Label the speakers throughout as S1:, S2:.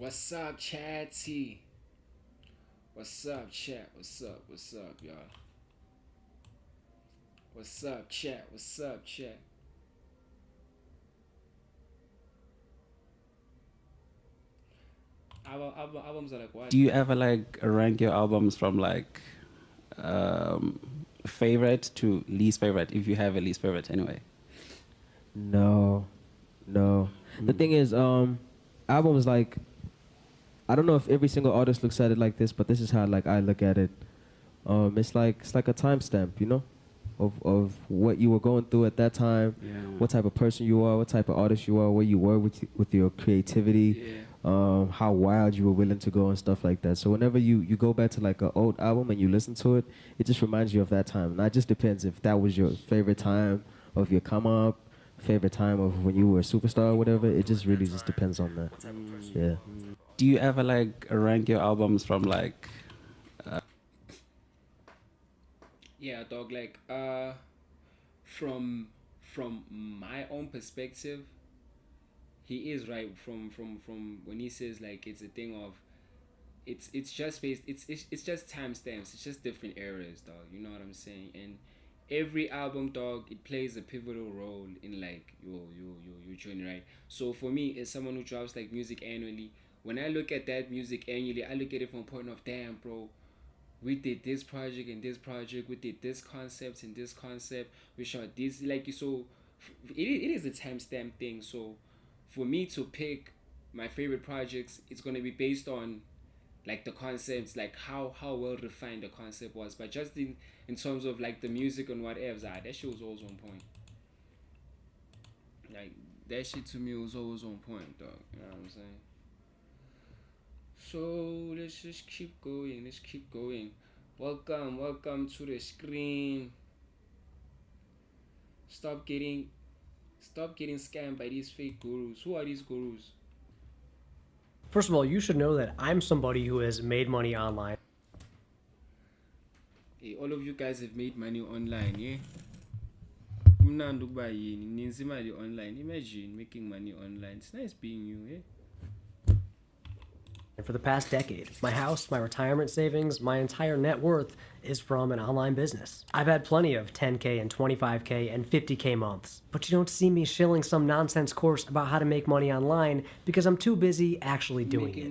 S1: What's up, Chatty? What's up, chat? What's up, y'all? What's up, chat? What's up, chat? Albums are like what?
S2: Do you ever like rank your albums from like um, favorite to least favorite, if you have a least favorite anyway?
S3: No, no. The thing is, albums like I don't know if every single artist looks at it like this, but this is how like I look at it. It's like a timestamp, of what you were going through at that time,
S2: Yeah.
S3: what type of person you are, what type of artist you are, where you were with your creativity,
S1: Yeah.
S3: how wild you were willing to go and stuff like that. So whenever you go back to like an old album and you listen to it, it just reminds you of that time. And it just depends if that was your favorite time of your come up, favorite time of when you were a superstar or whatever. It just really just depends on that. Yeah.
S2: Do you ever like rank your albums from like
S1: Yeah, dog. Like, from my own perspective, he is right. From when he says like it's a thing of it's just based it's just timestamps. It's just different eras, dog. You know what I'm saying? And every album, dog, it plays a pivotal role in like your journey, right? So for me, as someone who drops like music annually, when I look at that music annually, I look at it from a point of damn, bro, we did this project and this project, we did this concept and this concept, we shot this, like, so it is a timestamp thing. So for me to pick my favorite projects, it's going to be based on like the concepts, like how well refined the concept was. But just in terms of like the music and whatever, that shit was always on point. Like, that shit to me was always on point, dog. You know what I'm saying? So let's just keep going. Let's keep going. Welcome to the screen. Stop getting, stop getting scammed by these fake gurus. Who are these gurus?
S4: First of all, you should know that I'm somebody who has made money online.
S1: Hey, all of you guys have made money online, yeah? Kumnandi ukuba yini nenza imali online. Imagine making money online. It's nice being you, yeah?
S4: And for the past decade, my house, my retirement savings, my entire net worth is from an online business. I've had plenty of 10K and 25K and 50K months, but you don't see me shilling some nonsense course about how to make money online because I'm too busy actually doing it.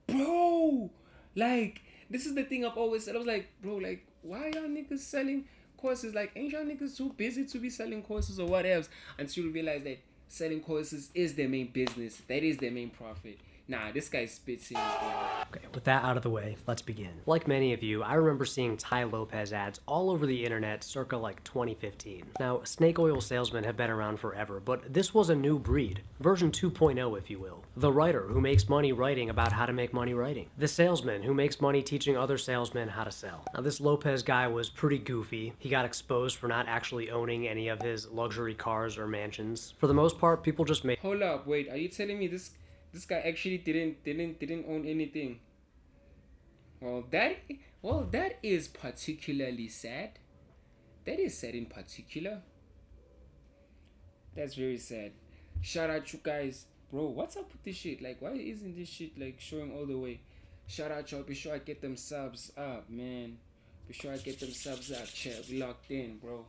S1: Bro, like, this is the thing I've always said. I was like, bro, like, why y'all niggas selling courses? Like, ain't y'all niggas too busy to be selling courses or what else? Until you realize that selling courses is their main business. That is their main profit. Nah, this guy spits in, bro.
S4: Okay, with that out of the way, let's begin. Like many of you, I remember seeing Tai Lopez ads all over the internet circa like 2015. Now, snake oil salesmen have been around forever, but this was a new breed, version 2.0 if you will. The writer who makes money writing about how to make money writing. The salesman who makes money teaching other salesmen how to sell. Now, this Lopez guy was pretty goofy. He got exposed for not actually owning any of his luxury cars or mansions. For the most part, people just made
S1: Hold up, wait. Are you telling me this guy actually didn't own anything? Well, that is particularly sad. That is sad in particular. That's very sad. Shout out you guys, bro. What's up with this shit? Like, why isn't this shit like showing all the way? Shout out y'all. Be sure I get them subs up, man. Be sure I get them subs up. Chat. We locked in, bro.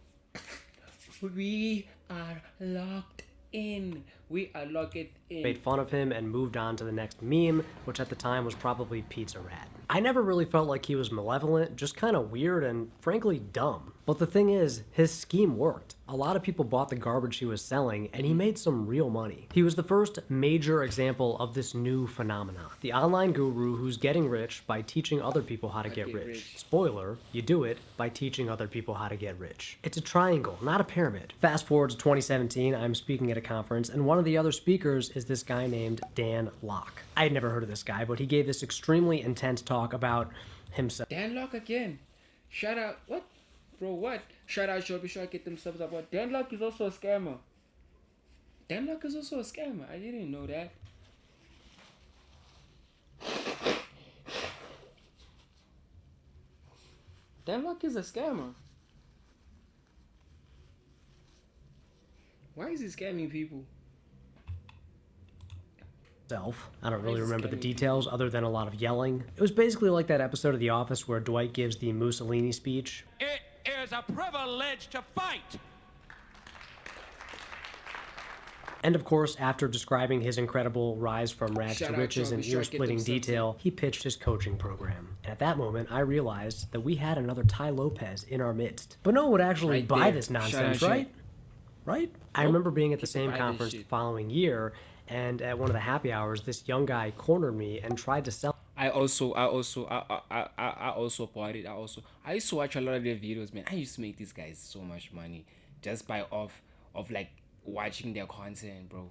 S1: We are locked in. We are locked in.
S4: made fun of him and moved on to the next meme, which at the time was probably Pizza Rat. I never really felt like he was malevolent, just kind of weird and frankly dumb. But the thing is, his scheme worked. A lot of people bought the garbage he was selling, and he made some real money. He was the first major example of this new phenomenon. The online guru who's getting rich by teaching other people how to get rich. Spoiler, you do it by teaching other people how to get rich. It's a triangle, not a pyramid. Fast forward to 2017, I'm speaking at a conference, and one of the other speakers is this guy named Dan Locke. I had never heard of this guy, but he gave this extremely intense talk about himself.
S1: Dan Locke again. Shout out. What? Bro, what? Shout out, sure. Be sure I get them subs up. What? Dan Locke is also a scammer. Dan Locke is also a scammer. I didn't know that. Dan Locke is a scammer. Why is he scamming people?
S4: I don't really
S1: This is
S4: remember the
S1: getting
S4: details other than a lot of yelling. It was basically like that episode of The Office where Dwight gives the Mussolini speech.
S5: It is a privilege to fight.
S4: And of course, after describing his incredible rise from rags
S1: Shout
S4: to
S1: out
S4: riches
S1: Trump,
S4: in
S1: he's trying to get
S4: ear-splitting
S1: them subs
S4: detail, he pitched his coaching program. And at that moment, I realized that we had another Ty Lopez in our midst. But no one would actually
S1: Right
S4: buy
S1: there.
S4: this
S1: Shout out
S4: nonsense,
S1: Shaq.
S4: right? Right? I remember being at the
S1: People
S4: same
S1: buy this
S4: conference the
S1: shit.
S4: following year, and at one of the happy hours, this young guy cornered me and tried to sell
S1: I also bought it. I used to watch a lot of their videos, man. I used to make these guys so much money just by off of like watching their content, bro.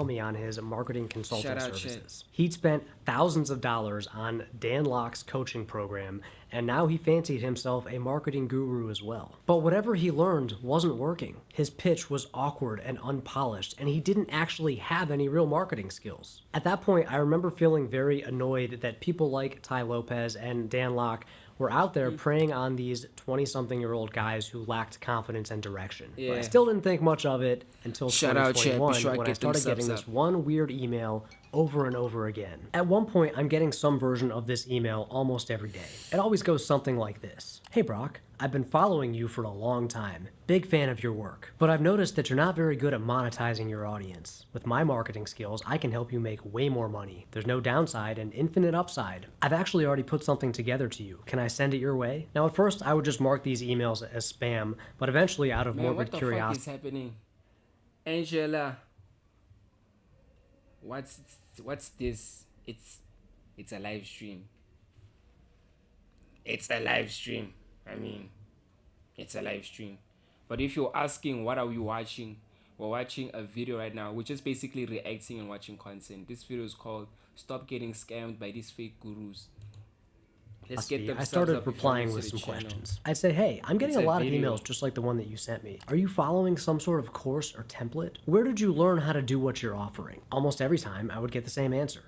S4: me on his marketing consulting
S1: Shout out
S4: services. He'd spent thousands of dollars on Dan Locke's coaching program, and now he fancied himself a marketing guru as well. But whatever he learned wasn't working. His pitch was awkward and unpolished, and he didn't actually have any real marketing skills. At that point, I remember feeling very annoyed that people like Ty Lopez and Dan Locke were out there preying on these 20-something-year-old guys who lacked confidence and direction. But I
S1: Yeah.
S4: still didn't think much of it until
S1: Shout out, Chad. Be
S4: 2021
S1: sure I
S4: when I
S1: get them
S4: started getting
S1: subs
S4: this
S1: up.
S4: one weird email over and over again. At one point, I'm getting some version of this email almost every day. It always goes something like this. Hey Brock, I've been following you for a long time. Big fan of your work. But I've noticed that you're not very good at monetizing your audience. With my marketing skills, I can help you make way more money. There's no downside and infinite upside. I've actually already put something together to you. Can I send it your way? Now at first, I would just mark these emails as spam, but eventually out of
S1: Man,
S4: morbid
S1: what the
S4: curiosity,
S1: fuck is happening? Angela, what's this? It's a live stream. It's a live stream. I mean, it's a live stream. But if you're asking what are we watching, we're watching a video right now. We're just basically reacting and watching content. This video is called "Stop Getting Scammed by These Fake Gurus." Let's get them
S4: I
S1: subs
S4: started
S1: up if you're
S4: replying
S1: new to
S4: with
S1: the
S4: some
S1: channel.
S4: questions. I'd say, hey, I'm getting
S1: It's
S4: a
S1: a
S4: lot of
S1: video.
S4: emails just like the one that you sent me. Are you following some sort of course or template? Where did you learn how to do what you're offering? Almost every time, I would get the same answer.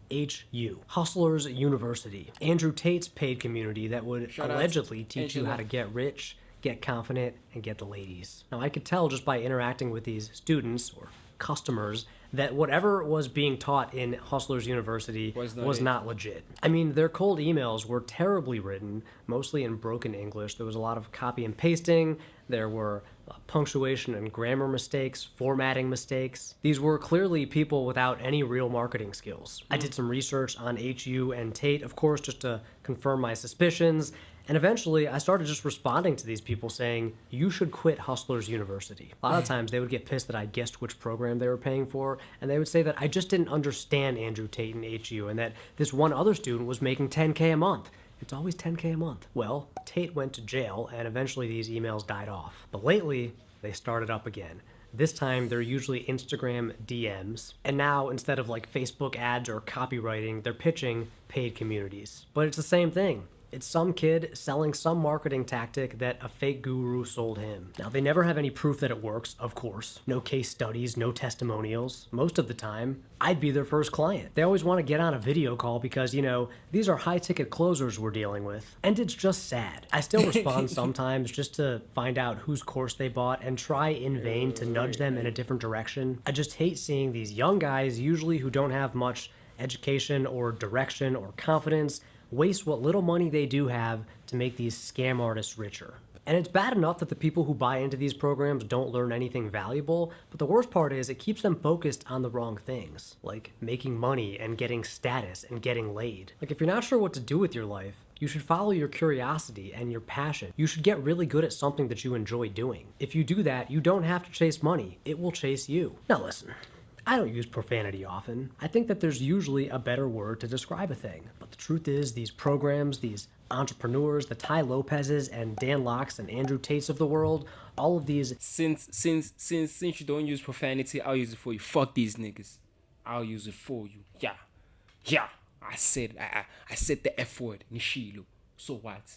S4: HU, Hustlers University, Andrew Tate's paid community that would
S1: Shout out
S4: allegedly teach you
S1: Angela.
S4: how to get rich, get confident, and get the ladies. Now, I could tell just by interacting with these students or customers that whatever was being taught in Hustlers University
S1: Was
S4: was
S1: not
S4: not,
S1: it.
S4: legit. I mean, their cold emails were terribly written, mostly in broken English. There was a lot of copy and pasting. There were punctuation and grammar mistakes, formatting mistakes. These were clearly people without any real marketing skills. I did some research on HU and Tate, of course, just to confirm my suspicions. And eventually, I started just responding to these people saying, you should quit Hustlers University. A lot of times, they would get pissed that I guessed which program they were paying for, and they would say that I just didn't understand Andrew Tate and HU, and that this one other student was making $10K a month. It's always $10K a month. Well, Tate went to jail, and eventually these emails died off. But lately, they started up again. This time, they're usually Instagram DMs. And now, instead of like Facebook ads or copywriting, they're pitching paid communities. But it's the same thing. It's some kid selling some marketing tactic that a fake guru sold him. Now, they never have any proof that it works, of course. No case studies, no testimonials. Most of the time, I'd be their first client. They always want to get on a video call because, you know, these are high-ticket closers we're dealing with. And it's just sad. I still respond sometimes just to find out whose course they bought and try in vain to nudge them in a different direction. I just hate seeing these young guys, usually who don't have much education or direction or confidence, waste what little money they do have to make these scam artists richer. And it's bad enough that the people who buy into these programs don't learn anything valuable, but the worst part is it keeps them focused on the wrong things, like making money and getting status and getting laid. Like if you're not sure what to do with your life, you should follow your curiosity and your passion. You should get really good at something that you enjoy doing. If you do that, you don't have to chase money. It will chase you. Now listen, I don't use profanity often. I think that there's usually a better word to describe a thing. But the truth is, these programs, these entrepreneurs, the Ty Lopez's and Dan Locke's and Andrew Tate's of the world, all of these
S1: Since you don't use profanity, I'll use it for you. Fuck these niggas. I'll use it for you. Yeah. I said the F word, Nishilo. So what?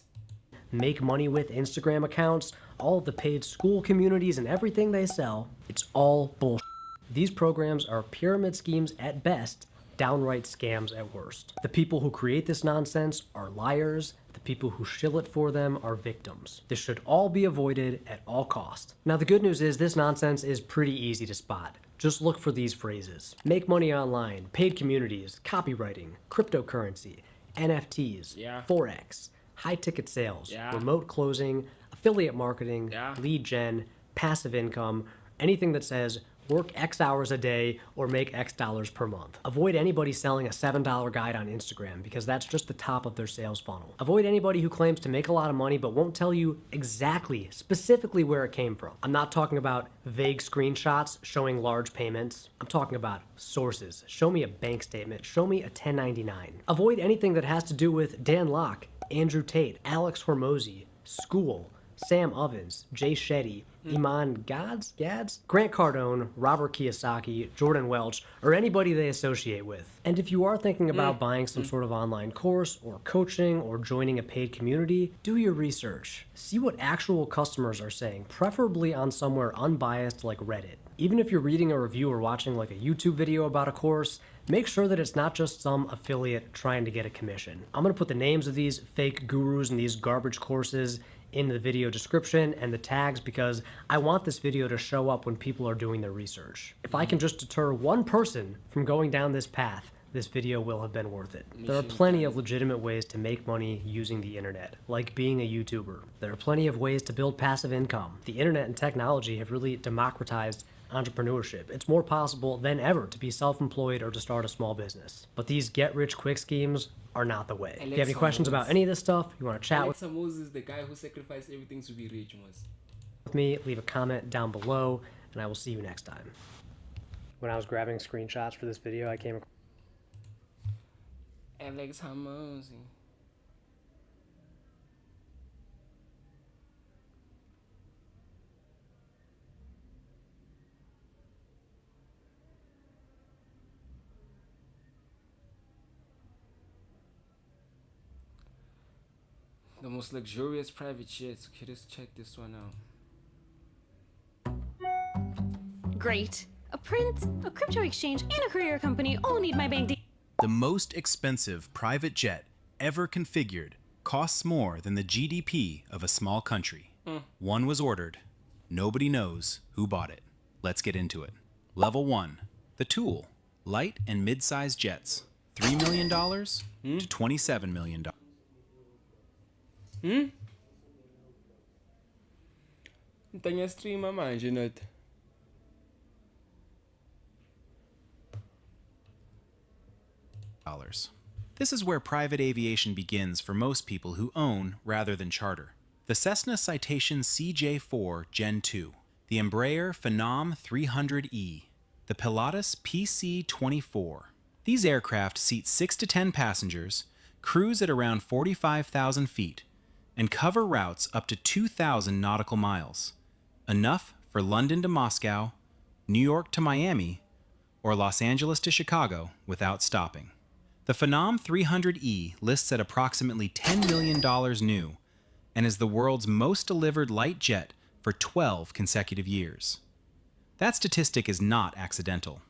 S4: make money with Instagram accounts, all of the paid school communities and everything they sell, it's all bullshit. These programs are pyramid schemes at best, downright scams at worst. The people who create this nonsense are liars. The The people who shill it for them are victims. This should all be avoided at all costs. Now, the good news is this nonsense is pretty easy to spot. Just look for these phrases. Make money online, paid communities, copywriting, cryptocurrency, NFTs, Forex, high ticket sales, remote closing, affiliate marketing, lead gen, passive income, anything that says work X hours a day or make X dollars per month. Avoid anybody selling a $7 guide on Instagram because that's just the top of their sales funnel. Avoid anybody who claims to make a lot of money but won't tell you exactly, specifically where it came from. I'm not talking about vague screenshots showing large payments. I'm talking about sources. Show me a bank statement. Show me a 1099. Avoid anything that has to do with Dan Lok, Andrew Tate, Alex Hormozy, School, Sam Ovens, Jay Shetty, Iman Gads, Grant Cardone, Robert Kiyosaki, Jordan Welch, or anybody they associate with. And if you are thinking about buying some sort of online course or coaching or joining a paid community, do your research. See what actual customers are saying, preferably on somewhere unbiased like Reddit. Even if you're reading a review or watching like a YouTube video about a course, make sure that it's not just some affiliate trying to get a commission. I'm gonna put the names of these fake gurus and these garbage courses in the video description and the tags because I want this video to show up when people are doing their research. If I can just deter one person from going down this path, this video will have been worth it. There are plenty of legitimate ways to make money using the internet, like being a YouTuber. There are plenty of ways to build passive income. The internet and technology have really democratized entrepreneurship. It's more possible than ever to be self-employed or to start a small business. But these get-rich-quick schemes are not the way. If you have any questions about any of this stuff, you want to chat
S1: Alexa Moses, the guy who sacrificed everything to be rich,
S4: with me, leave a comment down below, and I will see you next time. When I was grabbing screenshots for this video, I came across
S1: Alex Hormozy. The most luxurious private jets. Okay, let's check this one out.
S6: Great. A print, a crypto exchange, and a courier company all need my bank details.
S7: The most expensive private jet ever configured costs more than the GDP of a small country. One was ordered. Nobody knows who bought it. Let's get into it. Level 1. The Tool. Light and mid-sized jets. $3 million to $27 million.
S1: Tenho streama manje, not.
S7: This is where private aviation begins for most people who own rather than charter. The Cessna Citation CJ4 Gen 2, the Embraer Phenom 300E, the Pilatus PC-24. These aircraft seat 6 to 10 passengers, cruise at around 45,000 feet, and cover routes up to 2,000 nautical miles, enough for London to Moscow, New York to Miami, or Los Angeles to Chicago without stopping. The Phenom 300E lists at approximately $10 million new and is the world's most delivered light jet for 12 consecutive years. That statistic is not accidental.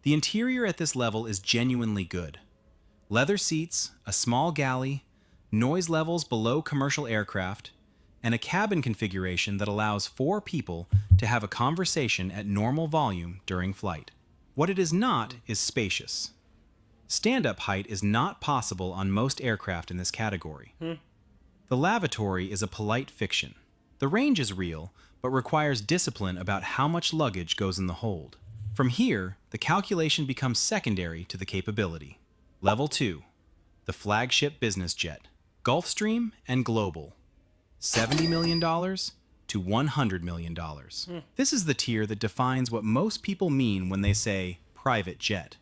S7: The interior at this level is genuinely good. Leather seats, a small galley, noise levels below commercial aircraft, and a cabin configuration that allows 4 people to have a conversation at normal volume during flight. What it is not is spacious. Stand-up height is not possible on most aircraft in this category. The lavatory is a polite fiction. The range is real, but requires discipline about how much luggage goes in the hold. From here, the calculation becomes secondary to the capability. Level 2. The flagship business jet. Gulfstream and Global. $70 million to $100 million. This is the tier that defines what most people mean when they say private jet.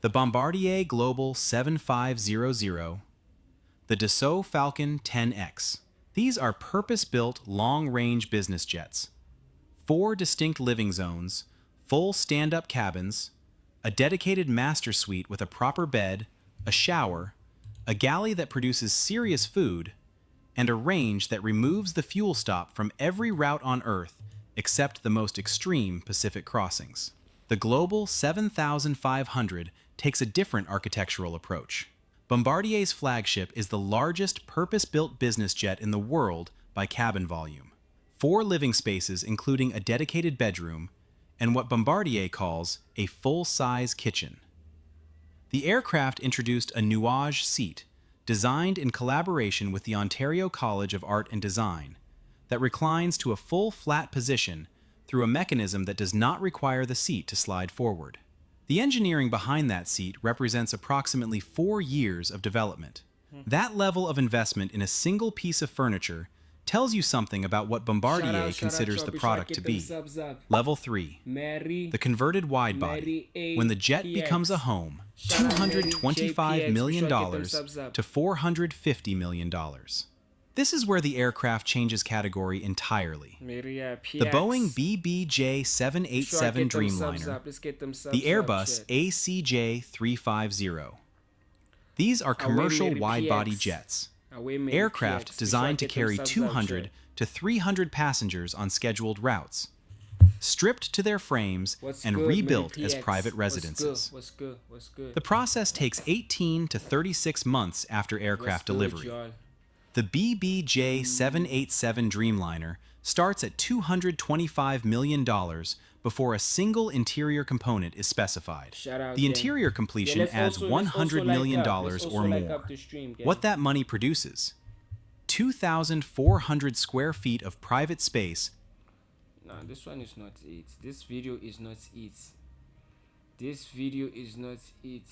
S7: The Bombardier Global 7500, the Dassault Falcon 10X. These are purpose-built long-range business jets. 4 distinct living zones, full stand-up cabins, a dedicated master suite with a proper bed, a shower, a galley that produces serious food, and a range that removes the fuel stop from every route on Earth except the most extreme Pacific crossings. The Global 7500 takes a different architectural approach. Bombardier's flagship is the largest purpose-built business jet in the world by cabin volume. 4 living spaces including a dedicated bedroom, and what Bombardier calls a full-size kitchen. The aircraft introduced a nuage seat, designed in collaboration with the Ontario College of Art and Design, that reclines to a full flat position through a mechanism that does not require the seat to slide forward. The engineering behind that seat represents approximately 4 years of development. That level of investment in a single piece of furniture tells you something about what Bombardier considers the product to be. Level 3.
S1: Mary,
S7: The converted widebody. When the jet becomes a home, $225 million to $450 million. This is where the aircraft changes category entirely.
S1: Maria
S7: The Boeing BBJ 787 Dreamliner, the Airbus ACJ 350. These are commercial wide-body jets, aircraft designed to carry 200 to 300 passengers on scheduled routes, stripped to their frames and rebuilt as private residences.
S1: What's good?
S7: The process takes 18 to 36 months after aircraft delivery. The BBJ 787 Dreamliner starts at $225 million before a single interior component is specified. The interior completion adds $100 million or more. What that money produces? 2,400 square feet of private space.
S1: Nah, this one is not it. This video is not it. This video is not it.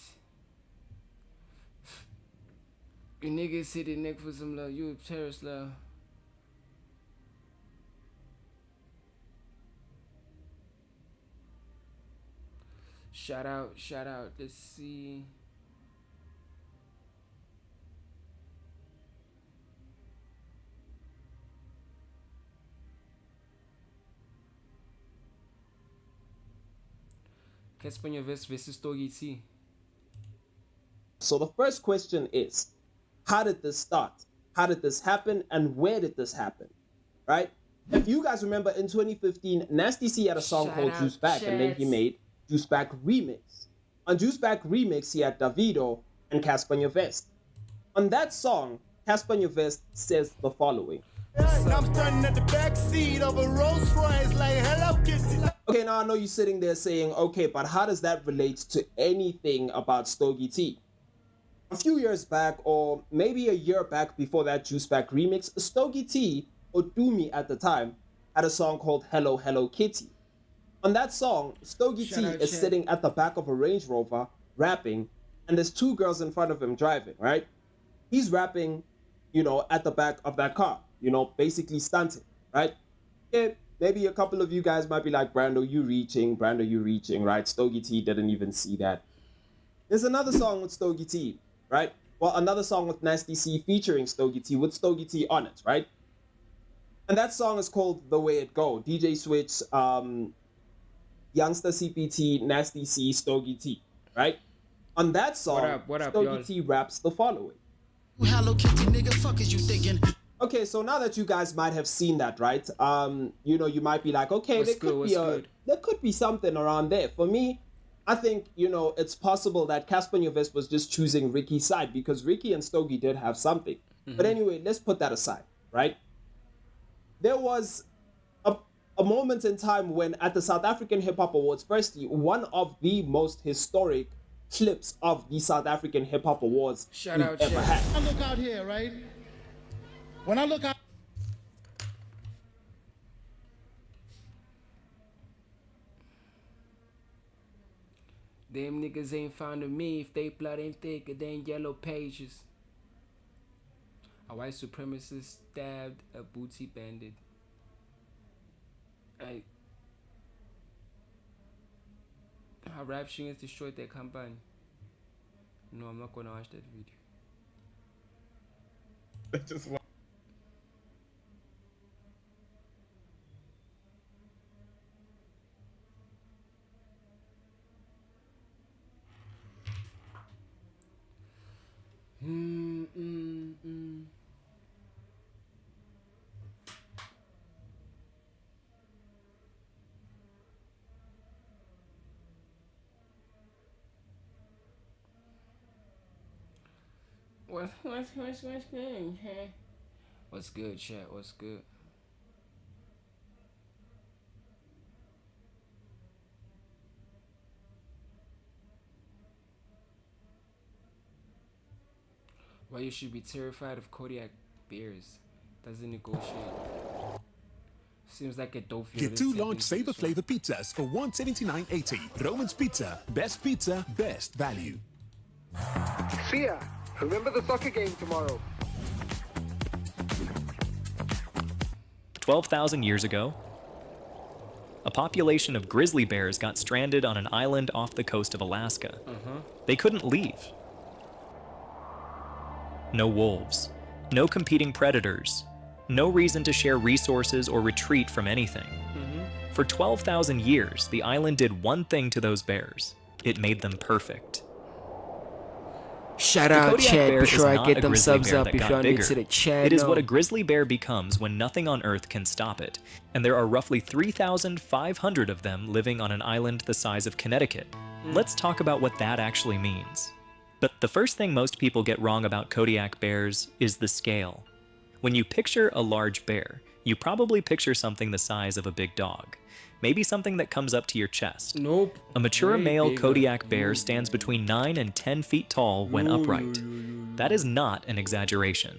S1: You niggas hit the neck for some love. You terrorist love. Shout out. Let's see. Casper versus Stogie T.
S8: So the first question is, how did this start? How did this happen? And where did this happen? Right? If you guys remember in 2015, Nasty C had a song called Juice Back, and then he made Juice Back Remix. On Juice Back Remix, he had Davido and Casper Nyovest. On that song, Casper Nyovest says the following.
S9: I'm standing at the back seat of a Rolls Royce like Hello Kitty.
S8: Okay, now I know you're sitting there saying, okay, but how does that relate to anything about Stogie T? A few years back, or maybe a year back before that Juice Back remix, Stogie T, or Doomy at the time, had a song called Hello Hello Kitty. On that song, Stogie T is sitting at the back of a Range Rover, rapping, and there's 2 girls in front of him driving, right? He's rapping, at the back of that car, basically stunting, right? Yeah, maybe a couple of you guys might be like, Brando, you reaching, right? Stogie T didn't even see that. There's another song with Stogie T, right? Well, another song with Nasty C featuring Stogie T with Stogie T on it, right? And that song is called The Way It Go. DJ Switch, Youngster CPT, Nasty C, Stogie T, right? On that song,
S1: what up,
S8: Stogie
S1: y'all?
S8: T raps the following.
S9: Hello Kitty, nigga, fuck is you thinking?
S8: Okay, so now that you guys might have seen that, right? You might be like, okay, there could be something around there. For me, I think, it's possible that Casper Nyovest was just choosing Ricky's side because Ricky and Stogie did have something. But anyway, let's put that aside, right? There was a moment in time when at the South African Hip Hop Awards, firstly, one of the most historic clips of the South African Hip Hop Awards
S1: Shout
S8: we've
S1: out,
S8: ever
S1: Chef.
S8: had.
S9: I look out here, right? When I look out.
S1: Them niggas ain't found of me if they blood ain't thicker than yellow pages. A white supremacist stabbed a booty bandit. How rap shingers destroyed their company. No, I'm not gonna watch that video. What's good? Huh? What's good, chat? What's good? Why you should be terrified of Kodiak bears? Doesn't negotiate. Seems like a dope.
S10: Get 2 large Savor Flavor pizzas for $179.80. Roman's Pizza. Best pizza, best value.
S11: See ya. Remember the soccer game tomorrow.
S12: 12,000 years ago, a population of grizzly bears got stranded on an island off the coast of Alaska. They couldn't leave. No wolves, no competing predators, no reason to share resources or retreat from anything. For 12,000 years, the island did one thing to those bears. It made them perfect.
S1: Shout
S12: The
S1: out
S12: Kodiak
S1: Chad
S12: bear is
S1: before I
S12: not
S1: get
S12: a
S1: them
S12: grizzly
S1: subs
S12: bear
S1: up
S12: that
S1: if
S12: got
S1: y'all need
S12: bigger.
S1: to the chat.
S12: It is what a grizzly bear becomes when nothing on Earth can stop it, and there are roughly 3,500 of them living on an island the size of Connecticut. Let's talk about what that actually means. But the first thing most people get wrong about Kodiak bears is the scale. When you picture a large bear, you probably picture something the size of a big dog. Maybe something that comes up to your chest.
S1: Nope.
S12: A mature
S1: Way
S12: male
S1: bigger.
S12: Kodiak bear stands between 9 and 10 feet tall when upright. That is not an exaggeration.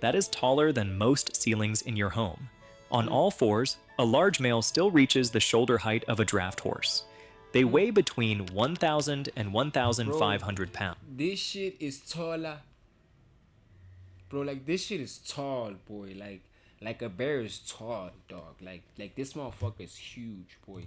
S12: That is taller than most ceilings in your home. On all fours, a large male still reaches the shoulder height of a draft horse. They weigh between 1,000 and 1,500 pounds.
S1: This shit is taller. Bro, like this shit is tall, boy. Like a bear is tall, dog. Like this motherfucker is huge, boy.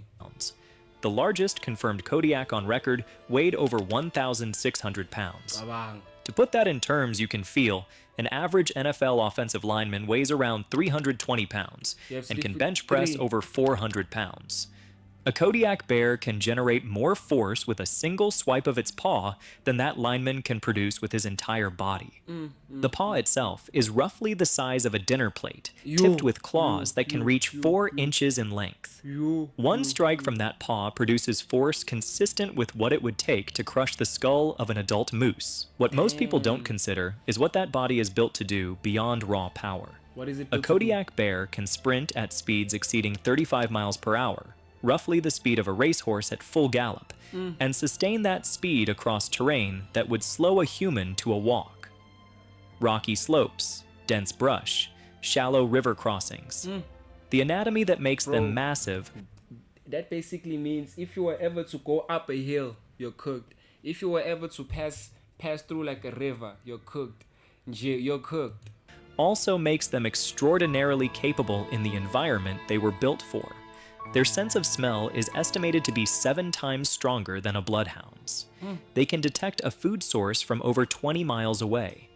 S12: The largest confirmed Kodiak on record weighed over 1,600 pounds.
S1: Babang.
S12: To put that in terms you can feel, an average NFL offensive lineman weighs around 320 pounds and can bench press over 400 pounds. A Kodiak bear can generate more force with a single swipe of its paw than that lineman can produce with his entire body. The paw itself is roughly the size of a dinner plate, tipped with claws that can reach 4 inches in length. One strike from that paw produces force consistent with what it would take to crush the skull of an adult moose. What most people don't consider is what that body is built to do beyond raw power.
S1: What is it?
S12: A Kodiak bear can sprint at speeds exceeding 35 miles per hour, roughly the speed of a racehorse at full gallop, and sustain that speed across terrain that would slow a human to a walk. Rocky slopes, dense brush, shallow river crossings. The anatomy that makes them massive.
S1: That basically means if you were ever to go up a hill, you're cooked. If you were ever to pass through like a river, you're cooked. You're cooked.
S12: Also makes them extraordinarily capable in the environment they were built for. Their sense of smell is estimated to be 7 times stronger than a bloodhound's. They can detect a food source from over 20 miles away.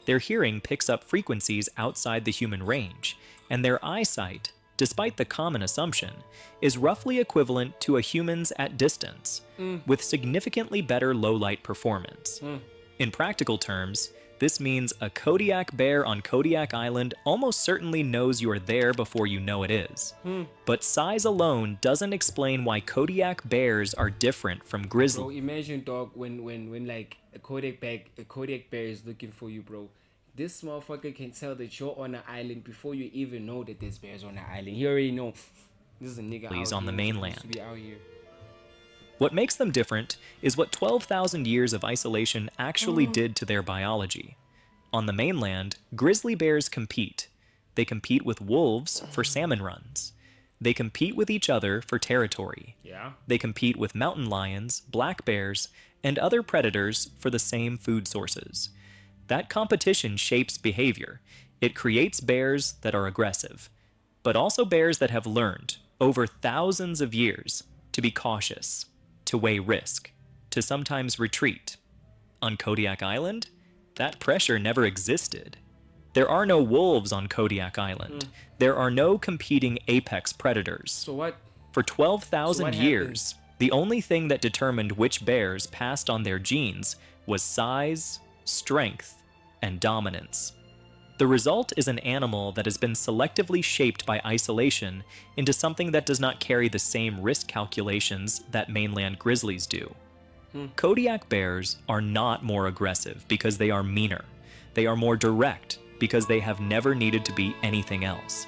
S12: Their hearing picks up frequencies outside the human range, and their eyesight, despite the common assumption, is roughly equivalent to a human's at distance, with significantly better low-light performance. In practical terms, this means a Kodiak bear on Kodiak Island almost certainly knows you're there before you know it is. But size alone doesn't explain why Kodiak bears are different from grizzly.
S1: Bro, imagine, dog, when like a Kodiak bear is looking for you, bro. This motherfucker can tell that you're on an island before you even know that this bear's on an island. He already know. This is a nigga
S12: He's
S1: out
S12: on the
S1: here,
S12: mainland.
S1: supposed to be out here.
S12: What makes them different is what 12,000 years of isolation actually did to their biology. On the mainland, grizzly bears compete. They compete with wolves for salmon runs. They compete with each other for territory.
S1: Yeah.
S12: They compete with mountain lions, black bears, and other predators for the same food sources. That competition shapes behavior. It creates bears that are aggressive, but also bears that have learned, over thousands of years, to be cautious, to weigh risk, to sometimes retreat. On Kodiak Island, that pressure never existed. There are no wolves on Kodiak Island. There are no competing apex predators.
S1: So what?
S12: For 12,000
S1: what
S12: years, the only thing that determined which bears passed on their genes was size, strength, and dominance. The result is an animal that has been selectively shaped by isolation into something that does not carry the same risk calculations that mainland grizzlies do. Kodiak bears are not more aggressive because they are meaner. they are more direct because they have never needed to be anything else.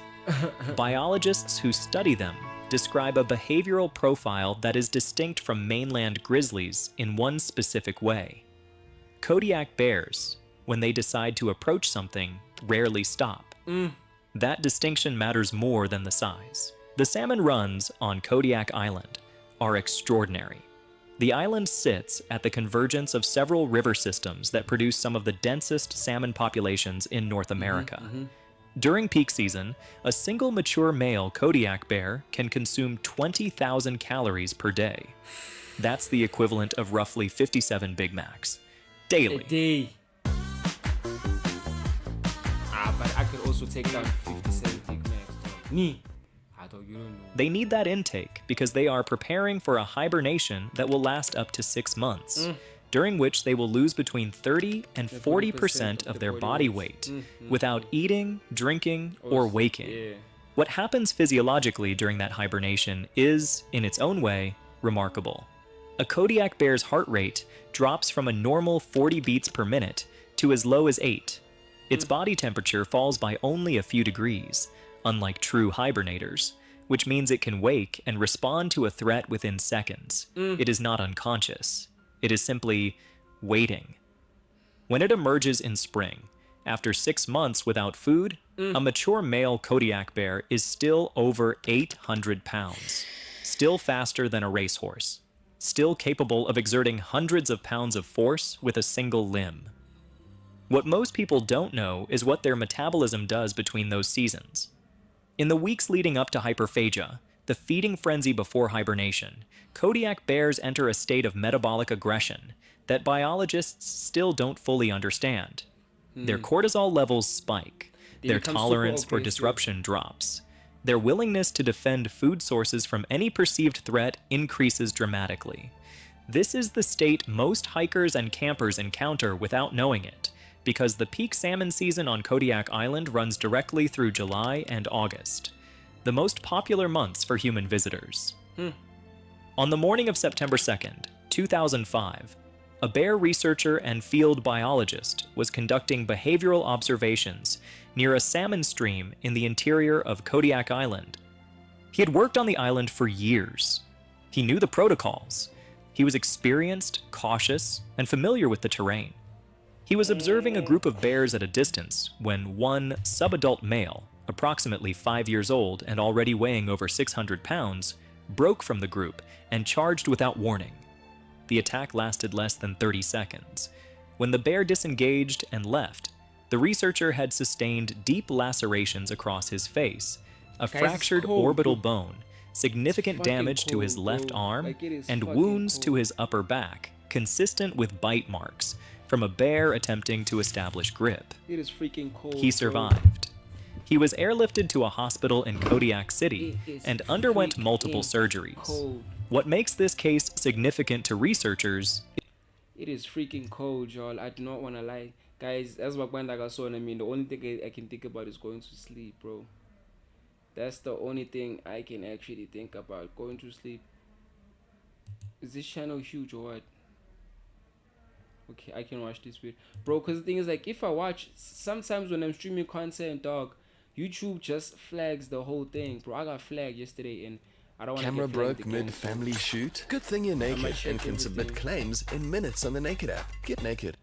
S12: Biologists who study them describe a behavioral profile that is distinct from mainland grizzlies in one specific way. Kodiak bears, when they decide to approach something, rarely stop. That distinction matters more than the size. The salmon runs on Kodiak Island are extraordinary. The island sits at the convergence of several river systems that produce some of the densest salmon populations in North America. During peak season, a single mature male Kodiak bear can consume 20,000 calories per day. That's the equivalent of roughly 57 Big Macs. Daily.
S1: A day. But I could also take down 57 Big Macs. Me. I thought you don't know.
S12: They need that intake because they are preparing for a hibernation that will last up to 6 months, during which they will lose between 30 and 40% of their body weight without eating, drinking, or waking. What happens physiologically during that hibernation is, in its own way, remarkable. A Kodiak bear's heart rate drops from a normal 40 beats per minute to as low as 8. Its body temperature falls by only a few degrees, unlike true hibernators, which means it can wake and respond to a threat within seconds. It is not unconscious. It is simply waiting. When it emerges in spring, after 6 months without food, a mature male Kodiak bear is still over 800 pounds, still faster than a racehorse, still capable of exerting hundreds of pounds of force with a single limb. What most people don't know is what their metabolism does between those seasons. In the weeks leading up to hyperphagia, the feeding frenzy before hibernation, Kodiak bears enter a state of metabolic aggression that biologists still don't fully understand. Their cortisol levels spike, their tolerance for disruption drops, their willingness to defend food sources from any perceived threat increases dramatically. This is the state most hikers and campers encounter without knowing it, because the peak salmon season on Kodiak Island runs directly through July and August, the most popular months for human visitors. On the morning of September 2nd, 2005, a bear researcher and field biologist was conducting behavioral observations near a salmon stream in the interior of Kodiak Island. He had worked on the island for years. He knew the protocols. He was experienced, cautious, and familiar with the terrain. He was observing a group of bears at a distance when one subadult male, approximately 5 years old and already weighing over 600 pounds, broke from the group and charged without warning. The attack lasted less than 30 seconds. When the bear disengaged and left, the researcher had sustained deep lacerations across his face, a fractured orbital bone, significant damage to his left arm, and wounds to his upper back, consistent with bite marks from a bear attempting to establish grip.
S1: It is freaking cold.
S12: He survived. He was airlifted to a hospital in Kodiak City and underwent multiple surgeries.
S1: Cold.
S12: What makes this case significant to researchers?
S1: It is freaking cold, y'all. I do not want to lie. Guys, as Wakwanda saw, I mean, the only thing I can think about is going to sleep, bro. That's the only thing I can actually think about, going to sleep. Is this channel huge or what? Okay, I can watch this weird, bro, because the thing is, like, if I watch, sometimes when I'm streaming content, dog, YouTube just flags the whole thing, bro. I got flagged yesterday and I don't want to
S13: Camera
S1: get flagged
S13: broke
S1: again,
S13: mid-family shoot? Good thing you're naked and can submit claims in minutes on the Naked app. Get naked.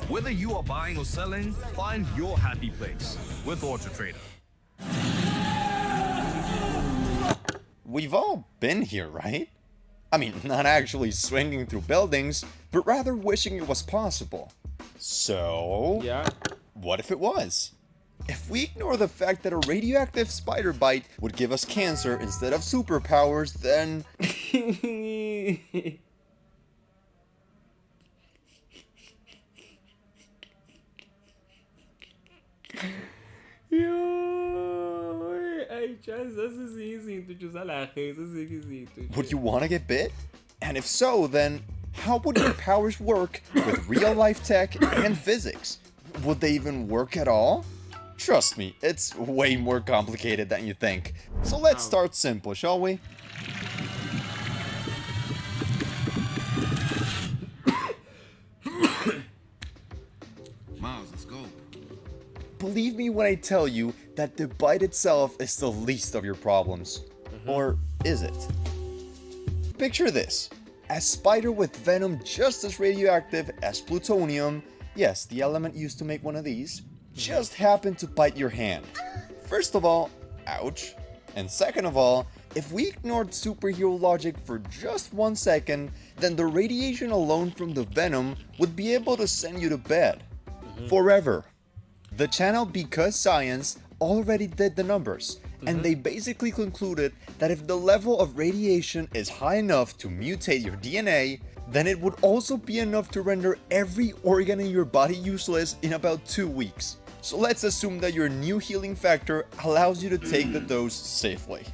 S14: Whether you are buying or selling, find your happy place with AutoTrader.
S15: We've all been here, right? I mean, not actually swinging through buildings, but rather wishing it was possible. So,
S1: yeah,
S15: what if it was? If we ignore the fact that a radioactive spider bite would give us cancer instead of superpowers, then... Would you want to get bit? And if so, then how would your powers work with real-life tech and physics? Would they even work at all? Trust me, it's way more complicated than you think. So let's start simple, shall we? believe me when I tell you that the bite itself is the least of your problems. Or is it? Picture this. A spider with venom just as radioactive as plutonium, yes, the element used to make one of these, just happened to bite your hand. First of all, ouch. And second of all, if we ignored superhero logic for just 1 second, then the radiation alone from the venom would be able to send you to bed. Forever. The channel Because Science already did the numbers, and they basically concluded that if the level of radiation is high enough to mutate your DNA, then it would also be enough to render every organ in your body useless in about 2 weeks. So let's assume that your new healing factor allows you to take the dose safely.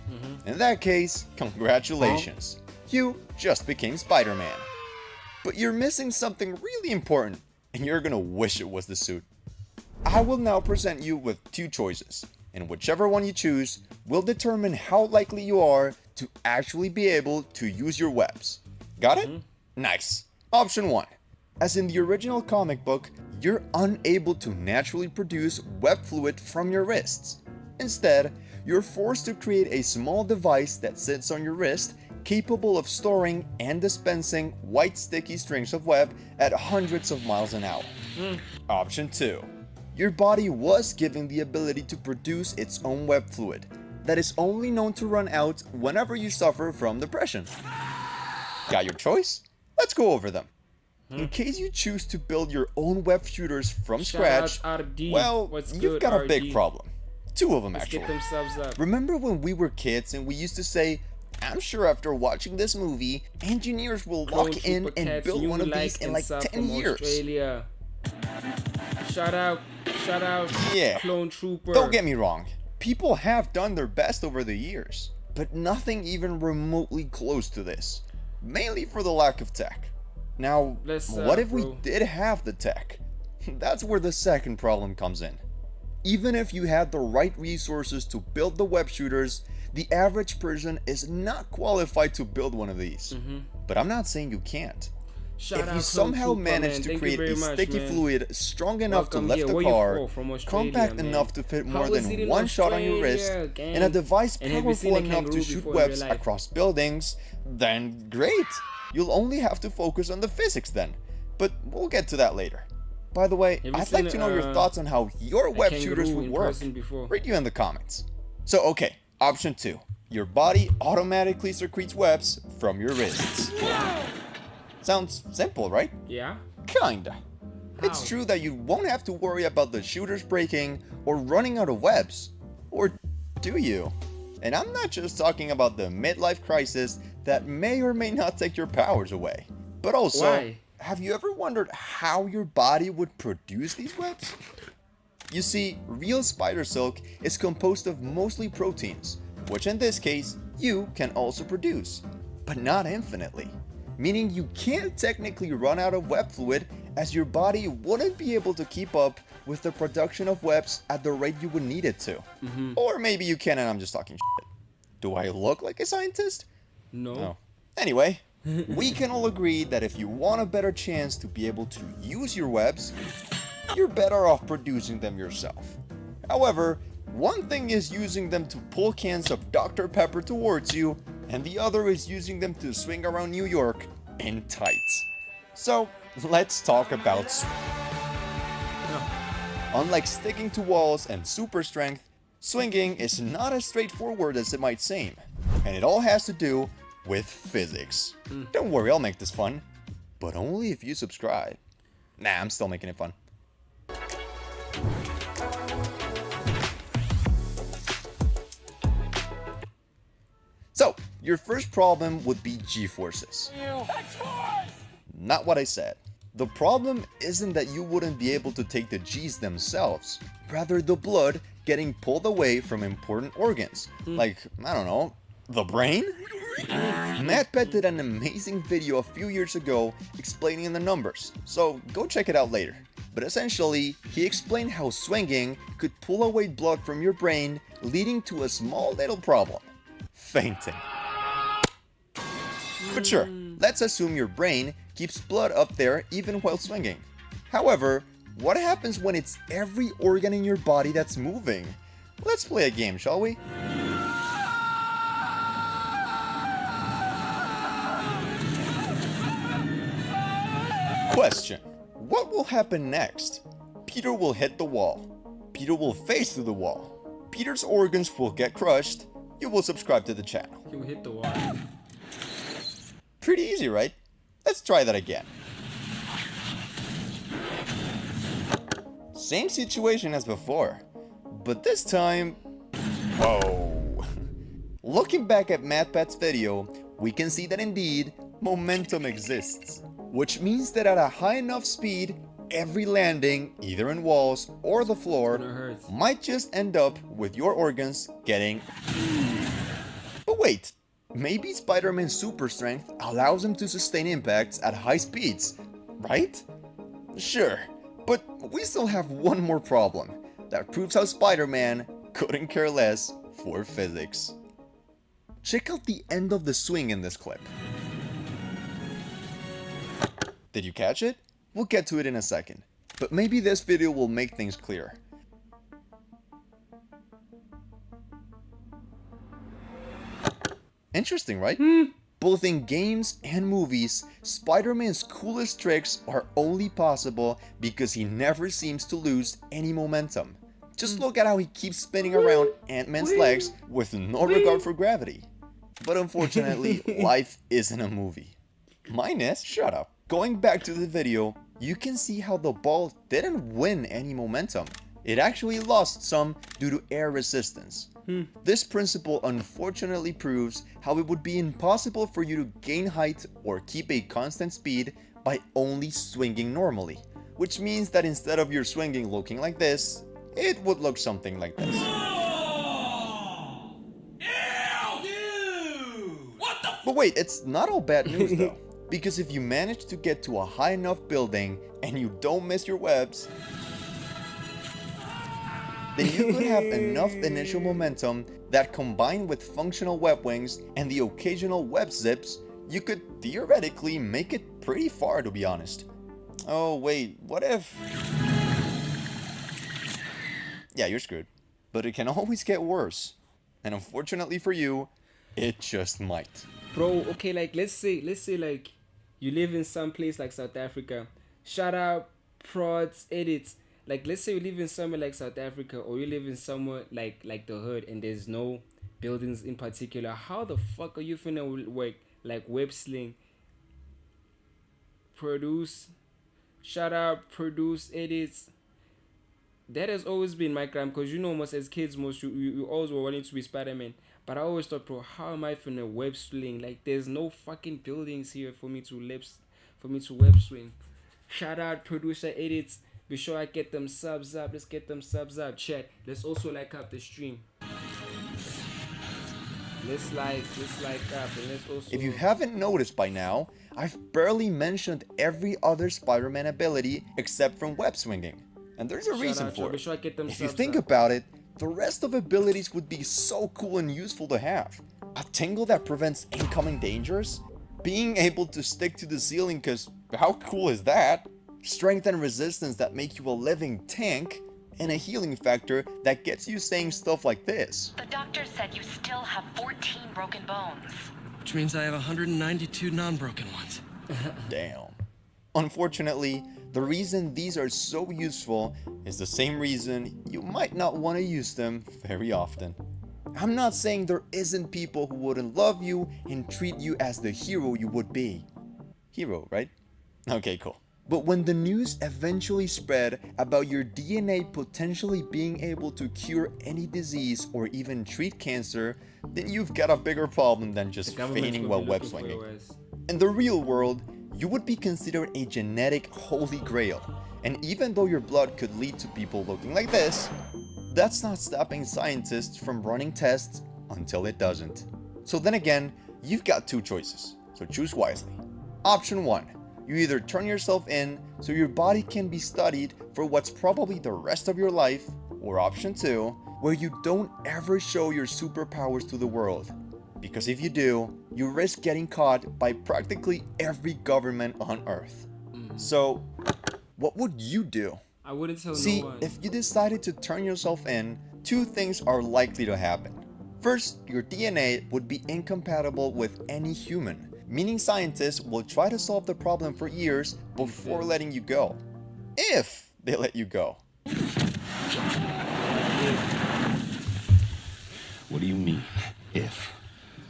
S15: In that case, congratulations. You just became Spider-Man. But you're missing something really important, and you're gonna wish it was the suit. I will now present you with 2 choices, and whichever one you choose will determine how likely you are to actually be able to use your webs. Got it? Nice. Option 1. As in the original comic book, you're unable to naturally produce web fluid from your wrists. Instead, you're forced to create a small device that sits on your wrist, capable of storing and dispensing white sticky strings of web at hundreds of miles an hour. Option 2. Your body was given the ability to produce its own web fluid that is only known to run out whenever you suffer from depression. Got your choice? Let's go over them. In case you choose to build your own web shooters from scratch, well, you've got a big problem. 2 of them actually. Remember when we were kids and we used to say, I'm sure after watching this movie, engineers will lock in and build one of these in like 10 years.
S1: Shout out,
S15: yeah.
S1: Clone Trooper.
S15: Don't get me wrong, people have done their best over the years, but nothing even remotely close to this, mainly for the lack of tech. Now, what if we did have the tech? That's where the second problem comes in. Even if you had the right resources to build the web shooters, the average person is not qualified to build one of these. But I'm not saying you can't. If you somehow manage to create a sticky fluid strong enough to lift a car, compact enough to fit more than one shot on your wrist, and a device powerful enough to shoot webs across buildings, then great! You'll only have to focus on the physics then. But we'll get to that later. By the way, I'd like to know your thoughts on how your web shooters would work. Read you in the comments. So okay, option 2. Your body automatically secretes webs from your wrists. Sounds simple, right?
S1: Yeah.
S15: Kinda. It's true that you won't have to worry about the shooters breaking or running out of webs. Or do you? And I'm not just talking about the midlife crisis that may or may not take your powers away. But also, have you ever wondered how your body would produce these webs? You see, real spider silk is composed of mostly proteins, which in this case, you can also produce, but not infinitely. Meaning you can't technically run out of web fluid, as your body wouldn't be able to keep up with the production of webs at the rate you would need it to. Or maybe you can and I'm just talking shit. Do I look like a scientist?
S1: No.
S15: Anyway, we can all agree that if you want a better chance to be able to use your webs, you're better off producing them yourself. However, one thing is using them to pull cans of Dr. Pepper towards you, and the other is using them to swing around New York in tights. So, let's talk about swing. Unlike sticking to walls and super strength, swinging is not as straightforward as it might seem, and it all has to do with physics. Don't worry, I'll make this fun, but only if you subscribe. Nah, I'm still making it fun. So, your first problem would be G-forces. Not what I said. The problem isn't that you wouldn't be able to take the G's themselves, rather the blood getting pulled away from important organs, like, I don't know, the brain? MatPet did an amazing video a few years ago explaining the numbers, so go check it out later. But essentially, he explained how swinging could pull away blood from your brain, leading to a small little problem: fainting. But sure, let's assume your brain keeps blood up there even while swinging. However, what happens when it's every organ in your body that's moving? Let's play a game, shall we? Question: what will happen next? Peter will hit the wall. Peter will face through the wall. Peter's organs will get crushed. You will subscribe to the channel.
S1: He will hit the wall.
S15: Pretty easy, right? Let's try that again. Same situation as before, but this time, whoa. Looking back at MatPat's video, we can see that indeed, momentum exists. Which means that at a high enough speed, every landing, either in walls or the floor, might just end up with your organs getting... But wait, maybe Spider-Man's super strength allows him to sustain impacts at high speeds, right? Sure, but we still have one more problem that proves how Spider-Man couldn't care less for physics. Check out the end of the swing in this clip. Did you catch it? We'll get to it in a second, but maybe this video will make things clear. Interesting, right? Both in games and movies, Spider-Man's coolest tricks are only possible because he never seems to lose any momentum. Just look at how he keeps spinning around Ant-Man's legs with no regard for gravity. But unfortunately, life isn't a movie. Mine is. Shut up. Going back to the video, you can see how the ball didn't win any momentum. It actually lost some due to air resistance. This principle unfortunately proves how it would be impossible for you to gain height or keep a constant speed by only swinging normally. Which means that instead of your swinging looking like this, it would look something like this. But wait, it's not all bad news though. Because if you manage to get to a high enough building and you don't miss your webs, then you could have enough initial momentum that combined with functional web wings and the occasional web zips, you could theoretically make it pretty far, to be honest. Oh wait, what if... Yeah, you're screwed. But it can always get worse. And unfortunately for you, it just might.
S1: Bro, okay, like let's say like you live in some place like South Africa. Shout out prods edits. Like let's say you live in somewhere like South Africa, or you live in somewhere like the hood and there's no buildings in particular. How the fuck are you finna work like web sling? Produce, shout out, produce edits. That has always been my crime, because you know, most as kids, you always were wanting to be Spider-Man. But I always thought, bro, how am I finna web swing? Like, there's no fucking buildings here for me to web swing. Shout out, producer edits. Be sure I get them subs up. Let's get them subs up. Chat. Let's also like up the stream. Let's like up, and let's also...
S15: If you haven't noticed by now, I've barely mentioned every other Spider-Man ability except from web swinging. And there's a reason for it. If you think about it, the rest of abilities would be so cool and useful to have. A tingle that prevents incoming dangers? Being able to stick to the ceiling, cause how cool is that? Strength and resistance that make you a living tank? And a healing factor that gets you saying stuff like this.
S16: The doctor said you still have 14 broken bones.
S17: Which means I have 192 non-broken ones.
S15: Damn. Unfortunately, the reason these are so useful is the same reason you might not want to use them very often. I'm not saying there isn't people who wouldn't love you and treat you as the hero you would be. Hero, right? Okay, cool. But when the news eventually spread about your DNA potentially being able to cure any disease or even treat cancer, then you've got a bigger problem than just feigning while web swinging. In the real world, you would be considered a genetic holy grail, and even though your blood could lead to people looking like this, that's not stopping scientists from running tests until it doesn't. So then again, you've got two choices, so choose wisely. Option 1. You either turn yourself in so your body can be studied for what's probably the rest of your life, or option 2, where you don't ever show your superpowers to the world. Because if you do, you risk getting caught by practically every government on Earth. So, what would you do?
S1: I wouldn't tell
S15: See,
S1: no one.
S15: if you decided to turn yourself in, two things are likely to happen. First, your DNA would be incompatible with any human, meaning scientists will try to solve the problem for years before letting you go. If they let you go.
S13: What do you mean, if?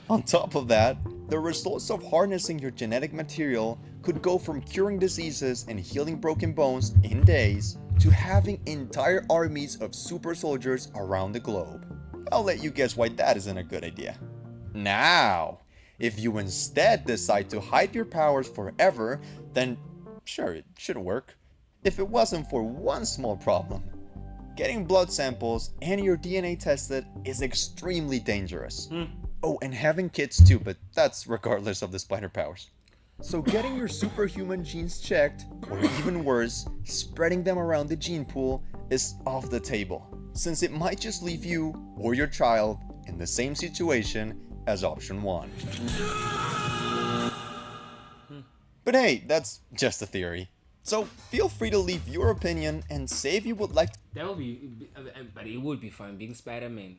S15: On top of that, the results of harnessing your genetic material could go from curing diseases and healing broken bones in days to having entire armies of super soldiers around the globe. I'll let you guess why that isn't a good idea. Now, if you instead decide to hide your powers forever, then sure, it should work. If it wasn't for one small problem. Getting blood samples and your DNA tested is extremely dangerous. Oh, and having kids too, but that's regardless of the spider powers. So getting your superhuman genes checked, or even worse, spreading them around the gene pool, is off the table, since it might just leave you or your child in the same situation as option 1. But hey, that's just a theory. So feel free to leave your opinion and say if you would like to.
S1: That would be, but it would be fun being Spider-Man.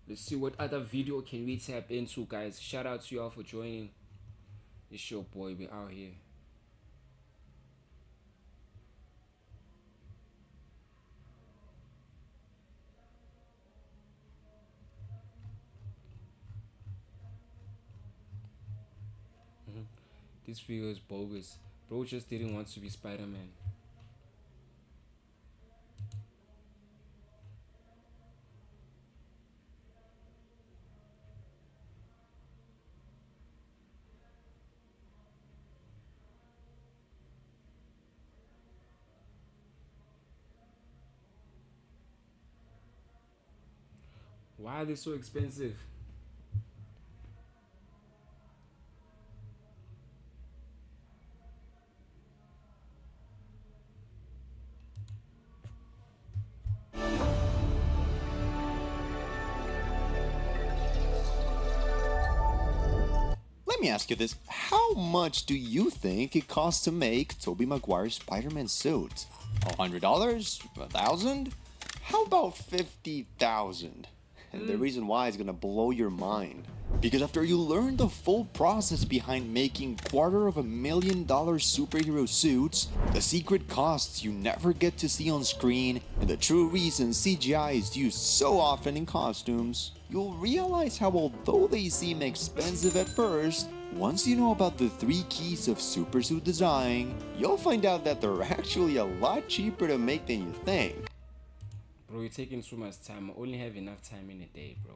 S1: Let's see what other video can we tap into, guys. Shout out to y'all for joining. It's your boy, we out here. This video is bogus. Bro just didn't want to be Spider-Man. Why are they so expensive?
S15: Let me ask you this. How much do you think it costs to make Tobey Maguire's Spider-Man suit? $100? $1,000? How about $50,000? And the reason why is gonna blow your mind. Because after you learn the full process behind making $250,000 superhero suits, the secret costs you never get to see on screen, and the true reason CGI is used so often in costumes, you'll realize how although they seem expensive at first, once you know about the 3 keys of supersuit design, you'll find out that they're actually a lot cheaper to make than you think.
S1: Bro, you're taking so much time. I only have enough time in a day, bro.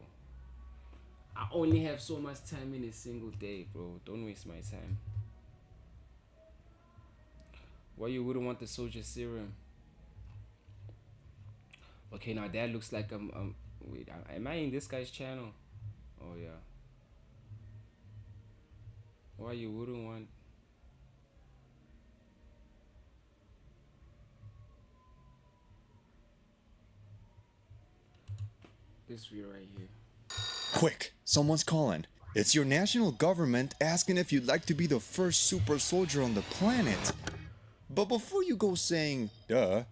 S1: I only have so much time in a single day, bro. Don't waste my time. Why you wouldn't want the soldier serum? Okay, now that looks like wait, am I in this guy's channel? Oh yeah. Why you wouldn't want? This video right here.
S15: Quick, someone's calling. It's your national government asking if you'd like to be the first super soldier on the planet. But before you go saying, duh,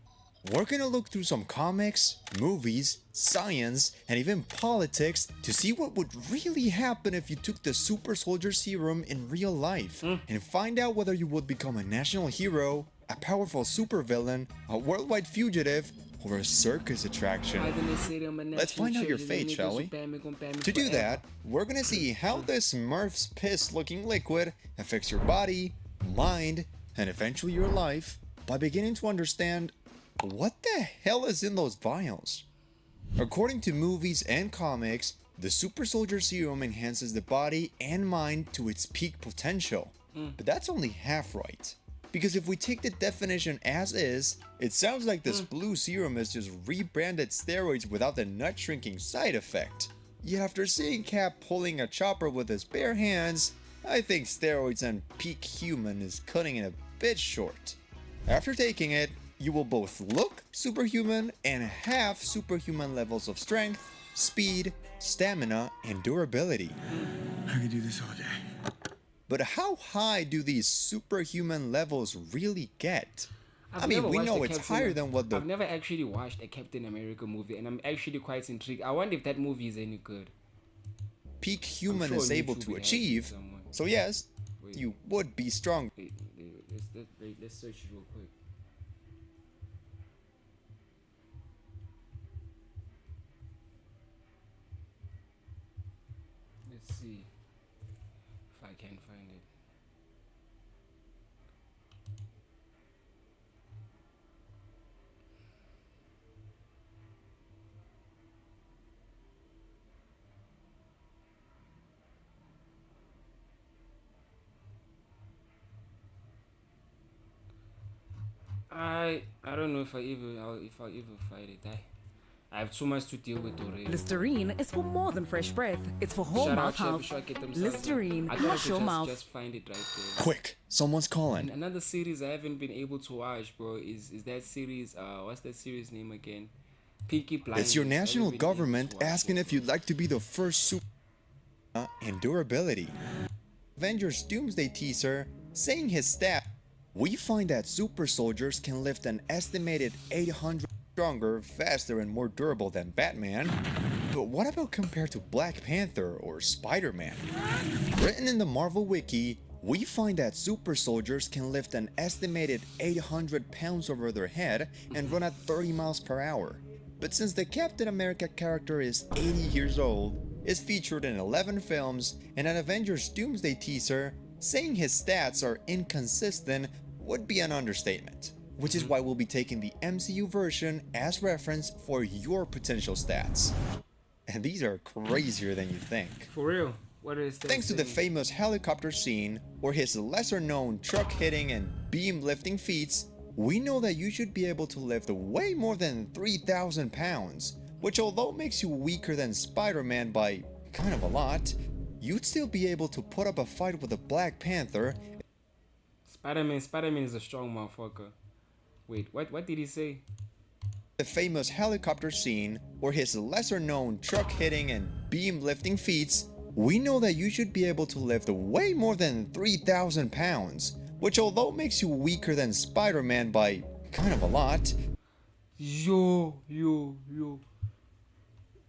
S15: we're gonna look through some comics, movies, science, and even politics to see what would really happen if you took the super soldier serum in real life and find out whether you would become a national hero, a powerful supervillain, a worldwide fugitive, or a circus attraction. Let's find out your fate, shall we? To do that, we're gonna see how this Smurf's piss looking liquid affects your body, mind, and eventually your life by beginning to understand what the hell is in those vials. According to movies and comics, the super soldier serum enhances the body and mind to its peak potential. But that's only half right. Because if we take the definition as is, it sounds like this blue serum is just rebranded steroids without the nut shrinking side effect. Yet after seeing Cap pulling a chopper with his bare hands, I think steroids and peak human is cutting it a bit short. After taking it, you will both look superhuman and have superhuman levels of strength, speed, stamina, and durability.
S9: I could do this all day.
S15: But how high do these superhuman levels really get? I mean,
S1: never
S15: we
S1: watched
S15: know
S1: a
S15: it's
S1: Captain-
S15: higher than what the
S1: I've never actually watched a Captain America movie, and I'm actually quite intrigued. I wonder if that movie is any good.
S15: peak human
S1: sure
S15: is
S1: on
S15: able
S1: YouTube
S15: to
S1: it has it
S15: achieve.
S1: somewhere.
S15: So yes, you would be strong.
S1: Let's search it real quick. Let's see if I can find it. I don't know if I'll ever find it. I have too much to deal with already.
S18: Listerine is for more than fresh breath. It's for whole
S1: Shout out,
S18: mouth
S1: Shelby,
S18: health.
S1: sure I get them
S18: Listerine,
S1: I thought I
S18: wash
S1: could
S18: your mouth.
S1: just find it right there.
S15: Quick, someone's calling.
S1: And another series I haven't been able to watch, bro, is that series. What's that series name again? Peaky Blinders.
S15: It's your
S1: I haven't
S15: national
S1: been able to
S15: government
S1: watch
S15: asking
S1: it.
S15: if you'd like to be the first super and durability. Avengers Doomsday teaser saying his stat. We find that super soldiers can lift an estimated 800 stronger, faster, and more durable than Batman. But what about compared to Black Panther or Spider-Man? Written in the Marvel Wiki, we find that super soldiers can lift an estimated 800 pounds over their head and run at 30 miles per hour. But since the Captain America character is 80 years old, is featured in 11 films, and an Avengers Doomsday teaser, saying his stats are inconsistent would be an understatement. Which is why we'll be taking the MCU version as reference for your potential stats. And these are crazier than you think.
S1: For real? What is that?
S15: Thanks to the famous helicopter scene, or his lesser known truck hitting and beam lifting feats, we know that you should be able to lift way more than 3,000 pounds, which although makes you weaker than Spider-Man by kind of a lot, you'd still be able to put up a fight with a Black Panther.
S1: Spider-Man is a strong motherfucker. Wait, what did he say?
S15: The famous helicopter scene, or his lesser known truck hitting and beam lifting feats, we know that you should be able to lift way more than 3,000 pounds, which although makes you weaker than Spider-Man by kind of a lot.
S1: Yo.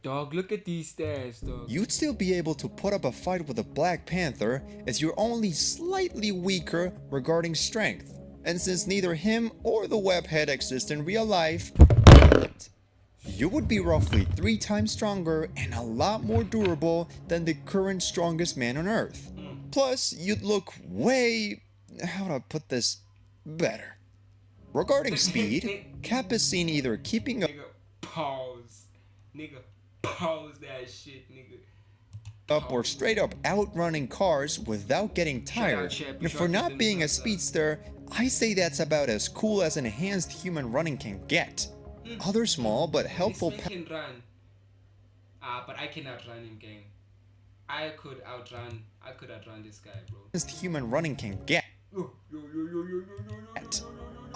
S1: Dog, look at these stats, dog.
S15: You'd still be able to put up a fight with a Black Panther as you're only slightly weaker regarding strength. And since neither him or the webhead exist in real life, you would be roughly 3 times stronger and a lot more durable than the current strongest man on Earth. Plus, you'd look way, how do I put this, better. Regarding speed, Cap is seen either keeping up
S1: Pause that shit, nigga.
S15: or straight up outrunning cars without getting tired. And for not being a speedster, I say that's about as cool as enhanced human running can get. Other small but helpful
S1: This man can run. But I cannot run in game. I could outrun this guy, bro.
S15: Human running can get.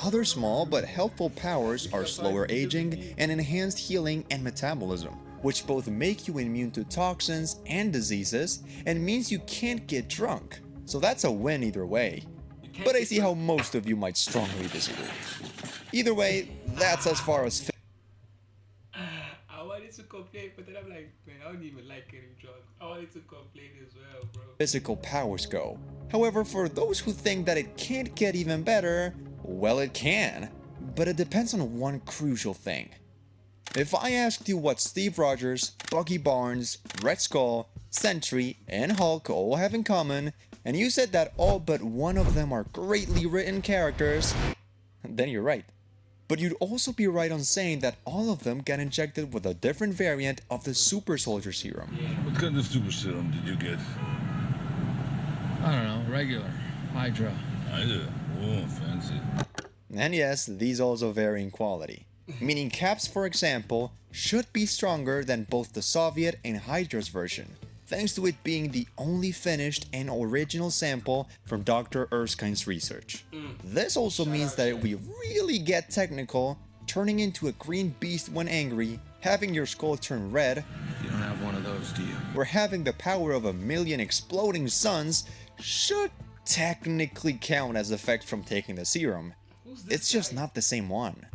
S15: Other small but helpful powers are slower aging and enhanced healing and metabolism, which both make you immune to toxins and diseases and means you can't get drunk. So that's a win either way. But I see how most of you might strongly disagree. Either way, that's as far as
S1: I wanted to complain, but then I'm like, man, I don't even like getting drunk. I wanted to complain as well, bro.
S15: physical powers go. However, for those who think that it can't get even better, well, it can. But it depends on one crucial thing. If I asked you what Steve Rogers, Bucky Barnes, Red Skull, Sentry, and Hulk all have in common, and you said that all but one of them are greatly written characters, then you're right. But you'd also be right on saying that all of them get injected with a different variant of the super soldier serum.
S19: What kind of super serum did you get?
S20: I don't know, regular. Hydra.
S19: Hydra? Oh, fancy.
S15: And yes, these also vary in quality. Meaning Cap's, for example, should be stronger than both the Soviet and Hydra's version. thanks to it being the only finished and original sample from Dr. Erskine's research. This also means that if we really get technical, turning into a green beast when angry, having your skull turn red,
S19: You don't have one of those, do you?
S15: or having the power of 1,000,000 exploding suns should technically count as effects from taking the serum. It's just not the same one.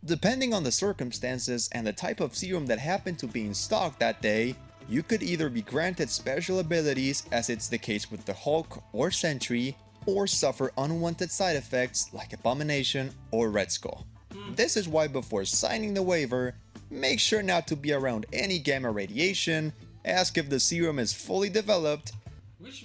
S15: Depending on the circumstances and the type of serum that happened to be in stock that day, you could either be granted special abilities, as it's the case with the Hulk or Sentry, or suffer unwanted side effects like Abomination or Red Skull. This is why before signing the waiver, make sure not to be around any gamma radiation, ask if the serum is fully developed.
S1: What's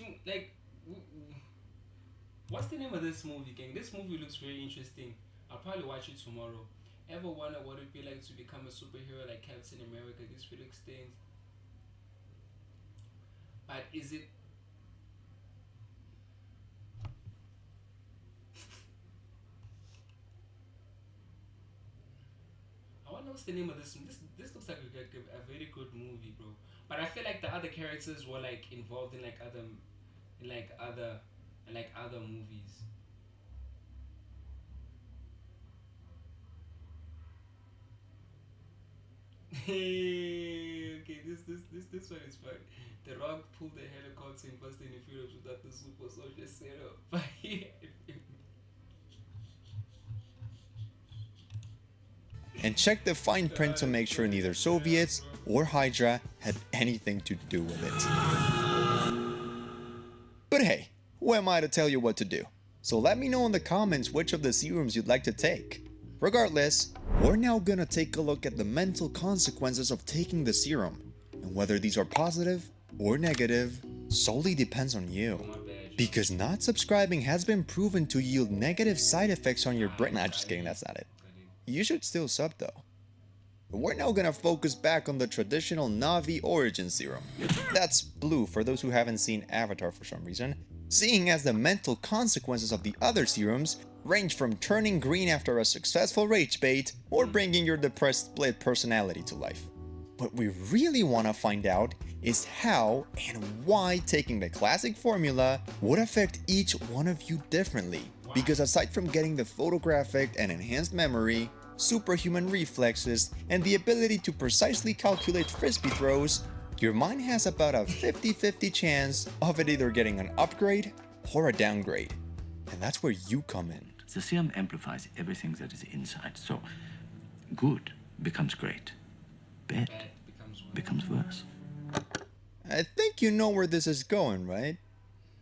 S1: the name of this movie, gang? This movie looks very interesting. I'll probably watch it tomorrow. Ever wonder what it'd be like to become a superhero like Captain America, these Felix things? But is it... I wonder what's the name of this. This looks like a very good movie, bro. But I feel like the other characters were like involved in like other movies. Okay, this one is fine. The Rock pulled the helicopter in Fast and the Furious without the super soldier setup.
S15: And check the fine print to make sure neither Soviets or Hydra had anything to do with it. But hey, who am I to tell you what to do? So let me know in the comments which of the serums you'd like to take. Regardless, we're now gonna take a look at the mental consequences of taking the serum, and whether these are positive or negative solely depends on you. Because not subscribing has been proven to yield negative side effects on your brain. Nah, just kidding, that's not it. You should still sub though. But we're now gonna focus back on the traditional Na'vi origin serum. That's blue for those who haven't seen Avatar for some reason, seeing as the mental consequences of the other serums range from turning green after a successful rage bait or bringing your depressed split personality to life. What we really want to find out is how and why taking the classic formula would affect each one of you differently. Because aside from getting the photographic and enhanced memory, superhuman reflexes, and the ability to precisely calculate frisbee throws, your mind has about a 50-50 chance of it either getting an upgrade or a downgrade. And that's where you come in.
S21: The serum amplifies everything that is inside, so good becomes great, bad becomes worse.
S15: I think you know where this is going, right?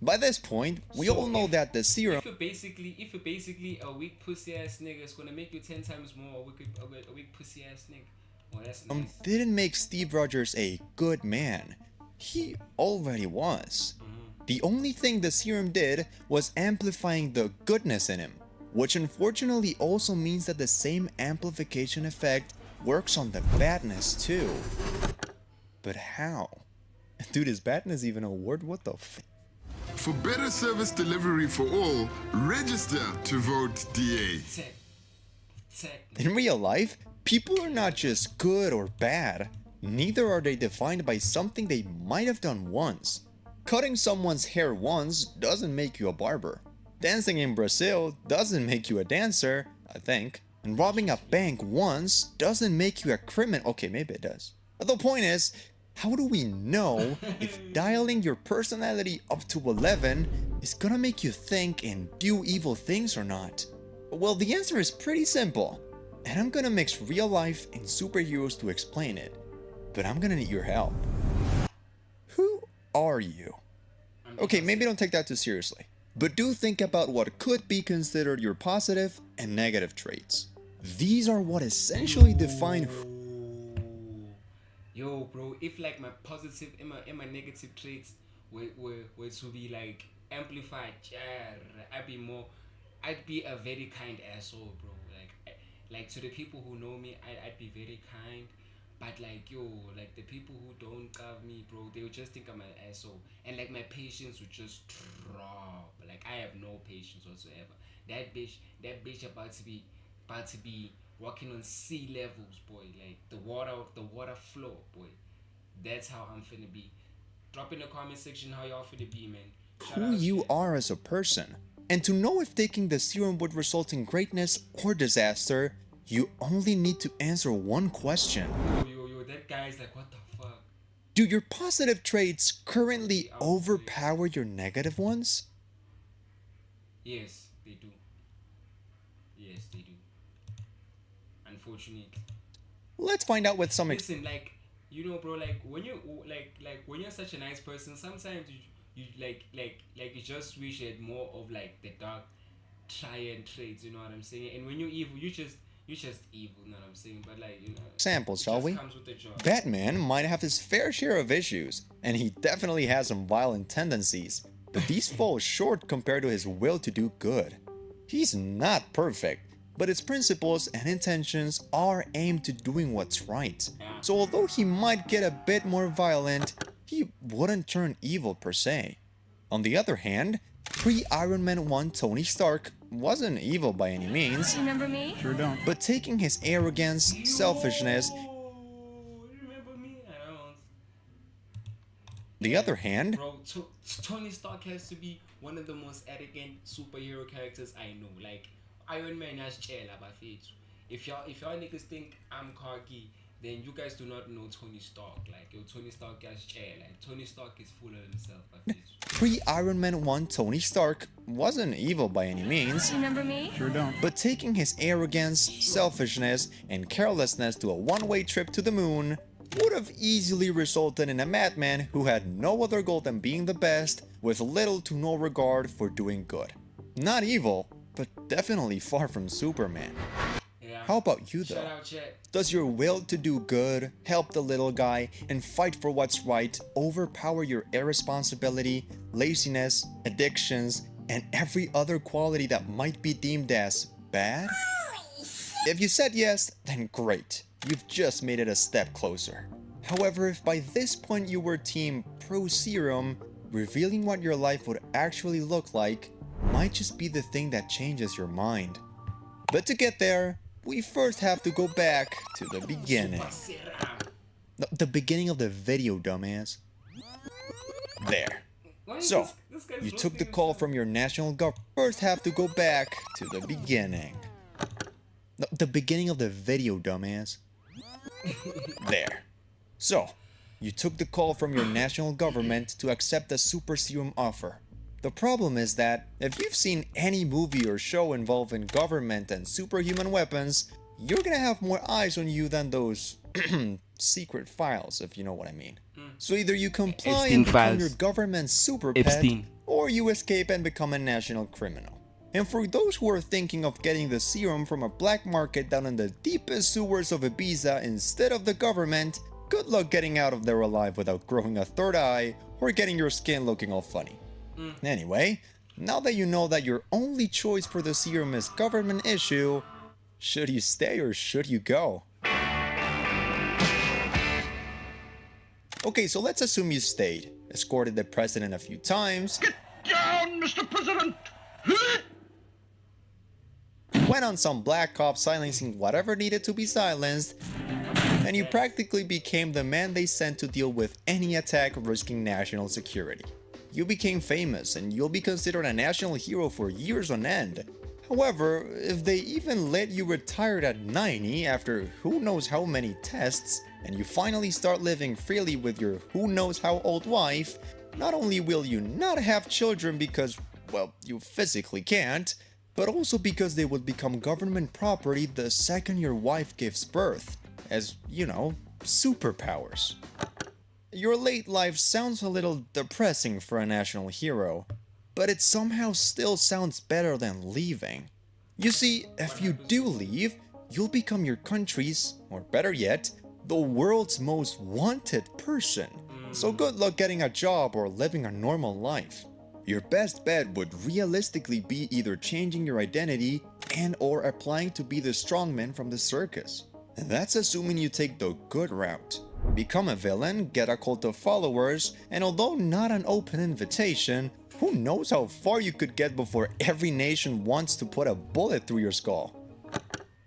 S15: By this point, we all know that the serum...
S1: If you're basically a weak pussy ass nigga, it's gonna make you 10 times more a weak pussy ass nigga. Oh, that's nice.
S15: Didn't make Steve Rogers a good man. He already was. The only thing the serum did was amplifying the goodness in him, which unfortunately also means that the same amplification effect works on the badness too. But how? Dude, is badness even a word? What the f?
S22: For better service delivery for all, register to vote DA.
S15: In real life, people are not just good or bad, neither are they defined by something they might have done once. Cutting someone's hair once doesn't make you a barber. Dancing in Brazil doesn't make you a dancer, I think. And robbing a bank once doesn't make you a criminal. Okay, maybe it does. But the point is, how do we know if dialing your personality up to 11 is gonna make you think and do evil things or not? Well, the answer is pretty simple. And I'm gonna mix real life and superheroes to explain it. But I'm gonna need your help. Who are you? Okay, maybe don't take that too seriously. But do think about what could be considered your positive and negative traits. These are what essentially define
S1: Yo, bro, if like my positive and my negative traits were to be like amplified, I'd be a very kind asshole, bro. Like to the people who know me, I'd be very kind. But like, yo, like the people who don't cover me, bro, they would just think I'm an asshole. And like my patience would just drop. Like I have no patience whatsoever. That bitch about to be walking on sea levels, boy. Like the water flow, boy. That's how I'm finna be. Drop in the comment section how y'all feel to be, man. Shout
S15: who
S1: out
S15: you
S1: Chet.
S15: are as a person. And to know if taking the serum would result in greatness or disaster, you only need to answer one question.
S1: Yo, that guy's like, what the fuck?
S15: Do your positive traits currently overpower your negative ones?
S1: Yes, they do. Yes, they do. Unfortunately.
S15: Let's find out with some
S1: Listen, like, you know, bro, like when you like when you're such a nice person, sometimes you you just wish you had more of like the dark triad traits, you know what I'm saying? And when you're evil, you just evil, you know what I'm saying? But like, you know,
S15: examples, shall we?
S1: comes with the job.
S15: Batman might have his fair share of issues, and he definitely has some violent tendencies, but these fall short compared to his will to do good. He's not perfect, but his principles and intentions are aimed to doing what's right. So although he might get a bit more violent, he wouldn't turn evil per se. On the other hand, pre-Iron Man 1 Tony Stark wasn't evil by any means.
S6: Remember me?
S15: Sure don't. But taking his arrogance, selfishness, the other hand,
S1: Bro, Tony Stark has to be one of the most arrogant superhero characters I know. Like, Iron Man has chair abafethu. If y'all niggas think I'm cocky, then you guys do not know Tony Stark. Like, yo, Tony Stark has chair. Like, Tony Stark is full of himself.
S15: pre-Iron Man 1 Tony Stark wasn't evil by any means.
S6: Remember me?
S15: Sure don't. But taking his arrogance, selfishness, and carelessness to a one-way trip to the moon would have easily resulted in a madman who had no other goal than being the best, with little to no regard for doing good. Not evil, but definitely far from Superman.
S1: Yeah.
S15: How about you though?
S1: Shout out, Chet.
S15: Does your will to do good, help the little guy, and fight for what's right overpower your irresponsibility, laziness, addictions, and every other quality that might be deemed as bad? If you said yes, then great. You've just made it a step closer. However, if by this point you were team pro serum, revealing what your life would actually look like might just be the thing that changes your mind. But to get there, we first have to go back to the beginning. The beginning of the video, dumbass. There. So, you took the call from your national government. First have to go back to the beginning. The beginning of the video, dumbass. There. So, you took the call from your national government to accept the super serum offer. The problem is that, if you've seen any movie or show involving government and superhuman weapons, you're gonna have more eyes on you than those secret files, if you know what I mean. So either you comply
S1: Epstein
S15: and become
S1: files.
S15: your government's super pet,
S1: Epstein.
S15: or you escape and become a national criminal. And for those who are thinking of getting the serum from a black market down in the deepest sewers of Ibiza instead of the government, good luck getting out of there alive without growing a third eye or getting your skin looking all funny. Anyway, now that you know that your only choice for the serum is government issue, should you stay or should you go? Okay, so let's assume you stayed, escorted the president a few times. Get
S5: down, Mr. President!
S15: Went on some black cop silencing whatever needed to be silenced, and you practically became the man they sent to deal with any attack risking national security. You became famous, and you'll be considered a national hero for years on end. However, if they even let you retire at 90 after who knows how many tests, and you finally start living freely with your who knows how old wife, not only will you not have children because, well, you physically can't, but also because they would become government property the second your wife gives birth, as, you know, superpowers. Your late life sounds a little depressing for a national hero, but it somehow still sounds better than leaving. You see, if you do leave, you'll become your country's, or better yet, the world's most wanted person. So good luck getting a job or living a normal life. Your best bet would realistically be either changing your identity and or applying to be the strongman from the circus. And that's assuming you take the good route. Become a villain, get a cult of followers, and although not an open invitation, who knows how far you could get before every nation wants to put a bullet through your skull.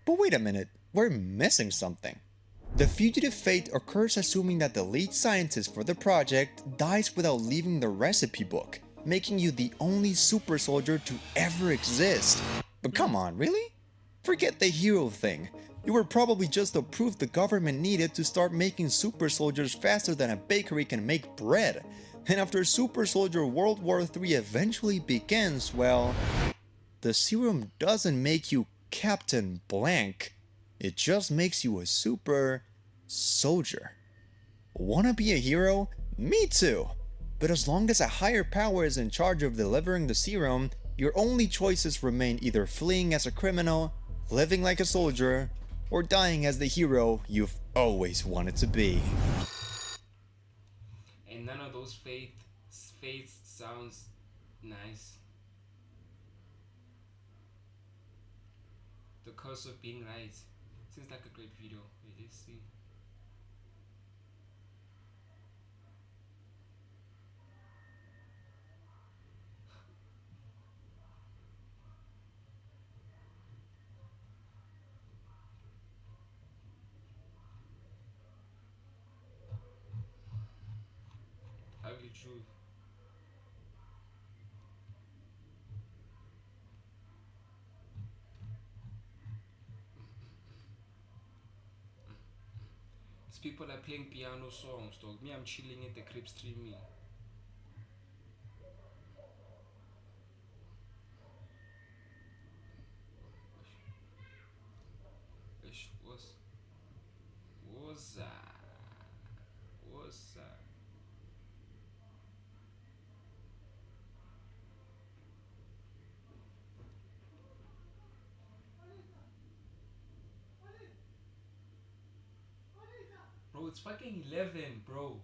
S15: But wait a minute, we're missing something. The fugitive fate occurs assuming that the lead scientist for the project dies without leaving the recipe book, making you the only super soldier to ever exist. But come on, really? Forget the hero thing. You were probably just the proof the government needed to start making super soldiers faster than a bakery can make bread. And after Super Soldier World War III eventually begins, well, the serum doesn't make you Captain Blank. It just makes you a super soldier. Wanna be a hero? Me too! But as long as a higher power is in charge of delivering the serum, your only choices remain either fleeing as a criminal, living like a soldier, or dying as the hero you've always wanted to be.
S1: And none of those fates sounds nice. The curse of being right. Seems like a great video. Wait, let's see. Ugly truth. These people are playing piano songs, dog. Me, I'm chilling at the crib streaming. What's that? Bro, it's fucking 11, bro.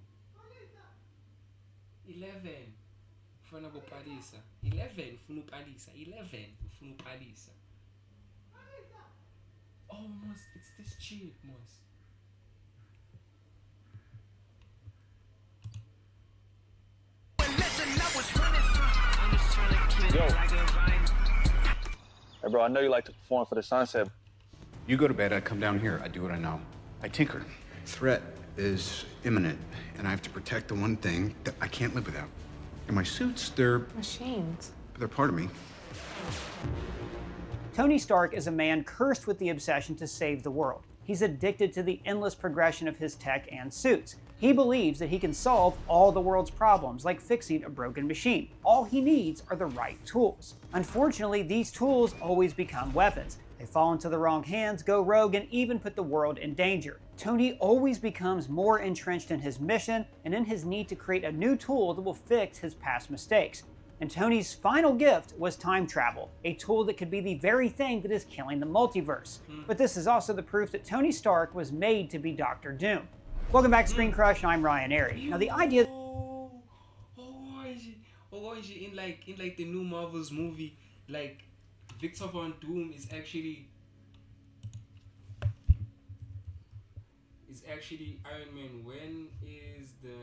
S1: 11. Ufuna kupalisa. 11 ufuna upalisa. 11 ufuna upalisa. Oh, Mos, it's this chick, Mos.
S2: Yo. Hey, bro, I know you like to perform for the sunset.
S3: You go to bed, I come down here. I do what I know. I tinker. Threat is imminent, and I have to protect the one thing that I can't live without. And my suits, they're
S23: Machines.
S3: part of me.
S23: Tony Stark is a man cursed with the obsession to save the world. He's addicted to the endless progression of his tech and suits. He believes that he can solve all the world's problems, like fixing a broken machine. All he needs are the right tools. Unfortunately, these tools always become weapons. They fall into the wrong hands, go rogue, and even put the world in danger. Tony always becomes more entrenched in his mission and in his need to create a new tool that will fix his past mistakes. And Tony's final gift was time travel, a tool that could be the very thing that is killing the multiverse. But this is also the proof that Tony Stark was made to be Dr. Doom. Welcome back to Screen Crush, I'm Ryan Airy. Now the idea...
S1: in like the new Marvel's movie, like Victor Von Doom is actually Iron Man. When is the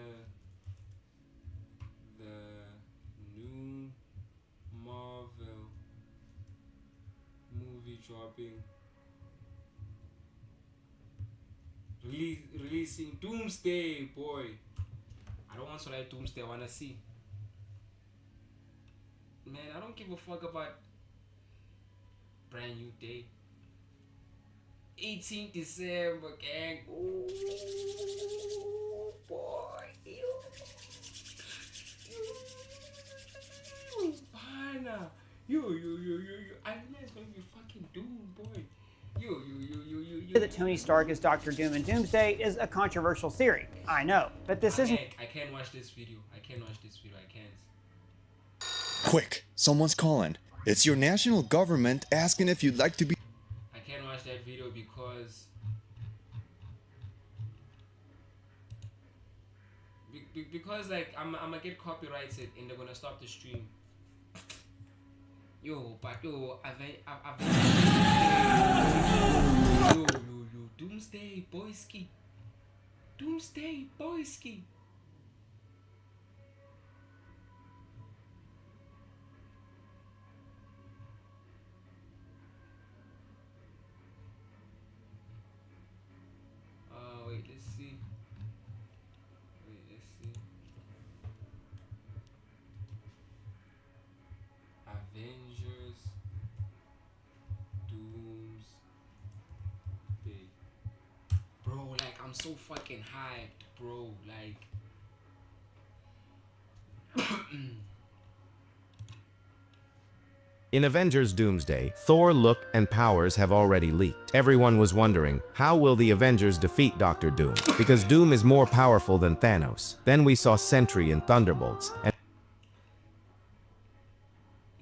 S1: new Marvel movie dropping? Releasing Doomsday, boy. I don't want to write Doomsday, I wanna see. Man, I don't give a fuck about Brand New Day. 18th December, gang. Ooh, boy. Bana. Yo. Iron Man's gonna be fucking Doom, boy. Yo.
S23: that Tony Stark is Dr. Doom in Doomsday is a controversial theory. I know, but this isn't...
S1: I can't watch this video. I can't.
S15: Quick, someone's calling. It's your national government asking if you'd like to be...
S1: I can't watch that video because like I'm gonna get copyrighted and they're gonna stop the stream. Yo, Doomsday boyski. Avengers Doomsday. Bro, like, I'm so fucking hyped, bro. Like,
S4: In Avengers Doomsday, Thor look and powers have already leaked. Everyone was wondering, how will the Avengers defeat Dr. Doom? Because Doom is more powerful than Thanos. Then we saw Sentry and Thunderbolts, and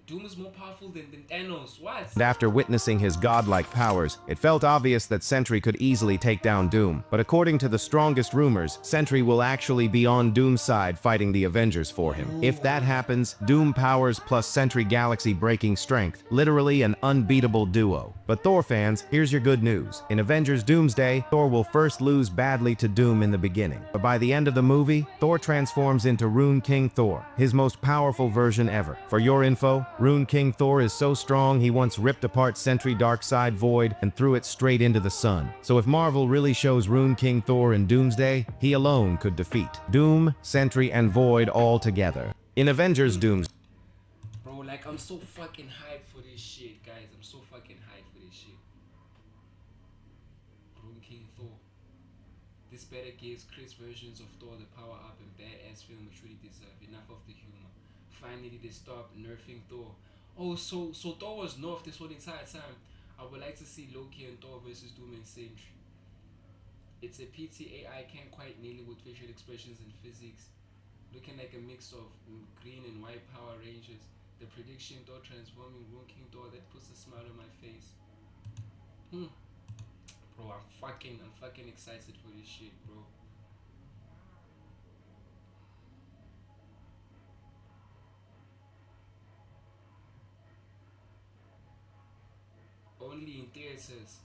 S1: Doom is more powerful than Thanos. What?
S4: after witnessing his godlike powers, it felt obvious that Sentry could easily take down Doom. But according to the strongest rumors, Sentry will actually be on Doom's side fighting the Avengers for him. If that happens, Doom powers plus Sentry galaxy-breaking strength, literally an unbeatable duo. But Thor fans, here's your good news. In Avengers Doomsday, Thor will first lose badly to Doom in the beginning. But by the end of the movie, Thor transforms into Rune King Thor, his most powerful version ever. For your info, Rune King Thor is so strong he once ripped apart Sentry Darkseid Void and threw it straight into the sun. So if Marvel really shows Rune King Thor in Doomsday, he alone could defeat Doom, Sentry, and Void all together. In Avengers Doomsday,
S1: Bro, like, I'm so fucking hyped for this shit, guys. I'm so fucking hyped for this shit. Rune King Thor. This better gives Chris versions of Thor the power up and badass film which really deserve. Enough of the humor. Finally, they stopped nerfing Thor. Oh, so Thor was nerfed this whole entire time. I would like to see Loki and Thor versus Doom and Sentry. It's a pity AI can't quite nail it with facial expressions and physics. Looking like a mix of green and white Power Rangers. The prediction Thor transforming Rune King Thor, that puts a smile on my face. Bro, I'm fucking excited for this shit, bro. Only in theaters.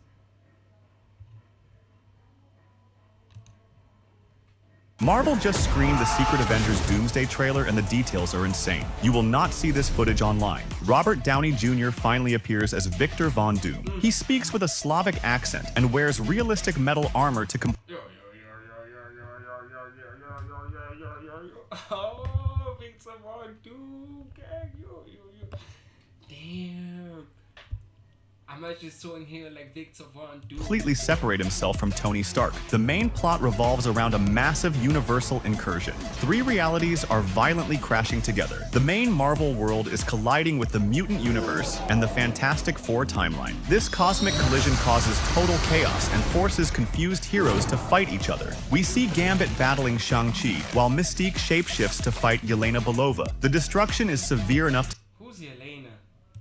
S7: Marvel just screened the Secret Avengers Doomsday trailer and the details are insane. You will not see this footage online. Robert Downey Jr. finally appears as Victor Von Doom. He speaks with a Slavic accent and wears realistic metal armor to
S1: Oh, Victor Von Doom, gang, yo. Damn. I'm actually so in here like Victor Von Doom.
S7: completely separate himself from Tony Stark. The main plot revolves around a massive universal incursion. Three realities are violently crashing together. The main Marvel world is colliding with the mutant universe and the Fantastic Four timeline. This cosmic collision causes total chaos and forces confused heroes to fight each other. We see Gambit battling Shang-Chi, while Mystique shapeshifts to fight Yelena Belova. The destruction is severe enough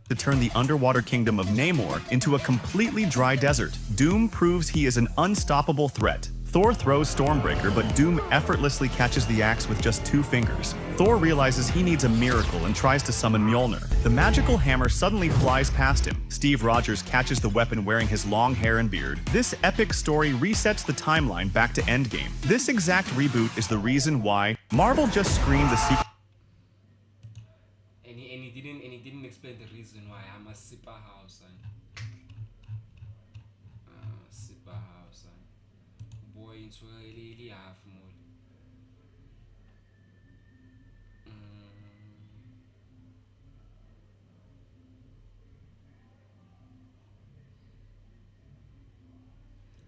S7: to turn the underwater kingdom of Namor into a completely dry desert. Doom proves he is an unstoppable threat. Thor throws Stormbreaker, but Doom effortlessly catches the axe with just 2 fingers. Thor realizes he needs a miracle and tries to summon Mjolnir. The magical hammer suddenly flies past him. Steve Rogers catches the weapon wearing his long hair and beard. This epic story resets the timeline back to Endgame. This exact reboot is the reason why Marvel just screened the sequel.
S1: And he didn't explain the reason why. I'm a super house, super house, boy into a really half more.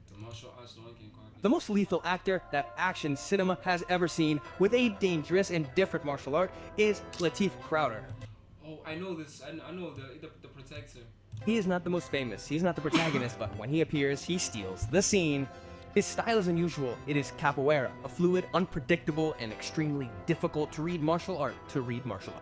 S1: The martial arts don't get caught.
S8: The most lethal actor that action cinema has ever seen with a dangerous and different martial art is Lateef Crowder.
S1: Oh, I know this. I know the Protector.
S8: He is not the most famous, he's not the protagonist, but when he appears, he steals the scene. His style is unusual. It is capoeira, a fluid, unpredictable, and extremely difficult to read martial art.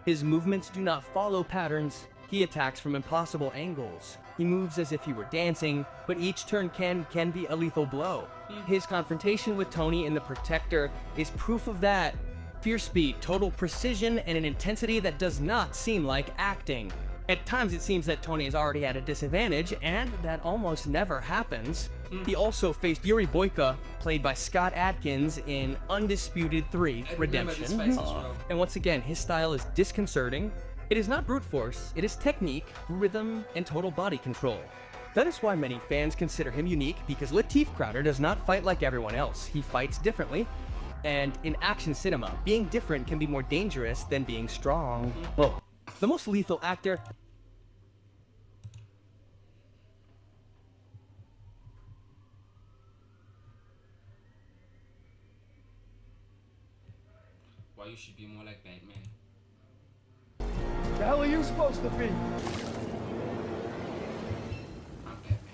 S8: His movements do not follow patterns. He attacks from impossible angles. He moves as if he were dancing, but each turn can be a lethal blow. His confrontation with Tony in The Protector is proof of that. Fierce speed, total precision, and an intensity that does not seem like acting. At times it seems that Tony is already at a disadvantage, and that almost never happens. He also faced Yuri Boyka, played by Scott Adkins in Undisputed 3: Redemption. And once again, his style is disconcerting. It is not brute force, it is technique, rhythm, and total body control. That is why many fans consider him unique, because Lateef Crowder does not fight like everyone else. He fights differently. And in action cinema, being different can be more dangerous than being strong. The most lethal actor
S1: Why you should be more like Batman.
S9: The hell are you supposed to be?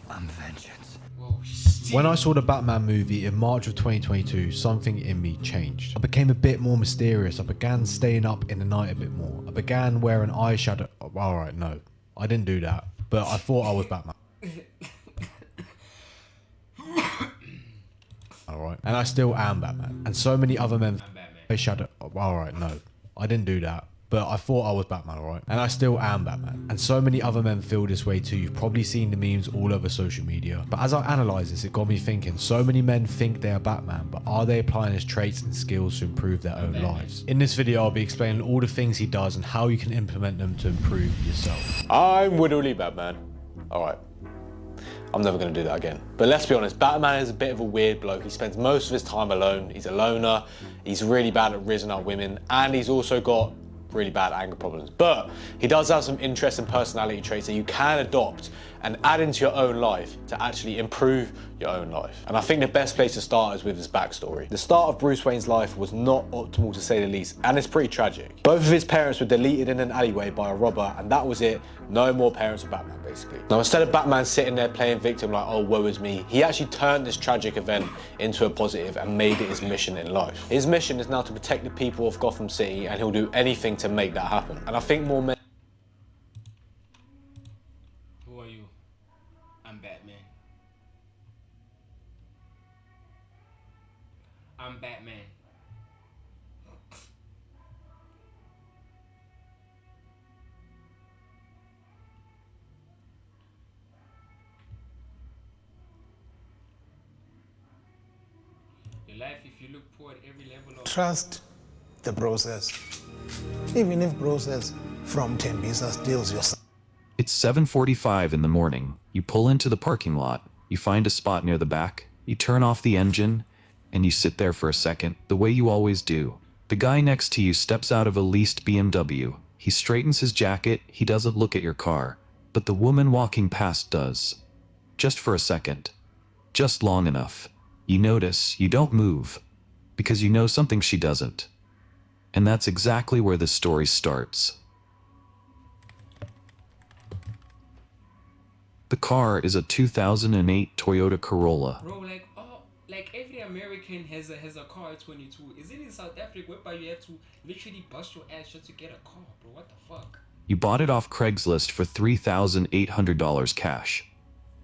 S10: I'm vengeance.
S1: Whoa, shit.
S11: When I saw the Batman movie in March of 2022, something in me changed. I became a bit more mysterious. I began staying up in the night a bit more. I began wearing eyeshadow. Alright, no. I didn't do that. But I thought I was Batman. Alright. And I still am Batman. And so many other men eyeshadow. Alright, no. I didn't do that. But I thought I was Batman, alright? And I still am Batman. And so many other men feel this way too. You've probably seen the memes all over social media. But as I analyse this, it got me thinking, so many men think they are Batman, but are they applying his traits and skills to improve their own lives? In this video, I'll be explaining all the things he does and how you can implement them to improve yourself.
S12: I'm Widowy Batman. Alright. I'm never going to do that again. But let's be honest, Batman is a bit of a weird bloke. He spends most of his time alone. He's a loner. He's really bad at rizzing up women. And he's also got really bad anger problems. But he does have some interesting personality traits that you can adopt and add into your own life to actually improve your own life. And I think the best place to start is with his backstory. The start of Bruce Wayne's life was not optimal, to say the least, and it's pretty tragic. Both of his parents were deleted in an alleyway by a robber, and that was it. No more parents of Batman, basically. Now, instead of Batman sitting there playing victim like, oh, woe is me, he actually turned this tragic event into a positive and made it his mission in life. His mission is now to protect the people of Gotham City, and he'll do anything to make that happen. And I think more men...
S1: Who are you? I'm Batman. I'm Batman. Your life, if you look poor at every level of...
S24: Trust the process. Even if process from 10 business deals yourself.
S25: It's 7:45 in the morning. You pull into the parking lot. You find a spot near the back. You turn off the engine, and you sit there for a second, the way you always do. The guy next to you steps out of a leased BMW. He straightens his jacket. He doesn't look at your car, but the woman walking past does. Just for a second. Just long enough. You notice, you don't move, because you know something she doesn't. And that's exactly where the story starts. The car is a 2008 Toyota Corolla.
S1: Bro, like every American has a car at 22. Is it in South Africa whereby you have to literally bust your ass just to get a car, bro? What the fuck?
S25: You bought it off Craigslist for $3,800 cash.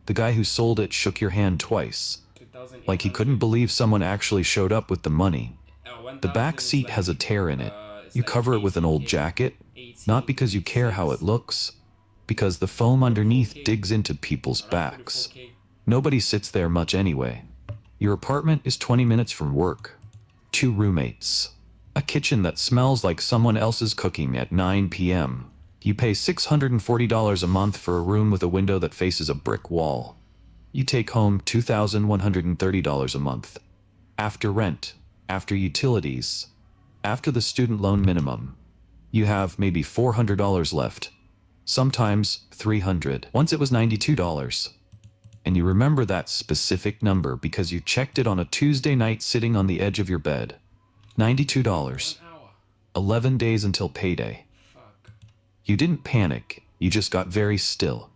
S25: The guy who sold it shook your hand twice. Like he couldn't believe someone actually showed up with the money. The back seat has a tear in it. You cover it with an old jacket, not because you care how it looks, because the foam underneath digs into people's backs. Nobody sits there much anyway. Your apartment is 20 minutes from work. 2 roommates. A kitchen that smells like someone else's cooking at 9 p.m. You pay $640 a month for a room with a window that faces a brick wall. You take home $2,130 a month. After rent, after utilities, after the student loan minimum, you have maybe $400 left. Sometimes $300. Once it was $92. And you remember that specific number because you checked it on a Tuesday night sitting on the edge of your bed. $92. 11 days until payday. You didn't panic, you just got very still.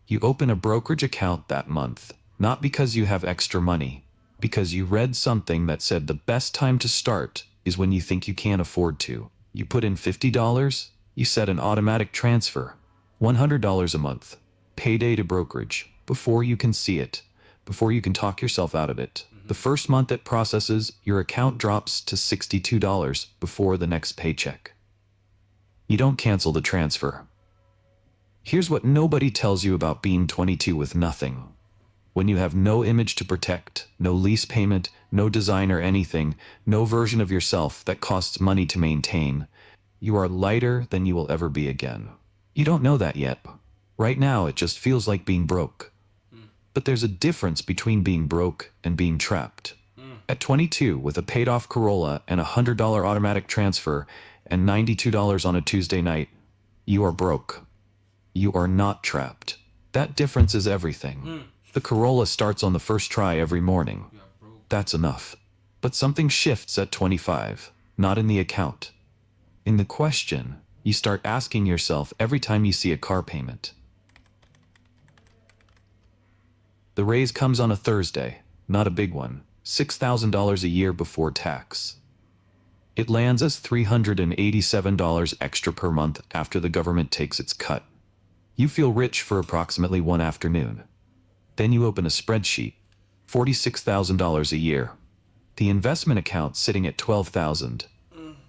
S25: You open a brokerage account that month, not because you have extra money, because you read something that said the best time to start is when you think you can't afford to. You put in $50, you set an automatic transfer, $100 a month, payday to brokerage, before you can see it, before you can talk yourself out of it. The first month it processes, your account drops to $62 before the next paycheck. You don't cancel the transfer. Here's what nobody tells you about being 22 with nothing. When you have no image to protect, no lease payment, no design or anything, no version of yourself that costs money to maintain, you are lighter than you will ever be again. You don't know that yet. Right now, it just feels like being broke. But there's a difference between being broke and being trapped. At 22, with a paid-off Corolla and a $100 automatic transfer and $92 on a Tuesday night, you are broke. You are not trapped. That difference is everything. The Corolla starts on the first try every morning. That's enough. But something shifts at 25, not in the account, In the question, you start asking yourself every time you see a car payment. The raise comes on a Thursday, not a big one, $6,000 a year before tax. It lands as $387 extra per month after the government takes its cut. You feel rich for approximately one afternoon. Then you open a spreadsheet, $46,000 a year. The investment account sitting at $12,000.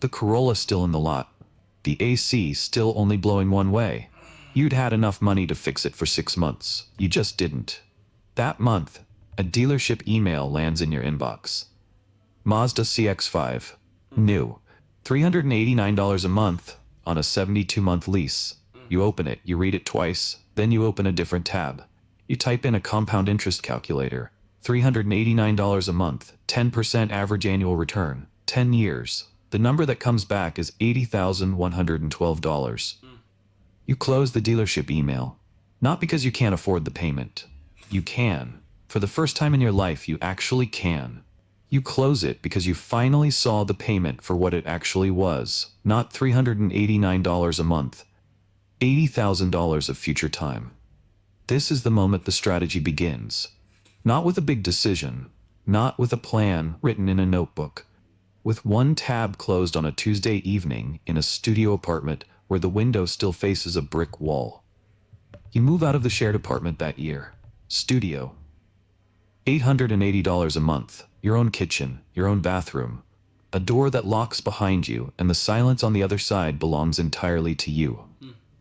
S25: The Corolla still in the lot. The AC still only blowing one way. You'd had enough money to fix it for 6 months. You just didn't. That month, a dealership email lands in your inbox. Mazda CX-5. New. $389 a month on a 72-month lease. You open it, you read it twice, then you open a different tab. You type in a compound interest calculator. $389 a month, 10% average annual return, 10 years. The number that comes back is $80,112. You close the dealership email. Not because you can't afford the payment. You can. For the first time in your life, you actually can. You close it because you finally saw the payment for what it actually was, not $389 a month. $80,000 of future time. This is the moment the strategy begins. Not with a big decision, not with a plan written in a notebook, with one tab closed on a Tuesday evening in a studio apartment where the window still faces a brick wall. You move out of the shared apartment that year. Studio. $880 a month, your own kitchen, your own bathroom, a door that locks behind you, and the silence on the other side belongs entirely to you.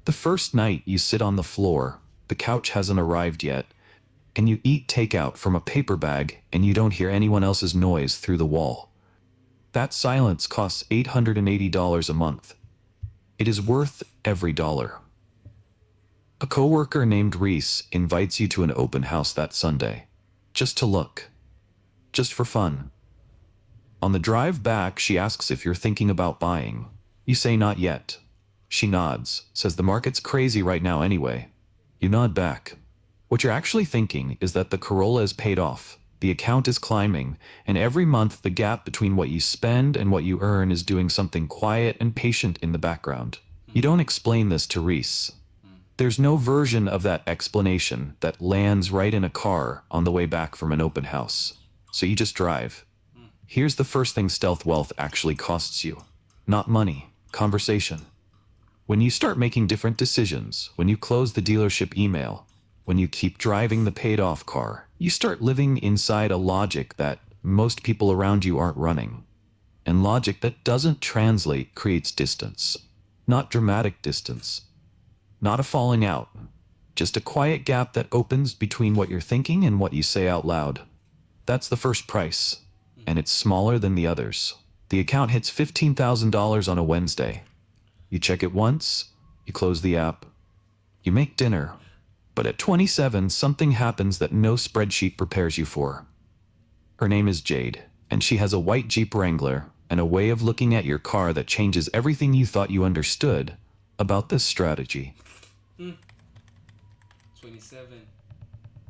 S25: The first night you sit on the floor, the couch hasn't arrived yet, and you eat takeout from a paper bag and you don't hear anyone else's noise through the wall. That silence costs $880 a month. It is worth every dollar. A coworker named Reese invites you to an open house that Sunday. Just to look. Just for fun. On the drive back, she asks if you're thinking about buying. You say not yet. She nods, says the market's crazy right now anyway. You nod back. What you're actually thinking is that the Corolla is paid off, the account is climbing, and every month the gap between what you spend and what you earn is doing something quiet and patient in the background. You don't explain this to Reese. There's no version of that explanation that lands right in a car on the way back from an open house. So you just drive. Here's the first thing stealth wealth actually costs you. Not money, conversation. When you start making different decisions, when you close the dealership email, when you keep driving the paid-off car, you start living inside a logic that most people around you aren't running. And logic that doesn't translate creates distance. Not dramatic distance. Not a falling out. Just a quiet gap that opens between what you're thinking and what you say out loud. That's the first price, and it's smaller than the others. The account hits $15,000 on a Wednesday. You check it once, you close the app, you make dinner. But at 27, something happens that no spreadsheet prepares you for. Her name is Jade, and she has a white Jeep Wrangler and a way of looking at your car that changes everything you thought you understood about this strategy.
S1: 27.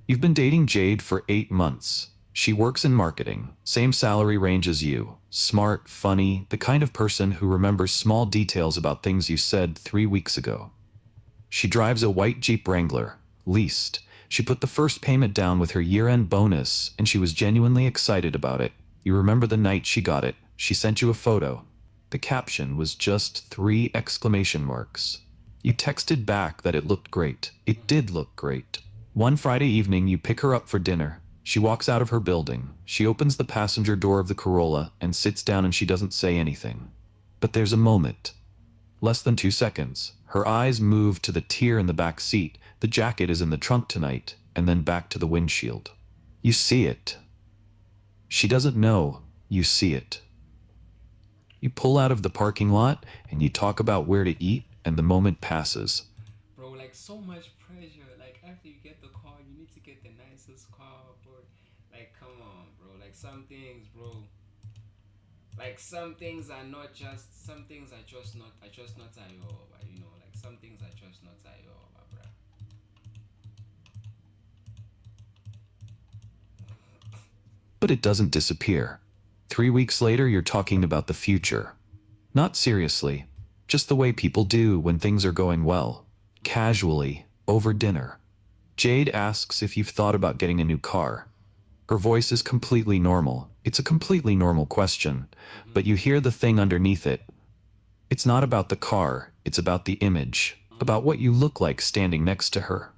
S25: You've been dating Jade for 8 months. She works in marketing, same salary range as you. Smart, funny, the kind of person who remembers small details about things you said 3 weeks ago. She drives a white Jeep Wrangler, leased. She put the first payment down with her year-end bonus, and she was genuinely excited about it. You remember the night she got it. She sent you a photo. The caption was just 3 exclamation marks. You texted back that it looked great. It did look great. One Friday evening, you pick her up for dinner. She walks out of her building. She opens the passenger door of the Corolla and sits down, and she doesn't say anything. But there's a moment. Less than 2 seconds. Her eyes move to the tear in the back seat. The jacket is in the trunk tonight, and then back to the windshield. You see it. She doesn't know. You see it. You pull out of the parking lot, and you talk about where to eat, and the moment passes.
S1: Bro, like so much pressure. Like after you get the car, you need to get the nicest car, bro. Like come on, bro. Like some things, bro. Like some things are not just. Some things are just not. I just not ayo, but you know, like some things are just not ayo, bro.
S25: But it doesn't disappear. 3 weeks later, you're talking about the future. Not seriously, just the way people do when things are going well. Casually, over dinner. Jade asks if you've thought about getting a new car. Her voice is completely normal. It's a completely normal question, but you hear the thing underneath it. It's not about the car, it's about the image, about what you look like standing next to her.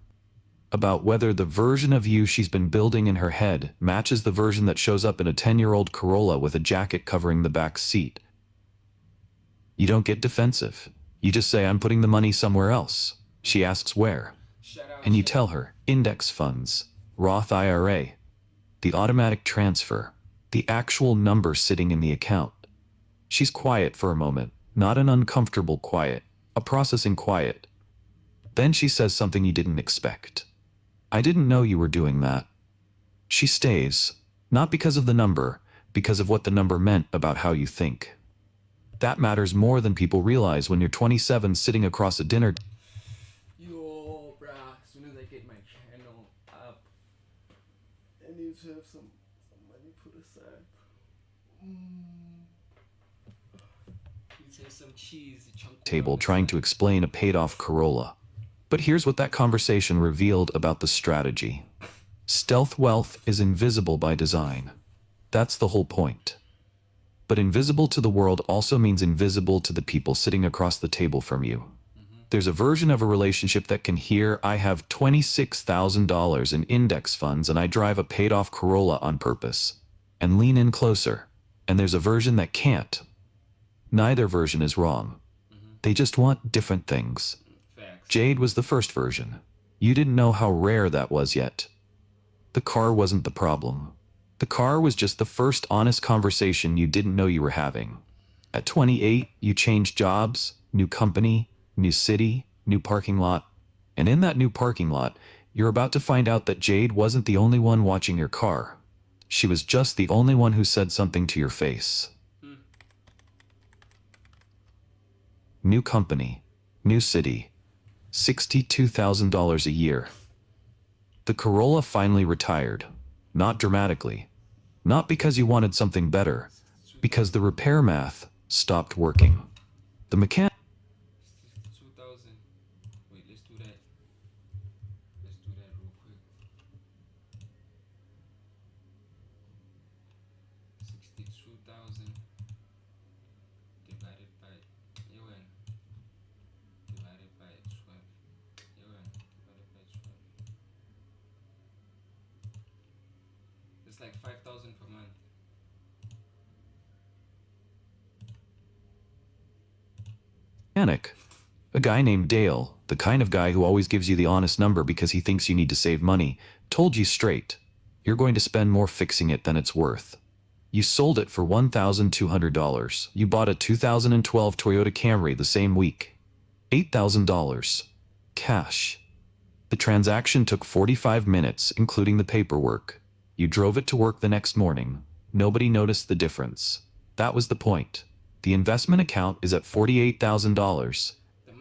S25: About whether the version of you she's been building in her head matches the version that shows up in a 10-year-old Corolla with a jacket covering the back seat. You don't get defensive. You just say, I'm putting the money somewhere else. She asks where. And you tell her, index funds, Roth IRA, the automatic transfer, the actual number sitting in the account. She's quiet for a moment, not an uncomfortable quiet, a processing quiet. Then she says something you didn't expect. I didn't know you were doing that. She stays, not because of the number, because of what the number meant about how you think. That matters more than people realize when you're 27 sitting across a dinner.
S1: Yo, bruh, as soon as I get my channel up, I need to have some money put aside. Need to have some cheese.
S25: Table trying to explain a paid-off Corolla. But here's what that conversation revealed about the strategy. Stealth wealth is invisible by design. That's the whole point. But invisible to the world also means invisible to the people sitting across the table from you. There's a version of a relationship that can hear, I have $26,000 in index funds and I drive a paid-off Corolla on purpose, and lean in closer. And there's a version that can't. Neither version is wrong. They just want different things. Jade was the first version. You didn't know how rare that was yet. The car wasn't the problem. The car was just the first honest conversation you didn't know you were having. At 28, you changed jobs, new company, new city, new parking lot. And in that new parking lot, you're about to find out that Jade wasn't the only one watching your car. She was just the only one who said something to your face. New company, new city, $62,000 a year. The Corolla finally retired. Not dramatically. Not because you wanted something better. Because the repair math stopped working. The mechanic...
S1: 2,000. Wait, let's do that. Let's do that real quick. 62,000 divided by UN divided by 12. UN divided by 12. It's like 5,000 per month.
S25: Mechanic, a guy named Dale, the kind of guy who always gives you the honest number because he thinks you need to save money, told you straight, you're going to spend more fixing it than it's worth. You sold it for $1,200. You bought a 2012 Toyota Camry the same week. $8,000. Cash. The transaction took 45 minutes, including the paperwork. You drove it to work the next morning. Nobody noticed the difference. That was the point. The investment account is at $48,000.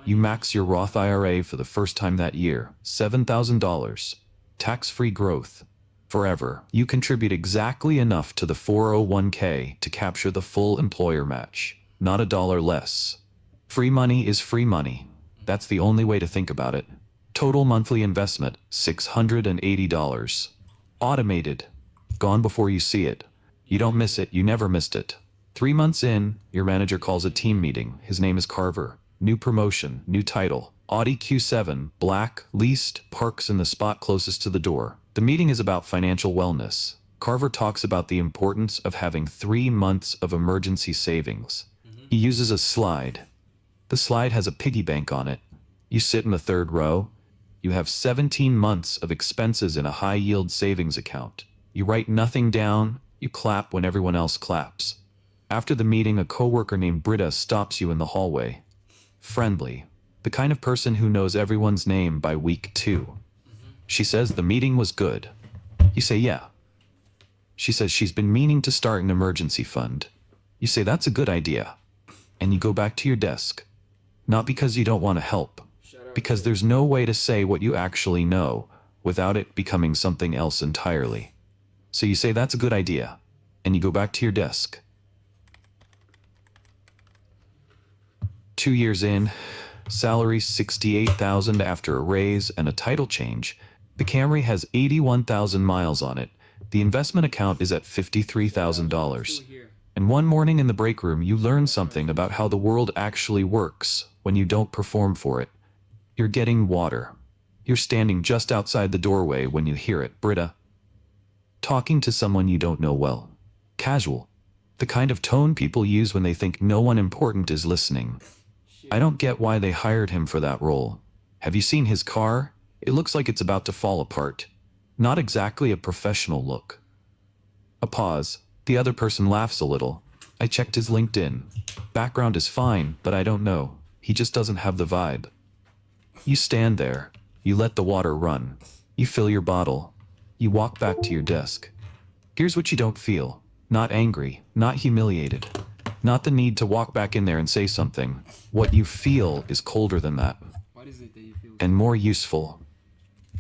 S25: You max your Roth IRA for the first time that year, $7,000. Tax-free growth. Forever, you contribute exactly enough to the 401k to capture the full employer match, not a dollar less. Free money is free money. That's the only way to think about it. Total monthly investment, $680. Automated. Gone before you see it. You don't miss it, you never missed it. 3 months in, your manager calls a team meeting. His name is Carver. New promotion, new title. Audi Q7, black, leased, parks in the spot closest to the door. The meeting is about financial wellness. Carver talks about the importance of having 3 months of emergency savings. He uses a slide. The slide has a piggy bank on it. You sit in the third row. You have 17 months of expenses in a high-yield savings account. You write nothing down. You clap when everyone else claps. After the meeting, a coworker named Britta stops you in the hallway. Friendly. The kind of person who knows everyone's name by week 2. She says the meeting was good. You say, yeah. She says she's been meaning to start an emergency fund. You say that's a good idea. And you go back to your desk. Not because you don't want to help. Because there's no way to say what you actually know without it becoming something else entirely. So you say that's a good idea. And you go back to your desk. 2 years in, salary $68,000 after a raise and a title change. The Camry has 81,000 miles on it. The investment account is at $53,000. And one morning in the break room, you learn something about how the world actually works when you don't perform for it. You're getting water. You're standing just outside the doorway when you hear it, Britta. Talking to someone you don't know well. Casual. The kind of tone people use when they think no one important is listening. I don't get why they hired him for that role. Have you seen his car? It looks like it's about to fall apart. Not exactly a professional look. A pause. The other person laughs a little. I checked his LinkedIn. Background is fine, but I don't know. He just doesn't have the vibe. You stand there. You let the water run. You fill your bottle. You walk back to your desk. Here's what you don't feel. Not angry, not humiliated, not the need to walk back in there and say something. What you feel is colder than that.
S1: What is it that you feel?
S25: And more useful.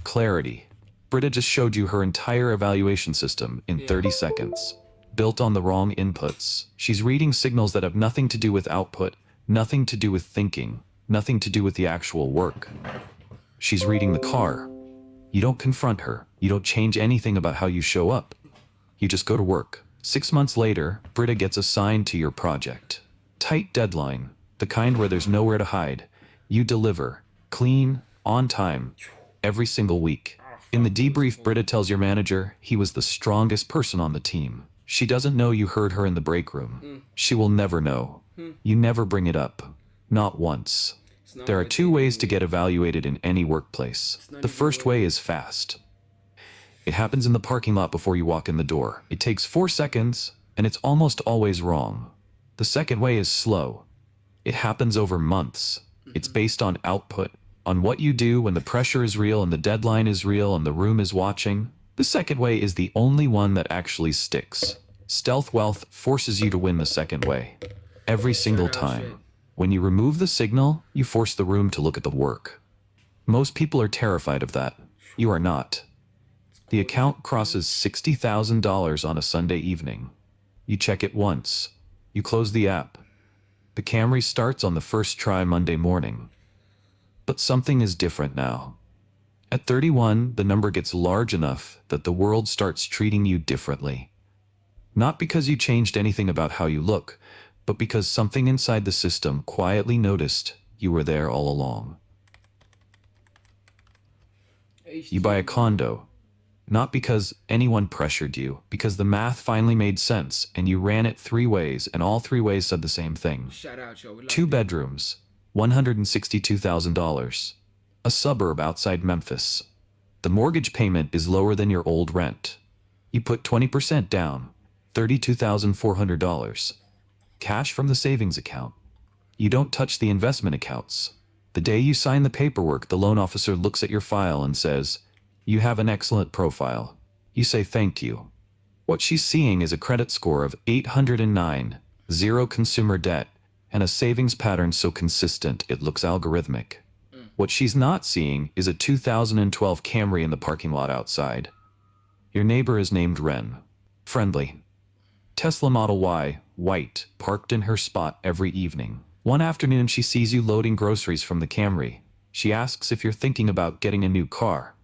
S25: Clarity. Britta just showed you her entire evaluation system in 30 seconds. Built on the wrong inputs. She's reading signals that have nothing to do with output, nothing to do with thinking, nothing to do with the actual work. She's reading the car. You don't confront her. You don't change anything about how you show up. You just go to work. 6 months later, Britta gets assigned to your project. Tight deadline, the kind where there's nowhere to hide. You deliver, clean, on time, every single week. In the debrief, Britta tells your manager he was the strongest person on the team. She doesn't know you heard her in the break room. She will never know. You never bring it up. Not once. There are 2 ways to get evaluated in any workplace. The first way is fast. It happens in the parking lot before you walk in the door. It takes 4 seconds, and it's almost always wrong. The second way is slow. It happens over months. It's based on output, on what you do when the pressure is real and the deadline is real and the room is watching. The second way is the only one that actually sticks. Stealth wealth forces you to win the second way. Every single time. When you remove the signal, you force the room to look at the work. Most people are terrified of that. You are not. The account crosses $60,000 on a Sunday evening. You check it once. You close the app. The Camry starts on the first try Monday morning. But something is different now. At 31, the number gets large enough that the world starts treating you differently. Not because you changed anything about how you look, but because something inside the system quietly noticed you were there all along. You buy a condo. Not because anyone pressured you, because the math finally made sense and you ran it 3 ways and all 3 ways said the same thing.
S1: Shout out, yo.
S25: 2 bedrooms, $162,000. A suburb outside Memphis. The mortgage payment is lower than your old rent. You put 20% down, $32,400. Cash from the savings account. You don't touch the investment accounts. The day you sign the paperwork, the loan officer looks at your file and says, "You have an excellent profile." You say thank you. What she's seeing is a credit score of 809, 0 consumer debt, and a savings pattern so consistent it looks algorithmic. What she's not seeing is a 2012 Camry in the parking lot outside. Your neighbor is named Ren. Friendly. Tesla Model Y, white, parked in her spot every evening. One afternoon she sees you loading groceries from the Camry. She asks if you're thinking about getting a new car.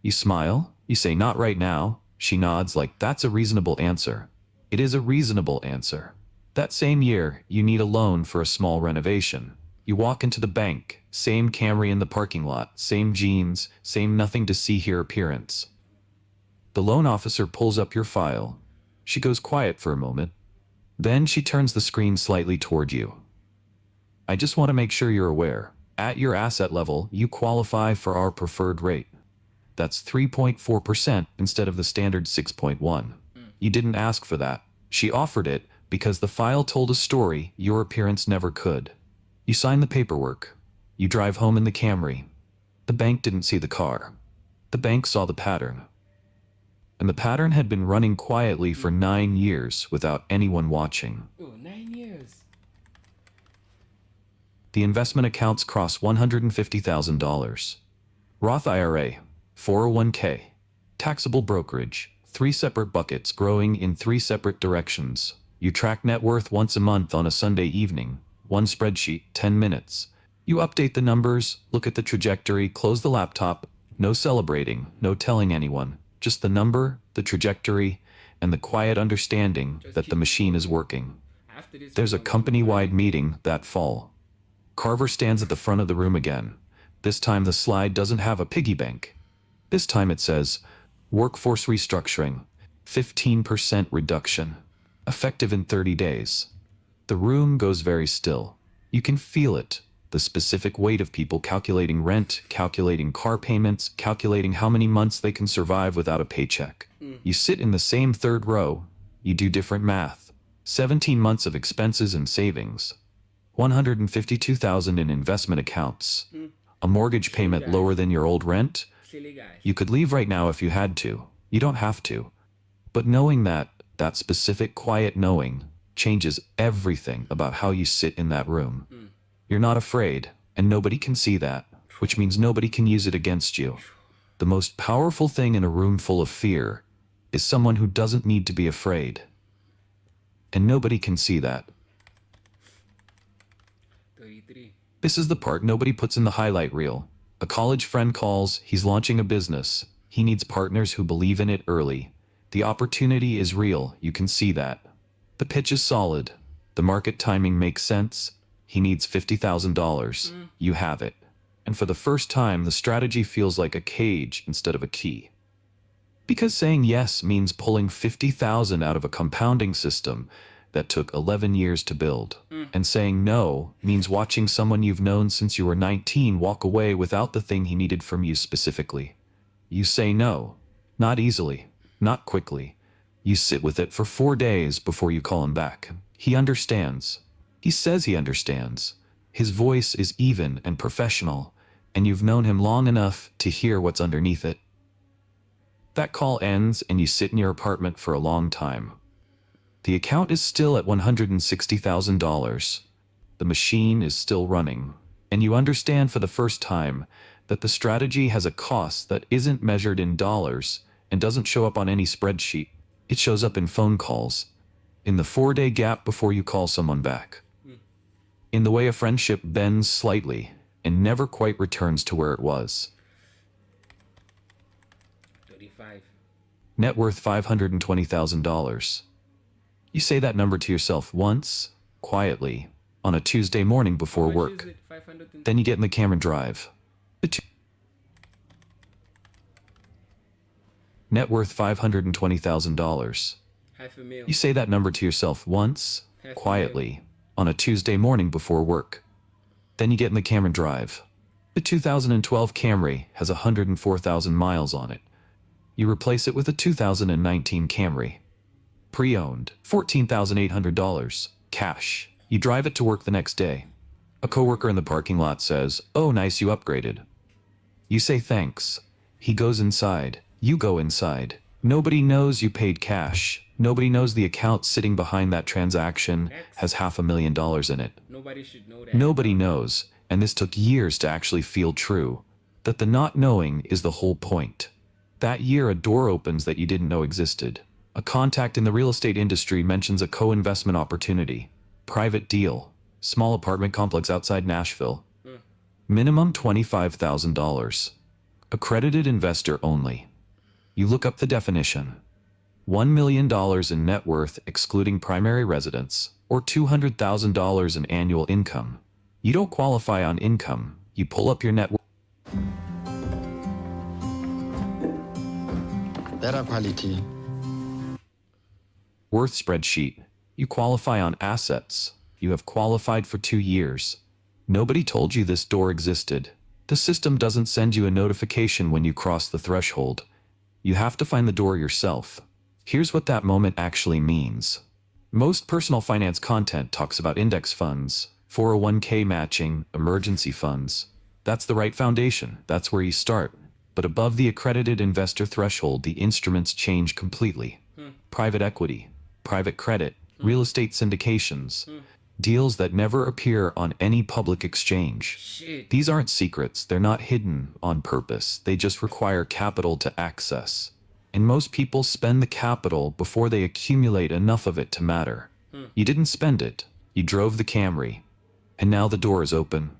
S25: You smile, you say not right now. She nods like that's a reasonable answer. It is a reasonable answer. That same year, you need a loan for a small renovation. You walk into the bank, same Camry in the parking lot, same jeans, same nothing to see here appearance. The loan officer pulls up your file. She goes quiet for a moment. Then she turns the screen slightly toward you. I just want to make sure you're aware. At your asset level, you qualify for our preferred rate. That's 3.4% instead of the standard 6.1. You didn't ask for that. She offered it because the file told a story your appearance never could. You sign the paperwork. You drive home in the Camry. The bank didn't see the car. The bank saw the pattern. And the pattern had been running quietly for 9 years without anyone watching.
S1: Oh, 9 years.
S25: The investment accounts cross $150,000. Roth IRA, 401k, taxable brokerage, 3 separate buckets growing in 3 separate directions. You track net worth once a month on a Sunday evening. one spreadsheet, 10 minutes. You update the numbers, look at the trajectory, close the laptop. No celebrating, no telling anyone. Just the number, the trajectory, and the quiet understanding that the machine is working. There's a company-wide meeting that fall. Carver stands at the front of the room again. This time the slide doesn't have a piggy bank. This time it says, workforce restructuring, 15% reduction, effective in 30 days. The room goes very still. You can feel it, the specific weight of people calculating rent, calculating car payments, calculating how many months they can survive without a paycheck. You sit in the same third row, you do different math. 17 months of expenses and savings. $152,000 in investment accounts. A mortgage payment lower than your old rent. You could leave right now if you had to. You don't have to. But knowing that specific quiet knowing, changes everything about how you sit in that room. You're not afraid, and nobody can see that, which means nobody can use it against you. The most powerful thing in a room full of fear is someone who doesn't need to be afraid. And nobody can see that.
S1: 33.
S25: This is the part nobody puts in the highlight reel. A college friend calls, he's launching a business. He needs partners who believe in it early. The opportunity is real, you can see that. The pitch is solid. The market timing makes sense. He needs $50,000. You have it. And for the first time, the strategy feels like a cage instead of a key. Because saying yes means pulling $50,000 out of a compounding system that took 11 years to build. And saying no means watching someone you've known since you were 19 walk away without the thing he needed from you specifically. You say no. Not easily. Not quickly. You sit with it for 4 days before you call him back. He understands. He says he understands. His voice is even and professional, and you've known him long enough to hear what's underneath it. That call ends and you sit in your apartment for a long time. The account is still at $160,000. The machine is still running, and you understand for the first time that the strategy has a cost that isn't measured in dollars and doesn't show up on any spreadsheet. It shows up in phone calls, in the 4-day gap before you call someone back. In the way a friendship bends slightly and never quite returns to where it was.
S1: 35.
S25: Net worth $520,000. You say that number to yourself once, quietly, on a Tuesday morning before work. Then you get in the Cameron Drive. Net worth $520,000. You say that number to yourself once, quietly, on a Tuesday morning before work. Then you get in the Cameron Drive. The 2012 Camry has 104,000 miles on it. You replace it with a 2019 Camry. Pre-owned, $14,800, cash. You drive it to work the next day. A coworker in the parking lot says, "Oh, nice, you upgraded." You say thanks. He goes inside. You go inside. Nobody knows you paid cash. Nobody knows the account sitting behind that transaction has $500,000 in it.
S1: Nobody should know that.
S25: Nobody knows, and this took years to actually feel true, that the not knowing is the whole point. That year a door opens that you didn't know existed. A contact in the real estate industry mentions a co-investment opportunity. Private deal. Small apartment complex outside Nashville. Minimum $25,000. Accredited investor only. You look up the definition. $1 million in net worth excluding primary residence, or $200,000 in annual income. You don't qualify on income. You pull up your net worth.
S10: Better quality.
S25: Worth spreadsheet. You qualify on assets. You have qualified for 2 years. Nobody told you this door existed. The system doesn't send you a notification when you cross the threshold. You have to find the door yourself. Here's what that moment actually means. Most personal finance content talks about index funds, 401k matching, emergency funds. That's the right foundation. That's where you start. But above the accredited investor threshold, the instruments change completely. Private equity, private credit, real estate syndications, deals that never appear on any public exchange. These aren't secrets. They're not hidden on purpose. They just require capital to access. And most people spend the capital before they accumulate enough of it to matter. You didn't spend it. You drove the Camry. And now the door is open.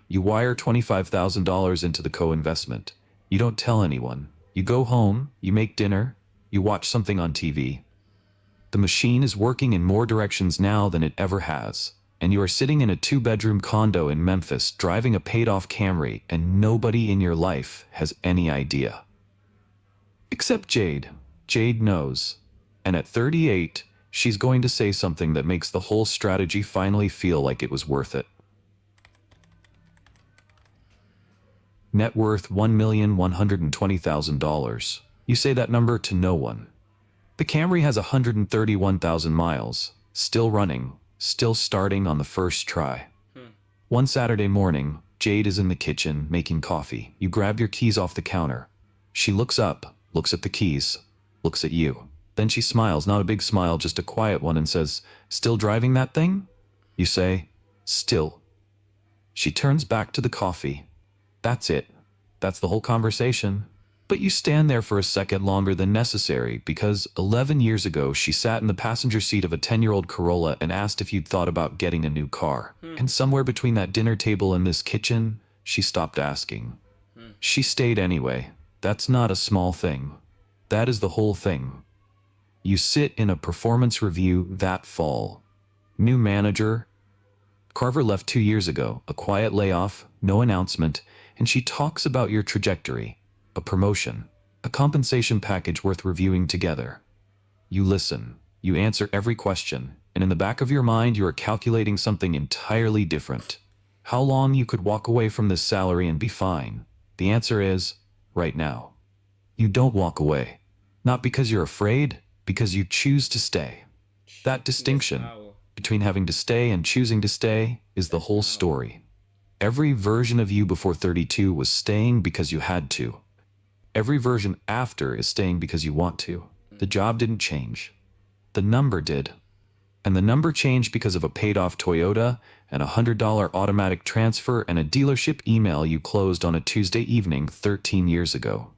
S25: You wire $25,000 into the co-investment. You don't tell anyone. You go home, you make dinner, you watch something on TV. The machine is working in more directions now than it ever has. And you are sitting in a 2-bedroom condo in Memphis driving a paid-off Camry, and nobody in your life has any idea. Except Jade. Jade knows. And at 38, she's going to say something that makes the whole strategy finally feel like it was worth it. Net worth $1,120,000. You say that number to no one. The Camry has 131,000 miles, still running, still starting on the first try. One Saturday morning, Jade is in the kitchen making coffee. You grab your keys off the counter. She looks up, looks at the keys, looks at you. Then she smiles, not a big smile, just a quiet one, and says, "Still driving that thing?" You say, "Still." She turns back to the coffee. That's it. That's the whole conversation. But you stand there for a second longer than necessary because 11 years ago she sat in the passenger seat of a 10-year-old Corolla and asked if you'd thought about getting a new car. And somewhere between that dinner table and this kitchen, she stopped asking. She stayed anyway. That's not a small thing. That is the whole thing. You sit in a performance review that fall. New manager. Carver left 2 years ago, a quiet layoff, no announcement, and she talks about your trajectory. A promotion, a compensation package worth reviewing together. You listen, you answer every question, and in the back of your mind you are calculating something entirely different. How long you could walk away from this salary and be fine? The answer is, right now. You don't walk away. Not because you're afraid, because you choose to stay. That distinction between having to stay and choosing to stay is the whole story. Every version of you before 32 was staying because you had to. Every version after is staying because you want to. The job didn't change. The number did. And the number changed because of a paid-off Toyota and a $100 automatic transfer and a dealership email you closed on a Tuesday evening 13 years ago.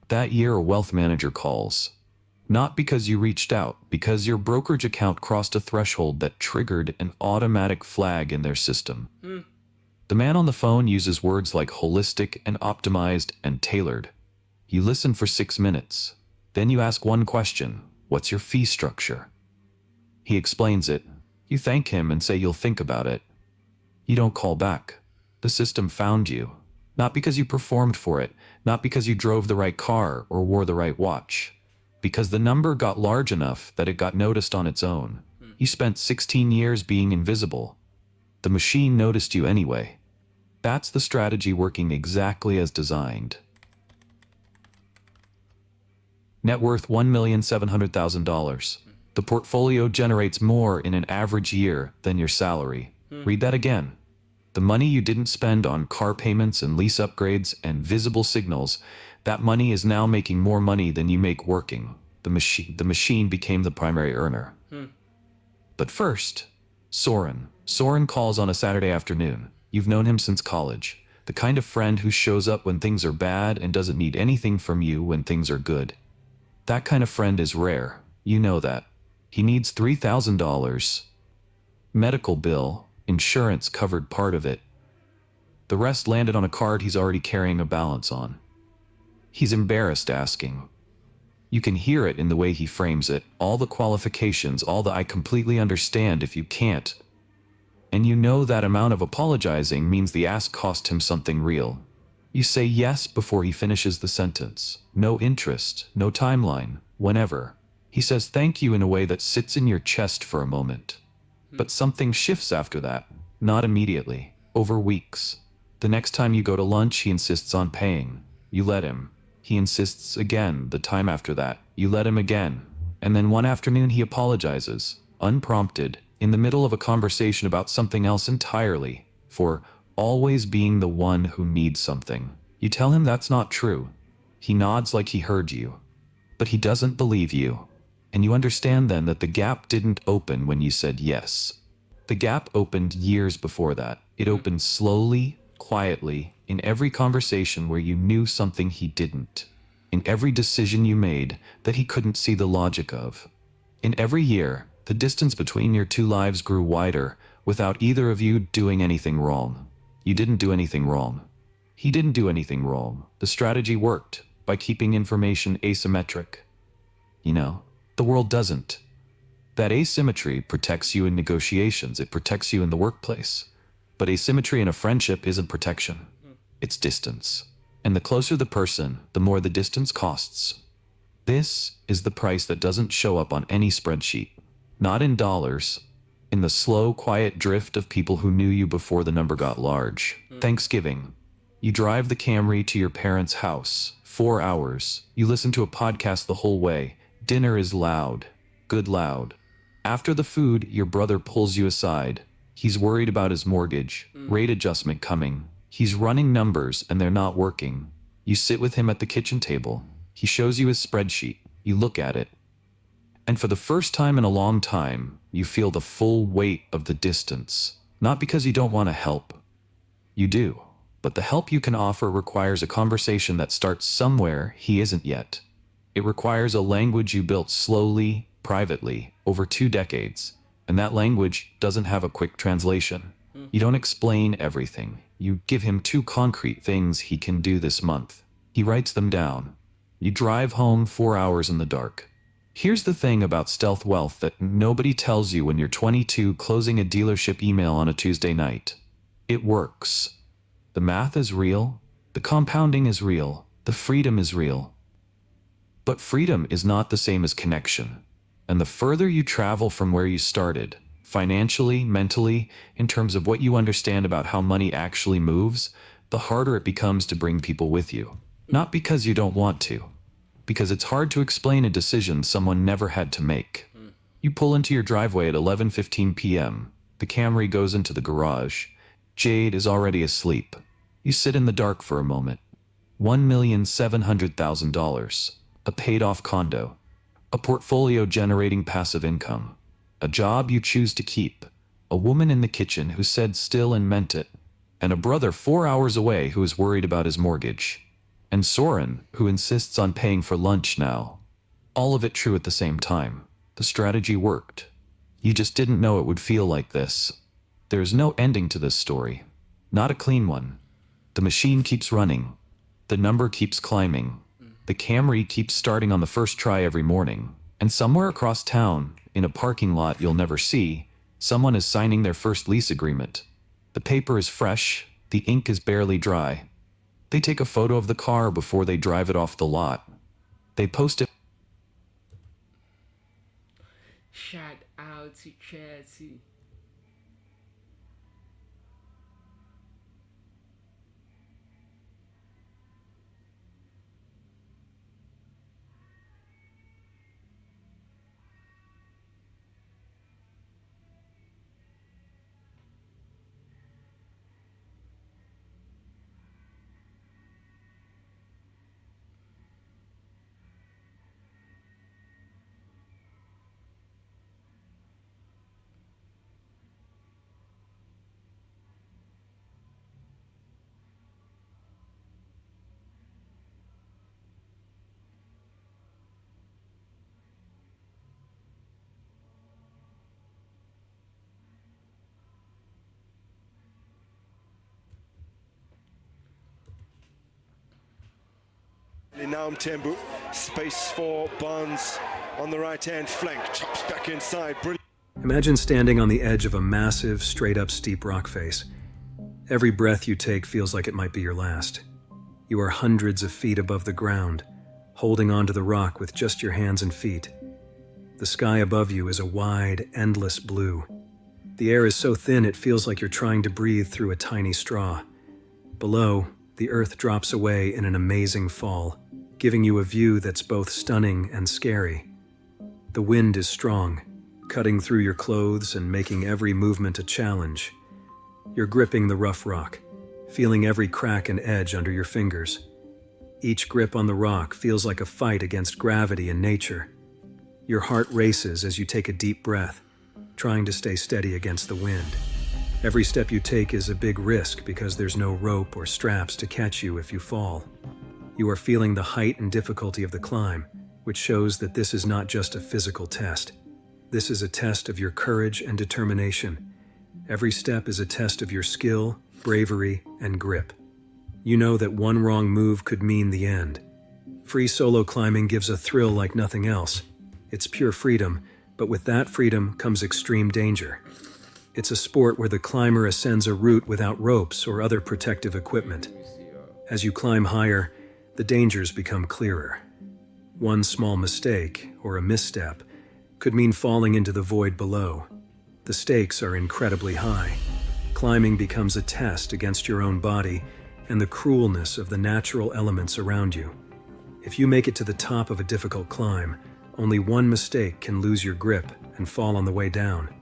S25: That year a wealth manager calls. Not because you reached out, because your brokerage account crossed a threshold that triggered an automatic flag in their system. The man on the phone uses words like holistic and optimized and tailored. You listen for 6 minutes. Then you ask one question. What's your fee structure? He explains it. You thank him and say you'll think about it. You don't call back. The system found you. Not because you performed for it, not because you drove the right car or wore the right watch. Because the number got large enough that it got noticed on its own. You spent 16 years being invisible. The machine noticed you anyway. That's the strategy working exactly as designed. Net worth $1,700,000. The portfolio generates more in an average year than your salary. Read that again. The money you didn't spend on car payments and lease upgrades and visible signals, that money is now making more money than you make working. The machine became the primary earner. But first, Soren. Soren calls on a Saturday afternoon. You've known him since college. The kind of friend who shows up when things are bad and doesn't need anything from you when things are good. That kind of friend is rare. You know that. He needs $3,000. Medical bill, insurance covered part of it. The rest landed on a card he's already carrying a balance on. He's embarrassed asking. You can hear it in the way he frames it, all the qualifications, all the "I completely understand if you can't." And you know that amount of apologizing means the ask cost him something real. You say yes before he finishes the sentence. No interest, no timeline, whenever. He says thank you in a way that sits in your chest for a moment. But something shifts after that, not immediately, over weeks. The next time you go to lunch, he insists on paying. You let him. He insists again the time after that. You let him again. And then one afternoon he apologizes, unprompted, in the middle of a conversation about something else entirely, for always being the one who needs something. You tell him that's not true. He nods like he heard you. But he doesn't believe you. And you understand then that the gap didn't open when you said yes. The gap opened years before that. It opened slowly, quietly, in every conversation where you knew something he didn't. In every decision you made that he couldn't see the logic of. In every year, the distance between your two lives grew wider, without either of you doing anything wrong. You didn't do anything wrong. He didn't do anything wrong. The strategy worked by keeping information asymmetric. You know, the world doesn't. That asymmetry protects you in negotiations. It protects you in the workplace. But asymmetry in a friendship isn't protection. It's distance. And the closer the person, the more the distance costs. This is the price that doesn't show up on any spreadsheet. Not in dollars. In the slow, quiet drift of people who knew you before the number got large. Thanksgiving. You drive the Camry to your parents' house. 4 hours. You listen to a podcast the whole way. Dinner is loud. Good loud. After the food, your brother pulls you aside. He's worried about his mortgage. Rate adjustment coming. He's running numbers and they're not working. You sit with him at the kitchen table. He shows you his spreadsheet. You look at it. And for the first time in a long time, you feel the full weight of the distance. Not because you don't want to help. You do. But the help you can offer requires a conversation that starts somewhere he isn't yet. It requires a language you built slowly, privately, over 2 decades. And that language doesn't have a quick translation. You don't explain everything. You give him 2 concrete things he can do this month. He writes them down. You drive home 4 hours in the dark. Here's the thing about stealth wealth that nobody tells you when you're 22 closing a dealership email on a Tuesday night. It works. The math is real. The compounding is real. The freedom is real. But freedom is not the same as connection. And the further you travel from where you started, financially, mentally, in terms of what you understand about how money actually moves, the harder it becomes to bring people with you. Not because you don't want to, because it's hard to explain a decision someone never had to make. You pull into your driveway at 11:15 p.m. The Camry goes into the garage. Jade is already asleep. You sit in the dark for a moment. $1,700,000. A paid-off condo. A portfolio generating passive income. A job you choose to keep. A woman in the kitchen who said still and meant it. And a brother 4 hours away who is worried about his mortgage. And Soren, who insists on paying for lunch now. All of it true at the same time. The strategy worked. You just didn't know it would feel like this. There is no ending to this story. Not a clean one. The machine keeps running. The number keeps climbing. The Camry keeps starting on the first try every morning. And somewhere across town, in a parking lot you'll never see, someone is signing their first lease agreement. The paper is fresh. The ink is barely dry. They take a photo of the car before they drive it off the lot. They post it.
S1: Shout out to Chelsea.
S13: Naum Tembu, space for Barnes on the right-hand flank, chops back inside, brilliant.
S14: Imagine standing on the edge of a massive, straight-up steep rock face. Every breath you take feels like it might be your last. You are hundreds of feet above the ground, holding onto the rock with just your hands and feet. The sky above you is a wide, endless blue. The air is so thin it feels like you're trying to breathe through a tiny straw. Below, the earth drops away in an amazing fall, giving you a view that's both stunning and scary. The wind is strong, cutting through your clothes and making every movement a challenge. You're gripping the rough rock, feeling every crack and edge under your fingers. Each grip on the rock feels like a fight against gravity and nature. Your heart races as you take a deep breath, trying to stay steady against the wind. Every step you take is a big risk because there's no rope or straps to catch you if you fall. You are feeling the height and difficulty of the climb, which shows that this is not just a physical test. This is a test of your courage and determination. Every step is a test of your skill, bravery, and grip. You know that one wrong move could mean the end. Free solo climbing gives a thrill like nothing else. It's pure freedom, but with that freedom comes extreme danger. It's a sport where the climber ascends a route without ropes or other protective equipment. As you climb higher, the dangers become clearer. One small mistake, or a misstep, could mean falling into the void below. The stakes are incredibly high. Climbing becomes a test against your own body and the cruelness of the natural elements around you. If you make it to the top of a difficult climb, only one mistake can lose your grip and fall on the way down.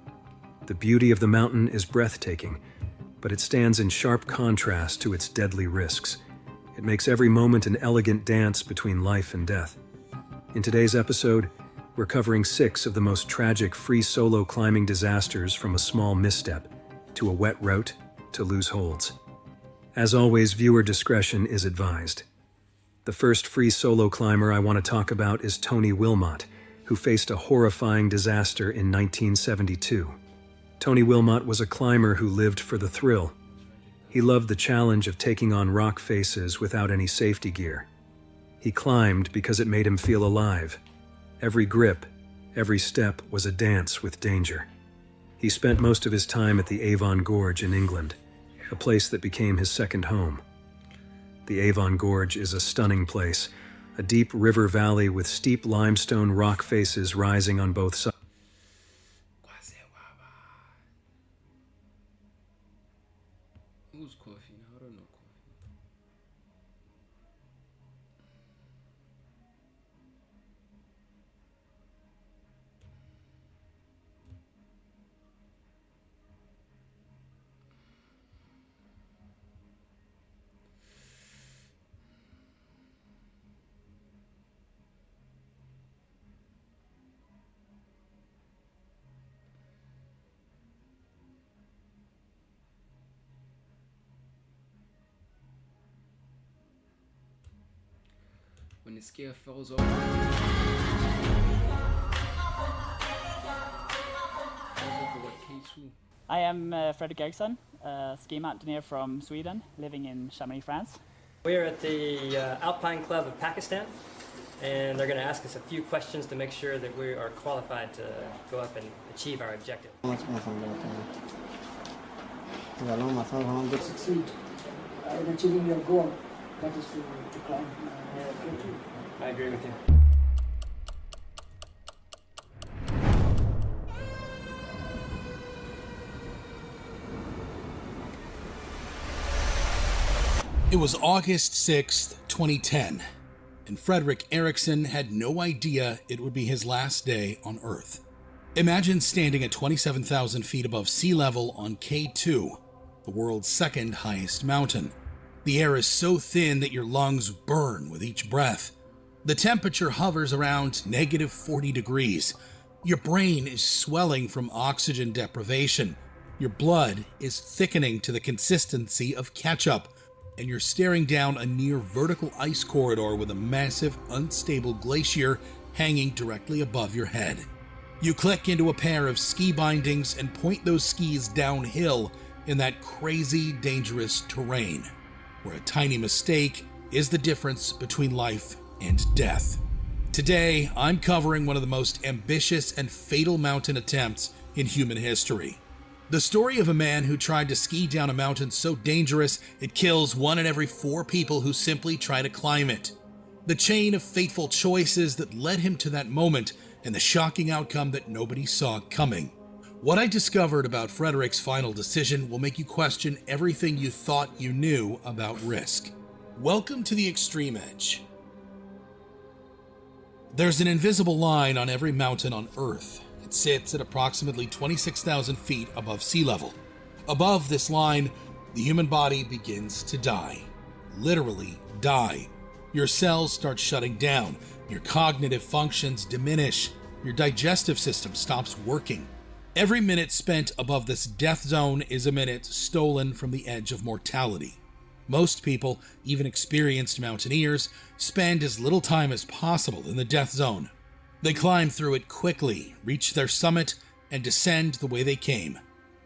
S14: The beauty of the mountain is breathtaking, but it stands in sharp contrast to its deadly risks. It makes every moment an elegant dance between life and death. In today's episode, we're covering 6 of the most tragic free solo climbing disasters, from a small misstep to a wet route to loose holds. As always, viewer discretion is advised. The first free solo climber I want to talk about is Tony Wilmot, who faced a horrifying disaster in 1972. Tony Wilmot was a climber who lived for the thrill. He loved the challenge of taking on rock faces without any safety gear. He climbed because it made him feel alive. Every grip, every step was a dance with danger. He spent most of his time at the Avon Gorge in England, a place that became his second home. The Avon Gorge is a stunning place, a deep river valley with steep limestone rock faces rising on both sides.
S1: Who's coffee? I don't know coffee. When the scale falls over.
S16: I am Fredrik Eriksson, a ski mountaineer from Sweden, living in Chamonix, France.
S17: We're at the Alpine Club of Pakistan, and they're going to ask us a few questions to make sure that we are qualified to go up and achieve our objective.
S18: To succeed in achieving your goal, that is to climb K2.
S17: I agree with you.
S19: It was August 6th, 2010, and Fredrik Eriksson had no idea it would be his last day on Earth. Imagine standing at 27,000 feet above sea level on K2, the world's second highest mountain. The air is so thin that your lungs burn with each breath. The temperature hovers around negative 40 degrees. Your brain is swelling from oxygen deprivation. Your blood is thickening to the consistency of ketchup, and you're staring down a near vertical ice corridor with a massive, unstable glacier hanging directly above your head. You click into a pair of ski bindings and point those skis downhill in that crazy, dangerous terrain, where a tiny mistake is the difference between life and death. Today, I'm covering one of the most ambitious and fatal mountain attempts in human history. The story of a man who tried to ski down a mountain so dangerous it kills 1 in every 4 people who simply try to climb it. The chain of fateful choices that led him to that moment, and the shocking outcome that nobody saw coming. What I discovered about Fredrik's final decision will make you question everything you thought you knew about risk. Welcome to the extreme edge. There's an invisible line on every mountain on Earth. It sits at approximately 26,000 feet above sea level. Above this line, the human body begins to die. Literally die. Your cells start shutting down. Your cognitive functions diminish. Your digestive system stops working. Every minute spent above this death zone is a minute stolen from the edge of mortality. Most people, even experienced mountaineers, spend as little time as possible in the death zone. They climb through it quickly, reach their summit, and descend the way they came.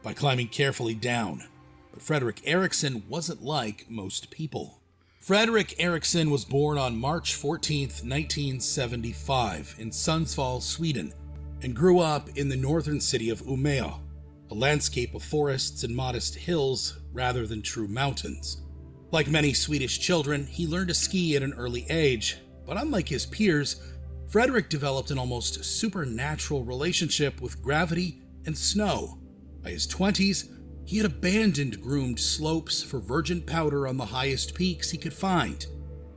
S19: by climbing carefully down. But Fredrik Eriksson wasn't like most people. Fredrik Eriksson was born on March 14th, 1975 in Sundsvall, Sweden, and grew up in the northern city of Umeå, a landscape of forests and modest hills rather than true mountains. Like many Swedish children, he learned to ski at an early age, but unlike his peers, Fredrik developed an almost supernatural relationship with gravity and snow. By his 20s, he had abandoned groomed slopes for virgin powder on the highest peaks he could find.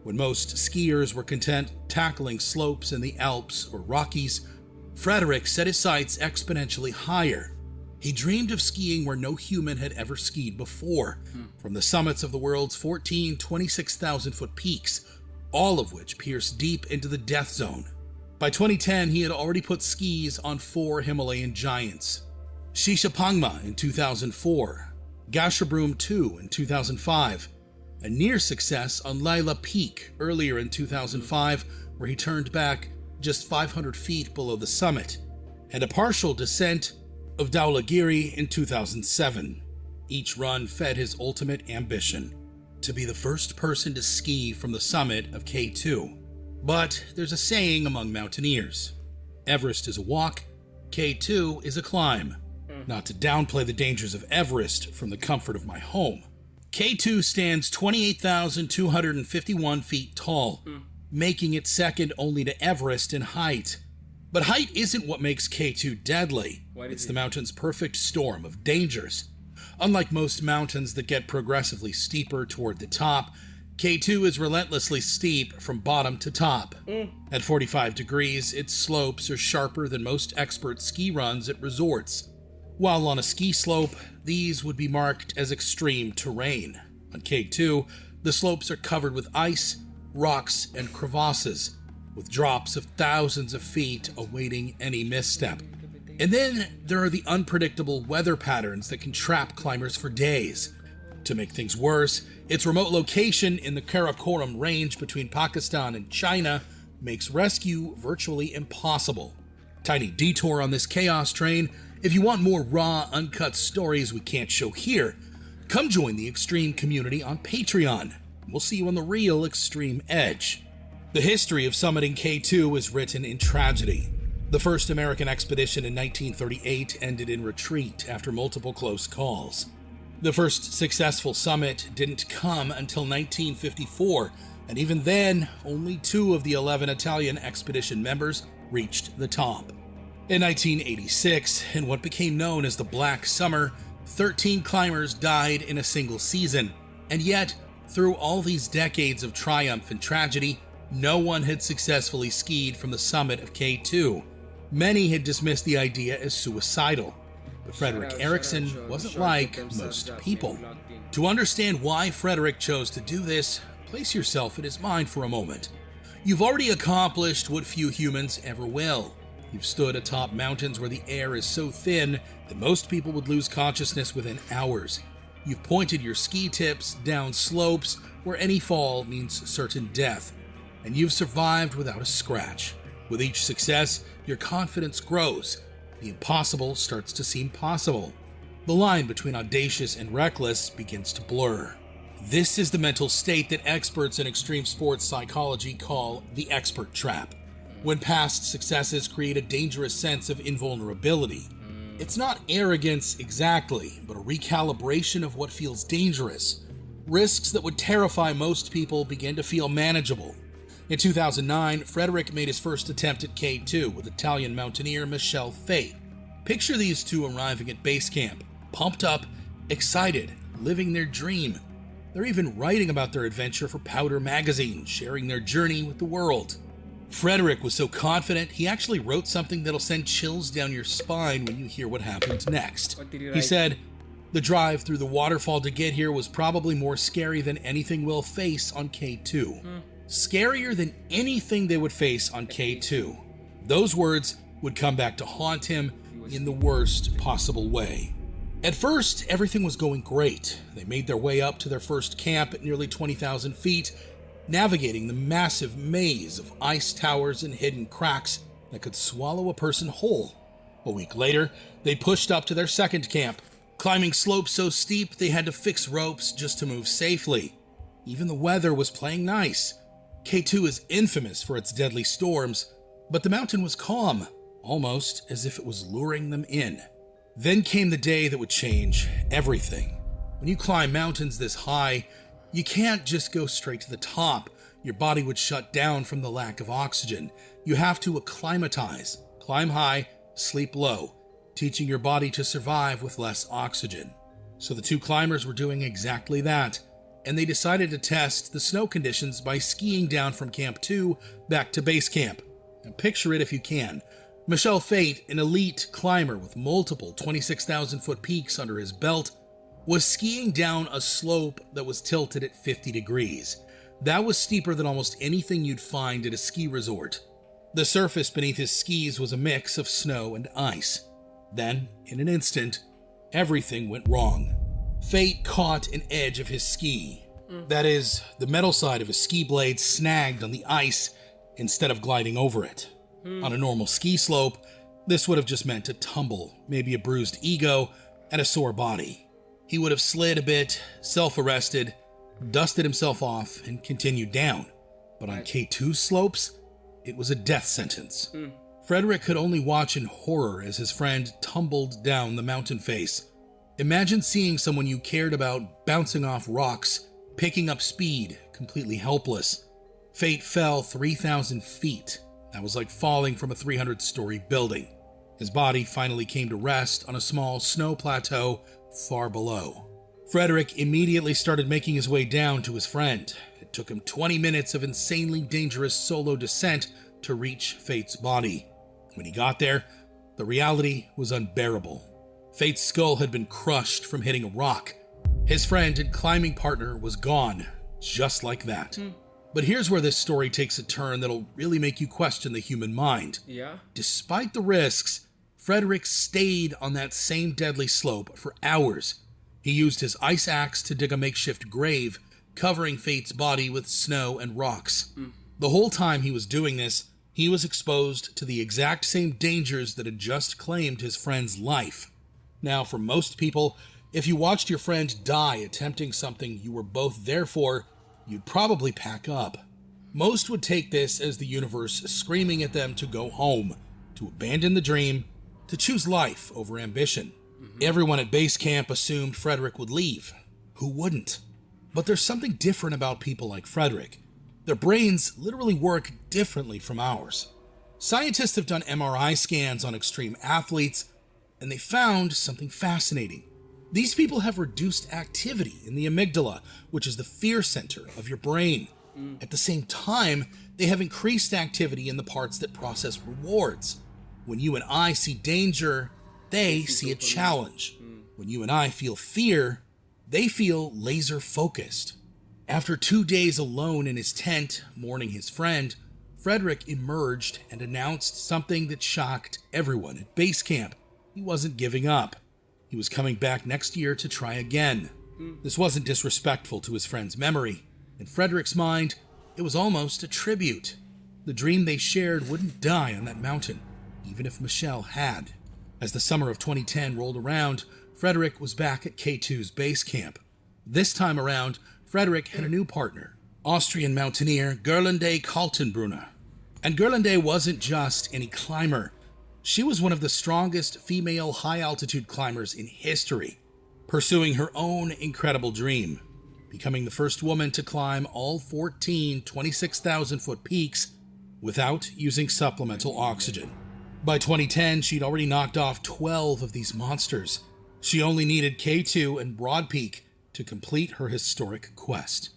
S19: When most skiers were content tackling slopes in the Alps or Rockies, Fredrik set his sights exponentially higher. He dreamed of skiing where no human had ever skied before, from the summits of the world's 14 26,000-foot peaks, all of which pierce deep into the death zone. By 2010, he had already put skis on 4 Himalayan giants: Shishapangma in 2004, Gasherbrum 2 in 2005, a near success on Lila Peak earlier in 2005, where he turned back just 500 feet below the summit, and a partial descent of Dhaulagiri in 2007. Each run fed his ultimate ambition: to be the first person to ski from the summit of K2. But there's a saying among mountaineers: Everest is a walk, K2 is a climb. Not to downplay the dangers of Everest from the comfort of my home. K2 stands 28,251 feet tall, making it second only to Everest in height. But height isn't what makes K2 deadly. It's the mountain's perfect storm of dangers. Unlike most mountains that get progressively steeper toward the top, K2 is relentlessly steep from bottom to top. At 45 degrees, its slopes are sharper than most expert ski runs at resorts. While on a ski slope, these would be marked as extreme terrain. On K2, the slopes are covered with ice, rocks, and crevasses, with drops of thousands of feet awaiting any misstep. And then there are the unpredictable weather patterns that can trap climbers for days. To make things worse, its remote location in the Karakoram range between Pakistan and China makes rescue virtually impossible. Tiny detour on this chaos train: if you want more raw, uncut stories we can't show here, come join the Extreme community on Patreon. We'll see you on the real Extreme Edge. The history of summiting K2 is written in tragedy. The first American expedition in 1938 ended in retreat after multiple close calls. The first successful summit didn't come until 1954, and even then, only 2 of the 11 Italian expedition members reached the top. In 1986, in what became known as the Black Summer, 13 climbers died in a single season, and yet, through all these decades of triumph and tragedy, no one had successfully skied from the summit of K2. Many had dismissed the idea as suicidal, but Fredrik Eriksson wasn't like most people. To understand why Fredrik chose to do this, place yourself in his mind for a moment. You've already accomplished what few humans ever will. You've stood atop mountains where the air is so thin that most people would lose consciousness within hours. You've pointed your ski tips down slopes where any fall means certain death. And you've survived without a scratch. With each success, your confidence grows. The impossible starts to seem possible. The line between audacious and reckless begins to blur. This is the mental state that experts in extreme sports psychology call the expert trap. When past successes create a dangerous sense of invulnerability. It's not arrogance exactly, but a recalibration of what feels dangerous. Risks that would terrify most people begin to feel manageable. In 2009, Fredrik made his first attempt at K2 with Italian mountaineer Michel Fate. Picture these two arriving at base camp, pumped up, excited, living their dream. They're even writing about their adventure for Powder magazine, sharing their journey with the world. Fredrik was so confident, he actually wrote something that'll send chills down your spine when you hear what happened next. He said, "The drive through the waterfall to get here was probably more scary than anything we'll face on K2. Scarier than anything they would face on K2. Those words would come back to haunt him in the worst possible way. At first, everything was going great. They made their way up to their first camp at nearly 20,000 feet, navigating the massive maze of ice towers and hidden cracks that could swallow a person whole. A week later, they pushed up to their second camp, Climbing slopes so steep they had to fix ropes just to move safely. Even the weather was playing nice. K2 is infamous for its deadly storms, but the mountain was calm, almost as if it was luring them in. Then came the day that would change everything. When you climb mountains this high, you can't just go straight to the top. Your body would shut down from the lack of oxygen. You have to acclimatize, climb high, sleep low, teaching your body to survive with less oxygen. So the two climbers were doing exactly that, and they decided to test the snow conditions by skiing down from Camp 2 back to base camp. And picture it if you can. Michel Fate, an elite climber with multiple 26,000-foot peaks under his belt, was skiing down a slope that was tilted at 50 degrees. That was steeper than almost anything you'd find at a ski resort. The surface beneath his skis was a mix of snow and ice. Then, in an instant, everything went wrong. Fate caught an edge of his ski. That is, the metal side of his ski blade snagged on the ice instead of gliding over it. On a normal ski slope, this would have just meant a tumble, maybe a bruised ego, and a sore body. He would have slid a bit, self-arrested, dusted himself off, and continued down. But on K2 slopes, it was a death sentence. Frederick could only watch in horror as his friend tumbled down the mountain face. Imagine seeing someone you cared about bouncing off rocks, picking up speed, completely helpless. Fate fell 3,000 feet. That was like falling from a 300-story building. His body finally came to rest on a small snow plateau far below. Frederick immediately started making his way down to his friend. It took him 20 minutes of insanely dangerous solo descent to reach Fate's body. When he got there, the reality was unbearable. Fate's skull had been crushed from hitting a rock. His friend and climbing partner was gone, just like that. But here's where this story takes a turn that'll really make you question the human mind.
S1: Yeah?
S19: Despite the risks, Frederick stayed on that same deadly slope for hours. He used his ice axe to dig a makeshift grave, covering Fate's body with snow and rocks. The whole time he was doing this, he was exposed to the exact same dangers that had just claimed his friend's life. Now, for most people, if you watched your friend die attempting something you were both there for, you'd probably pack up. Most would take this as the universe screaming at them to go home, to abandon the dream, to choose life over ambition. Everyone at base camp assumed Frederick would leave. Who wouldn't? But there's something different about people like Frederick. Their brains literally work differently from ours. Scientists have done MRI scans on extreme athletes, and they found something fascinating. These people have reduced activity in the amygdala, which is the fear center of your brain. At the same time, they have increased activity in the parts that process rewards. When you and I see danger, they see a challenge. When you and I feel fear, they feel laser focused. After 2 days alone in his tent, mourning his friend, Frederick emerged and announced something that shocked everyone at base camp. He wasn't giving up. He was coming back next year to try again. This wasn't disrespectful to his friend's memory. In Frederick's mind, it was almost a tribute. The dream they shared wouldn't die on that mountain, even if Michel had. As the summer of 2010 rolled around, Frederick was back at K2's base camp. This time around, Frederick had a new partner, Austrian mountaineer Gerlinde Kaltenbrunner. And Gerlinde wasn't just any climber. She was one of the strongest female high-altitude climbers in history, pursuing her own incredible dream, becoming the first woman to climb all 14 26,000-foot peaks without using supplemental oxygen. By 2010, she'd already knocked off 12 of these monsters. She only needed K2 and Broad Peak to complete her historic quest.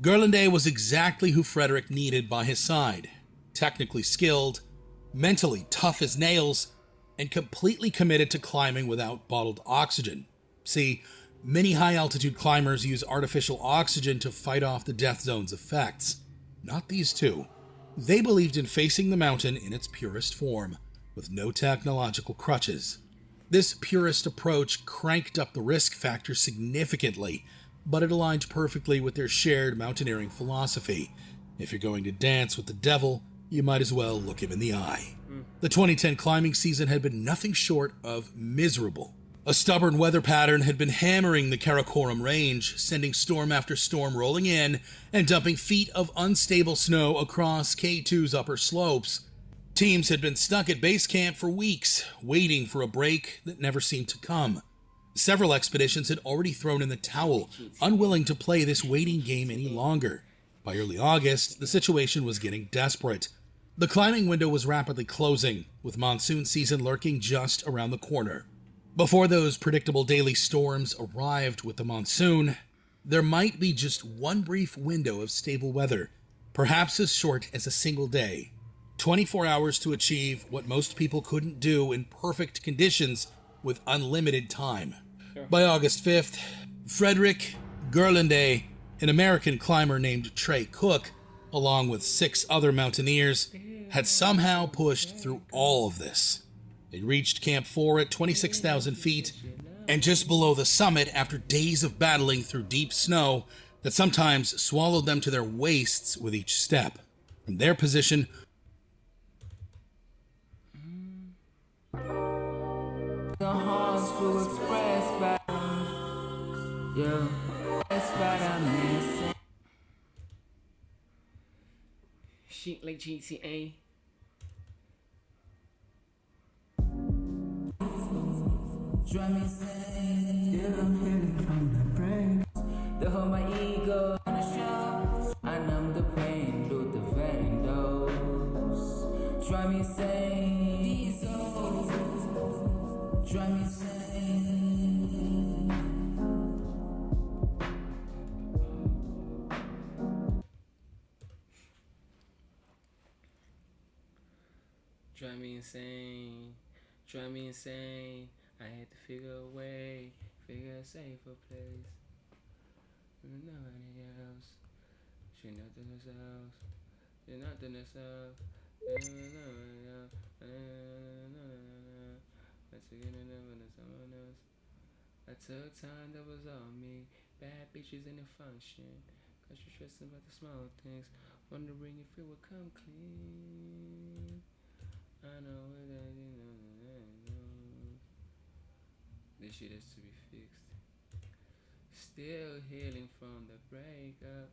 S19: Gerlinde was exactly who Frederick needed by his side. Technically skilled, mentally tough as nails, and completely committed to climbing without bottled oxygen. See, many high-altitude climbers use artificial oxygen to fight off the death zone's effects. Not these two. They believed in facing the mountain in its purest form, with no technological crutches. This purist approach cranked up the risk factor significantly, but it aligned perfectly with their shared mountaineering philosophy. If you're going to dance with the devil, you might as well look him in the eye. The 2010 climbing season had been nothing short of miserable. A stubborn weather pattern had been hammering the Karakoram Range, sending storm after storm rolling in and dumping feet of unstable snow across K2's upper slopes. Teams had been stuck at base camp for weeks, waiting for a break that never seemed to come. Several expeditions had already thrown in the towel, unwilling to play this waiting game any longer. By early August, the situation was getting desperate. The climbing window was rapidly closing, with monsoon season lurking just around the corner. Before those predictable daily storms arrived with the monsoon, there might be just one brief window of stable weather, perhaps as short as a single day. 24 hours to achieve what most people couldn't do in perfect conditions with unlimited time. By August 5th, Frederick Gerlinde, an American climber named Trey Cook, along with 6 other mountaineers, had somehow pushed through all of this. They reached Camp 4 at 26,000 feet and just below the summit after days of battling through deep snow that sometimes swallowed them to their waists with each step. From their position,
S5: The hearts will express by yeah, that's what I'm missing.
S1: Shit like GTA.
S5: Drive me insane, yeah, I'm feeling from the brain. The whole my ego on the show. I numb the pain through the windows. Drive me insane, diesel. Drive me insane.
S1: Drive me insane. Drive me insane. I had to figure a way, figure a safer place. Nobody else. She nothing herself. She nothing herself. I took time that was on me. Bad bitches in the function. Cause you're stressing about the small things. Wondering if it would come clean. I know that you know. This shit is to be fixed. Still healing from the breakup.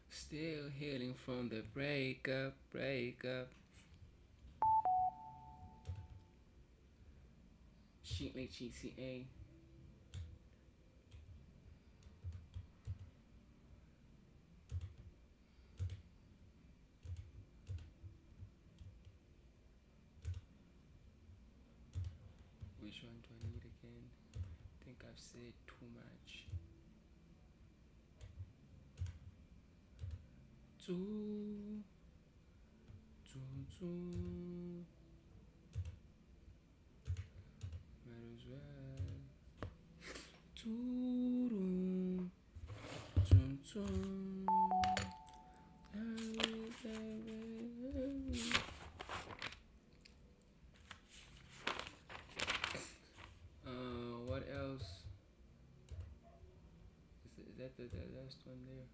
S1: Still healing from the breakup. Shit like GTA. Which one do I need again? I think I've said too much. Might as well. What else? Is that the last one there?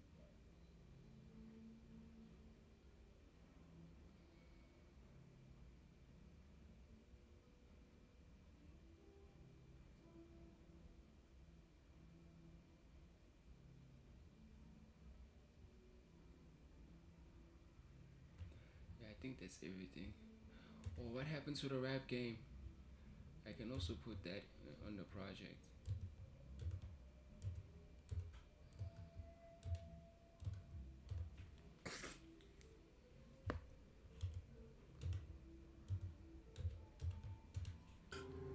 S1: Yeah, I think that's everything. Or what happened to the rap game? I can also put that on the project.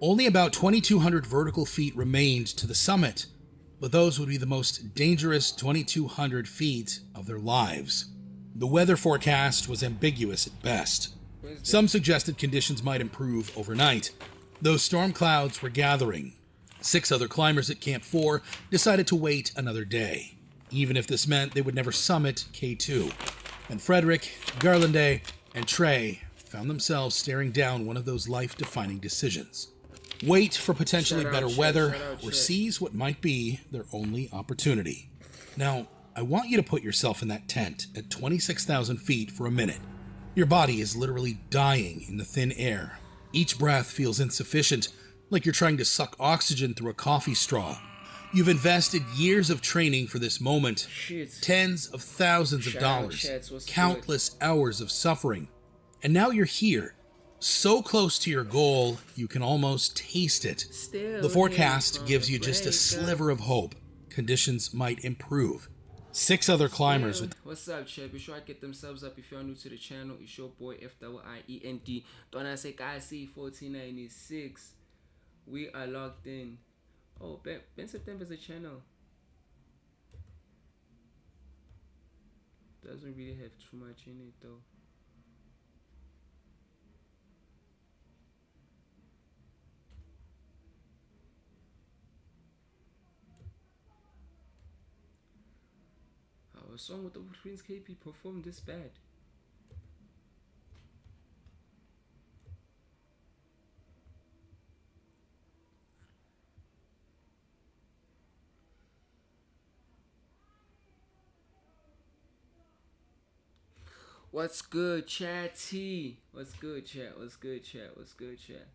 S19: Only about 2,200 vertical feet remained to the summit, but those would be the most dangerous 2,200 feet of their lives. The weather forecast was ambiguous at best. Some suggested conditions might improve overnight. Those storm clouds were gathering. 6 other climbers at Camp 4 decided to wait another day, even if this meant they would never summit K2. And Frederick, Gerlinde, and Trey found themselves staring down one of those life-defining decisions. Wait for potentially better weather, or seize what might be their only opportunity. Now, I want you to put yourself in that tent at 26,000 feet for a minute. Your body is literally dying in the thin air. Each breath feels insufficient, like you're trying to suck oxygen through a coffee straw. You've invested years of training for this moment, tens of thousands of dollars, countless hours of suffering, and now you're here, so close to your goal, you can almost taste it. The forecast gives you just a sliver of hope. Conditions might improve. 6 other climbers with...
S1: What's up, chat? Be sure I get them subs up if you're new to the channel. It's your boy FIEND. Dona Sekasi 1496. We are locked in. Oh, Ben September's a channel. Doesn't really have too much in it though. How a song with the Prince KP performed this bad? What's good, chatty? What's good, chat? What's good, chat? What's good, chat?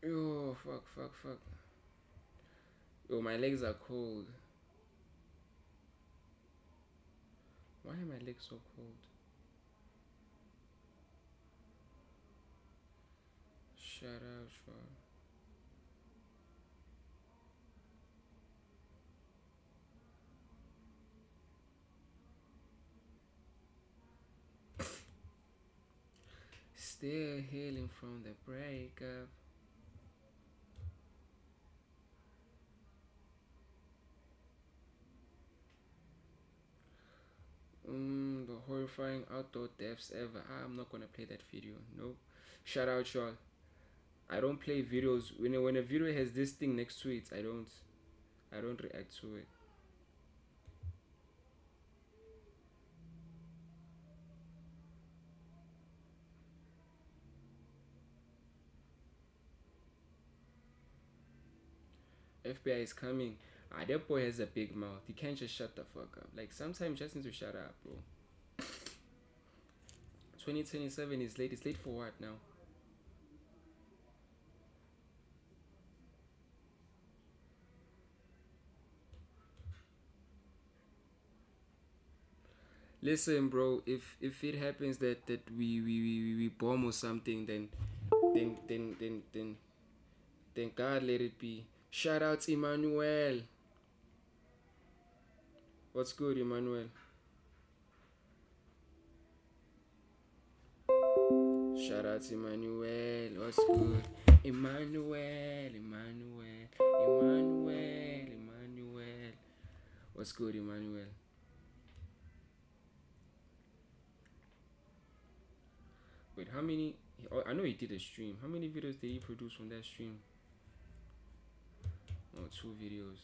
S1: Yo, fuck. Yo, my legs are cold. Why are my legs so cold? Shout out, bro. Still healing from the breakup. The horrifying outdoor deaths ever. I'm not gonna play that video. Nope. Shout out, y'all. I don't play videos when a video has this thing next to it. I don't react to it. FBI is coming. That boy has a big mouth. He can't just shut the fuck up. Like, sometimes you just need to shut up, bro. 2027 is late. It's late for what now? Listen, bro. If it happens that we bomb or something, then God let it be. Shout out to Emmanuel. What's good, Emmanuel? Shout out to Emmanuel. What's good? Emmanuel. What's good, Emmanuel? Wait, how many? Oh, I know he did a stream. How many videos did he produce from that stream? Oh, 2 videos.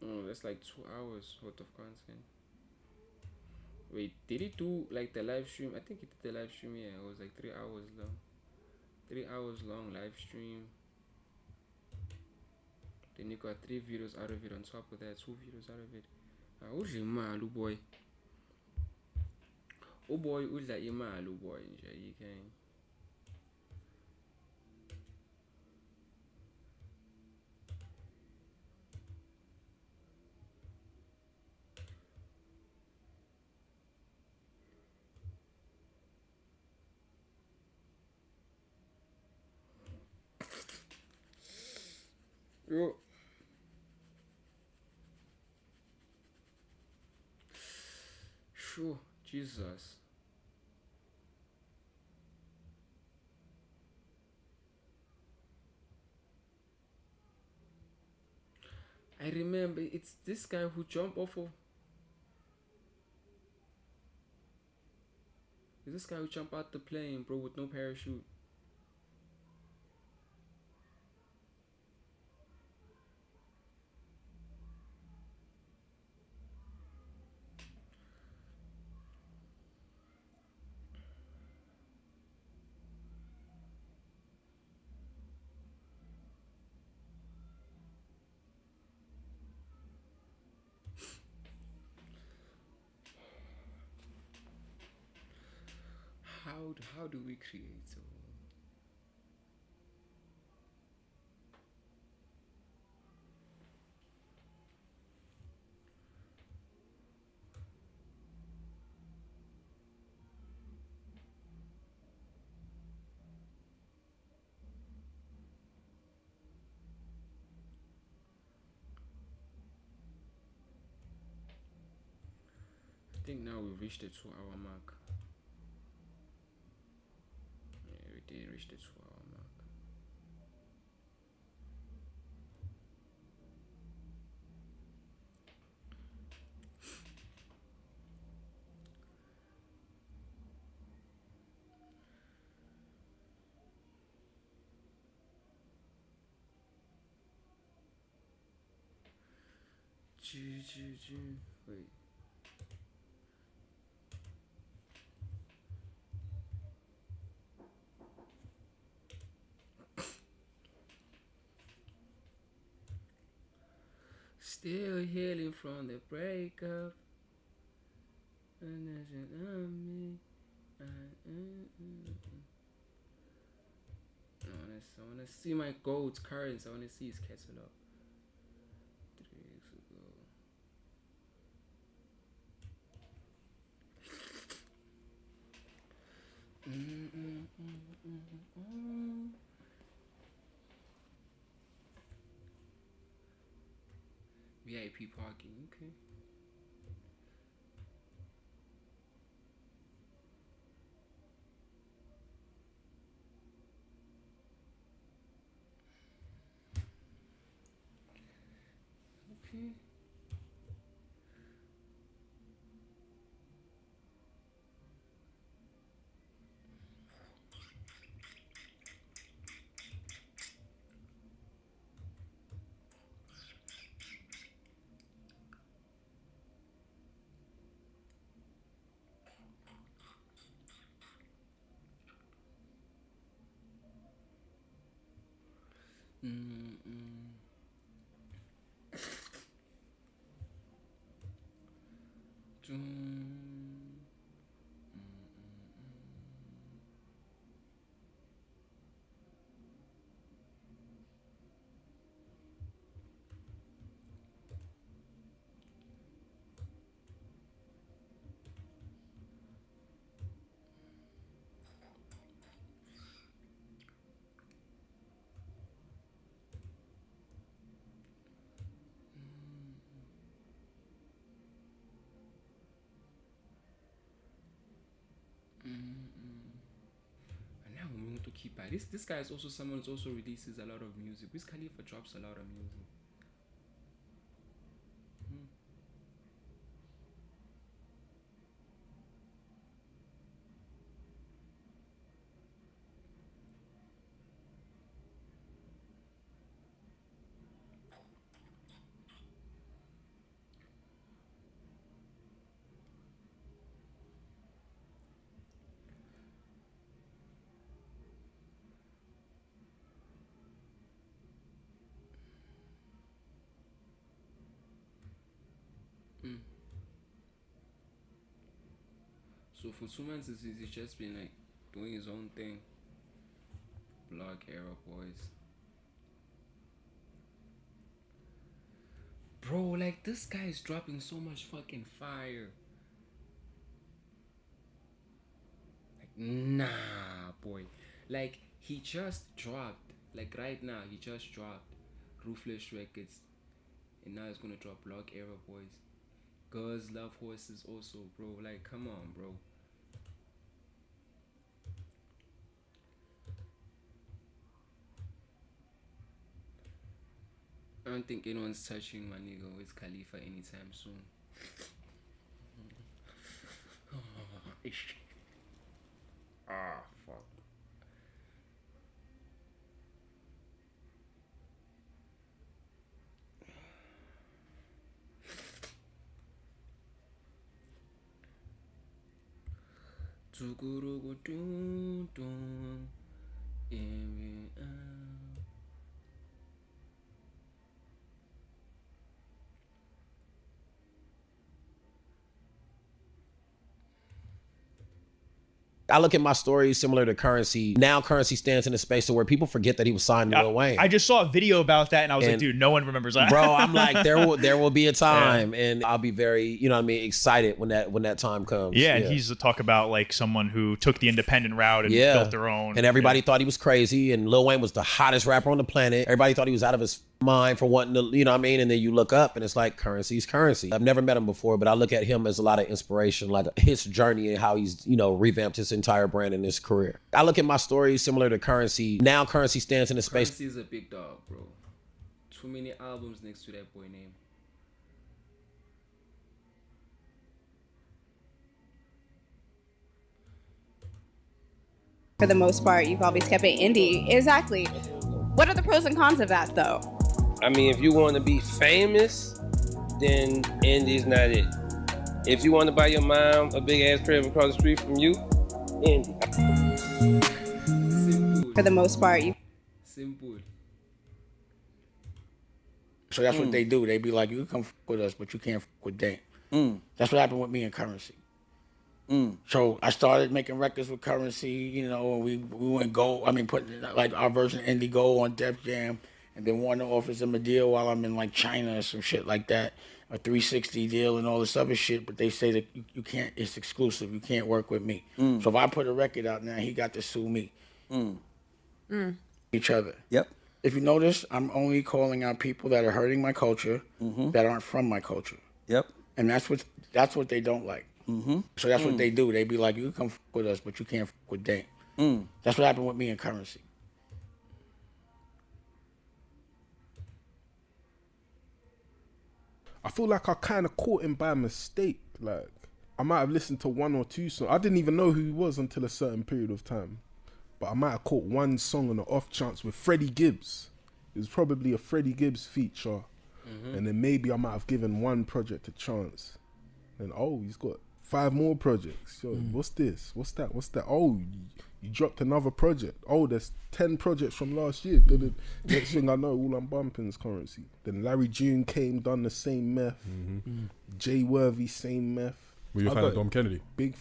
S1: Oh, that's like 2 hours worth of content. Wait, did he do like the live stream? I think he did the live stream, yeah. It was like 3 hours long. 3 hours long live stream. Then you got 3 videos out of it. On top of that, 2 videos out of it. Udla imali boy. Boy udla imali boy nje yikeng. Yo. Sure, Jesus. I remember it's this guy who jumped off of. Is this guy who jumped out the plane, bro, with no parachute? how do we create a world? I think now we've reached the 2-hour mark. Yeah, we did reach the 2-hour mark. Wait. Still healing from the breakup. And there's it on me. I wanna see my gold's currents. I wanna see his catalog. 3 weeks ago. VIP parking, okay. Okay. And now we want to keep by this guy is also someone who also releases a lot of music. Wiz Khalifa drops a lot of music. So for 2 months, he's just been like doing his own thing. Blog Era Boys. Bro, like this guy is dropping so much fucking fire. Like, nah, boy. Like, he just dropped. Like, right now, he just dropped Ruthless Records. And now he's gonna drop Blog Era Boys. Girls Love Horses also, bro. Like, come on, bro. I don't think anyone's touching my nigga Wiz Khalifa anytime soon. Fuck.
S2: I look at my story similar to Currency. Now Currency stands in a space to where people forget that he was signed to Lil Wayne.
S6: I just saw a video about that, and I was like,
S2: And-
S6: dude, no one remembers that.
S2: Bro, I'm like, there will be a time, and I'll be very, you know what I mean, excited when that time comes.
S6: Yeah, and he's a talk about like someone who took the independent route and built their own.
S2: And everybody thought he was crazy, and Lil Wayne was the hottest rapper on the planet. Everybody thought he was out of his mind for wanting to, you know what I mean? And then you look up and it's like Currency's Currency. I've never met him before, but I look at him as a lot of inspiration, like his journey and how he's, you know, revamped his entire brand in his career. I look at my story similar to Currency. Now Currency stands in a space.
S1: Currency is a big dog, bro. Too many albums next to that boy name.
S20: For the most part, you've always kept it indie. Exactly. What are the pros and cons of that, though?
S21: I mean, if you want to be famous, then indie's not it. If you want to buy your mom a big ass crib across the street from you, indie.
S20: For the most part, you.
S1: Simple.
S22: So that's what they do. They be like, you can come f with us, but you can't f with them. That's what happened with me and Currency. So I started making records with Currency, you know, and we went gold. I mean, put like our version of Indie Gold on Def Jam, and then Warner offers him a deal while I'm in like China or some shit like that, a 360 deal and all this other shit. But they say that you can't. It's exclusive. You can't work with me. So if I put a record out now, he got to sue me. Each other.
S10: Yep.
S22: If you notice, I'm only calling out people that are hurting my culture, that aren't from my culture.
S10: Yep.
S22: And that's what they don't like. So that's what they do. They be like, you can come f with us, but you can't f with them. That's what happened with me and Currency.
S9: I feel like I kind of caught him by mistake. Like, I might have listened to one or two songs. I didn't even know who he was until a certain period of time. But I might have caught one song on the off chance with Freddie Gibbs. It was probably a Freddie Gibbs feature. And then maybe I might have given one project a chance. And he's got 5 more projects. Yo, what's this? What's that? What's that? Oh, you dropped another project. Oh, there's 10 projects from last year. Then the next thing I know, all I'm bumping is Currency. Then Larry June came, done the same meth. Jay Worthy, same meth.
S26: Were you a fan of Dom Kennedy?
S9: I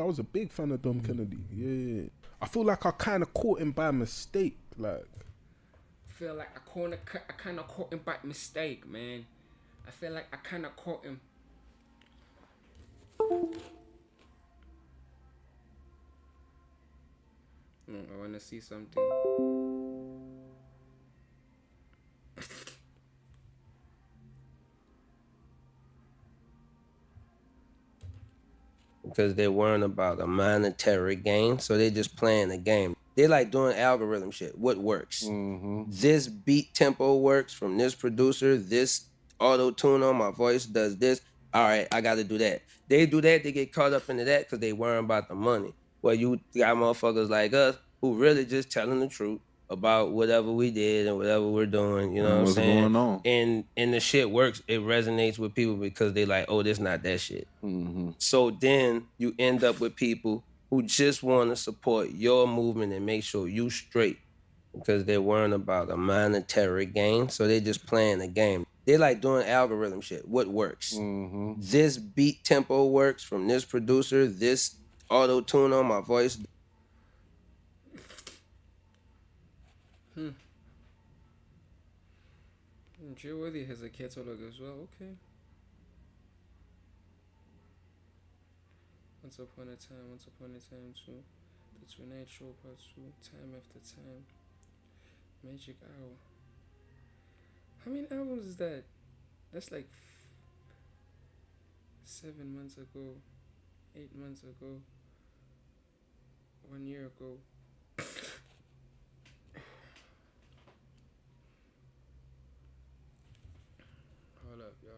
S9: was a big fan of Dom Kennedy. Yeah. I feel like I kind of caught him by mistake. Like,
S1: I feel like I kind of caught him by mistake, man. I feel like I kind of caught him. I want to see something.
S21: Because they're worrying about a monetary gain, so they're just playing the game. They like doing algorithm shit. What works? This beat tempo works from this producer. This auto tune on my voice does this. All right, I got to do that. They do that. They get caught up into that because they worrying about the money. Well, you got motherfuckers like us who really just telling the truth about whatever we did and whatever we're doing. You know what I'm
S10: What's
S21: saying?
S10: going on.
S21: And the shit works. It resonates with people because they like, oh, this not that shit. So then you end up with people who just want to support your movement and make sure you straight because they're worrying about a monetary gain. So they're just playing the game. They like doing algorithm shit. What works? This beat tempo works from this producer. This auto tune on my voice.
S1: Jay Worthy has a catalog as well. Okay. Once Upon a Time 2, The Tonight Show Part 2, Time After Time, Magic Hour. How many albums is that? That's like 7 months ago, 8 months ago, 1 year ago. Hold up, y'all.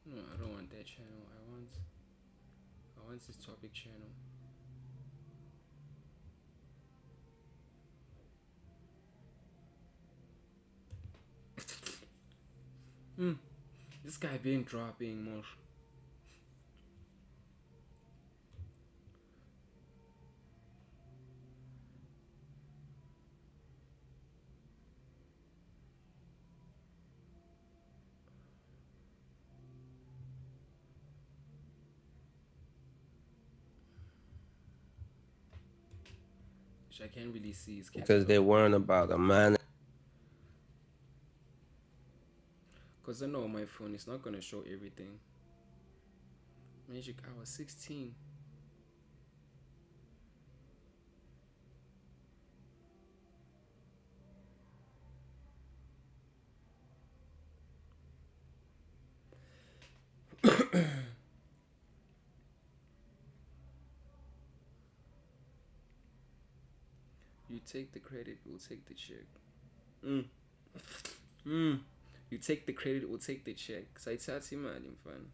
S1: No, I don't want that channel. I want this topic channel. This guy been dropping more. Which I can't really see his
S21: because they weren't about a minor.
S1: Because I know on my phone it's not gonna show everything. Magic Hour 16. You take the credit, we'll take the check. You take the credit, we'll take the check. Sayithatha imali mfana.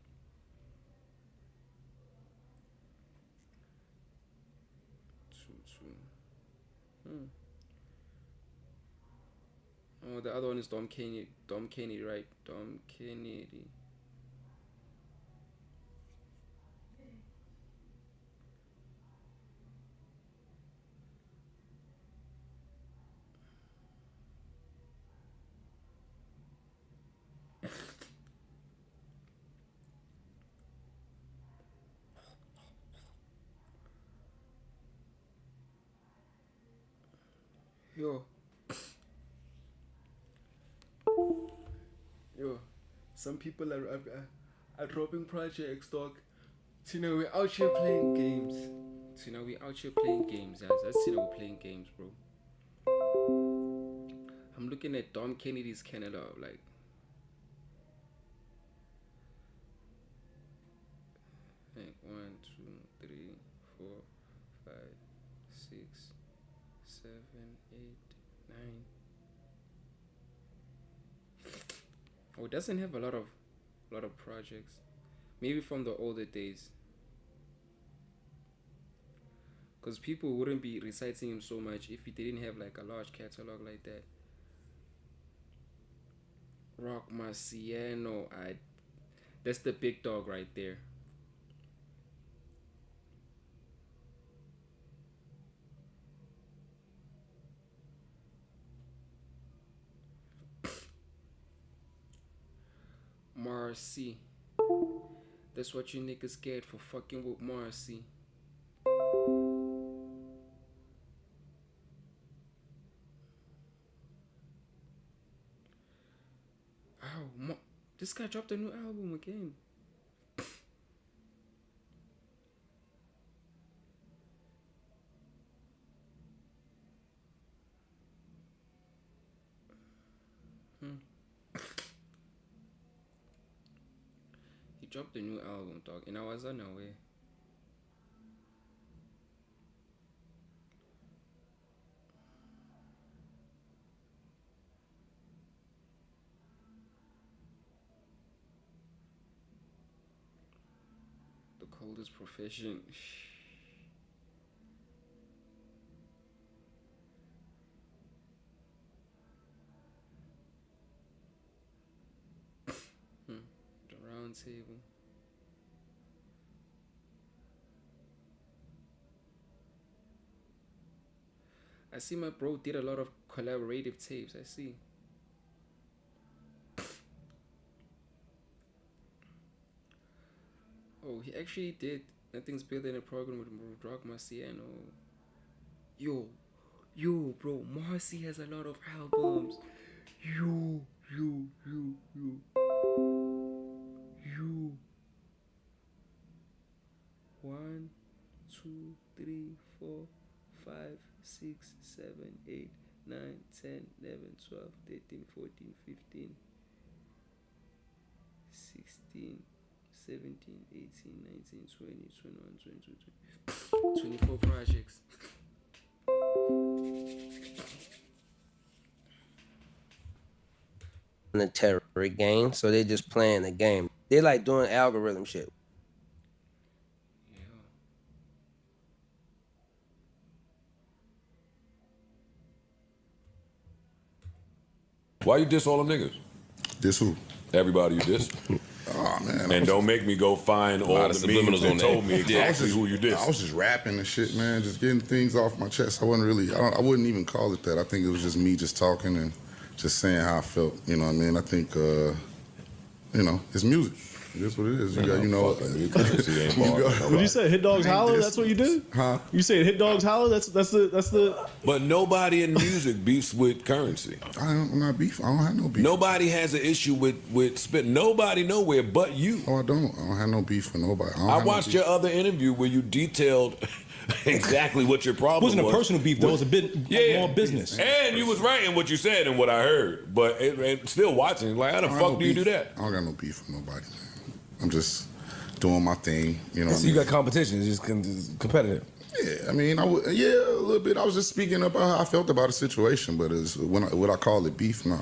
S1: Oh, the other one is Dom Kennedy. Dom Kennedy, right? Dom Kennedy. Yo, some people are dropping projects, dog. Tina, we're out here playing games. Tina, we're out here playing games. That's Tina, we're playing games, bro. I'm looking at Dom Kennedy's catalog, like. Like 1, 2, 3, 4, 5, 6, 7, 8, 9. Oh, it doesn't have a lot of projects. Maybe from the older days. Because people wouldn't be reciting him so much if he didn't have like a large catalog like that. Rock Marciano, that's the big dog right there. Marcy. That's what you niggas get for fucking with Marcy. Ow, this guy dropped a new album again. He dropped a new album, dog, and I was unaware. The coldest profession. The round table. I see my bro did a lot of collaborative tapes. I see. Oh, he actually did Nothing's Better Than a Program with Rock Marciano. Yo, bro, Marcy has a lot of albums. Yo. 1, 2, 3, 4, 5, 6, 7, 8, 9, 10, 11, 12, 13, 14, 15, 16, 17, 18, 19, 20, 21, 22, 24 projects.
S21: The terror game, so they just playing the game. They like doing algorithm shit.
S3: Why you diss all them niggas?
S4: Diss who?
S3: Everybody you diss.
S4: Oh man!
S3: And don't make me go find all
S4: lot
S3: the
S4: of
S3: memes
S4: subliminals
S3: that
S4: on
S3: told
S4: there.
S3: me exactly who you dissed.
S4: I was just rapping and shit, man. Just getting things off my chest. I wasn't really. I wouldn't even call it that. I think it was just me just talking and just saying how I felt. You know what I mean? I think, it's music. It is what it is. You got,
S7: Would you say Hit Dogs Holler? That's what you do?
S4: Huh?
S7: You say Hit Dogs Holler? That's the.
S3: But nobody in music beefs with Currency.
S4: I'm not beef. I don't have no beef.
S3: Nobody has an issue with spit. Nobody nowhere but you.
S4: Oh, I don't have no beef with nobody.
S3: I watched your other interview where you detailed exactly what your problem was.
S15: It wasn't a personal beef, though. It was a bit more business.
S3: And you was right in what you said and what I heard. But still watching, like, how the fuck do you do that?
S4: I don't got no beef with nobody, man. I'm just doing my thing, you know.
S15: So you got competition, it's just competitive.
S4: Yeah, I mean, a little bit. I was just speaking about how I felt about a situation, but would I call it beef? Nah.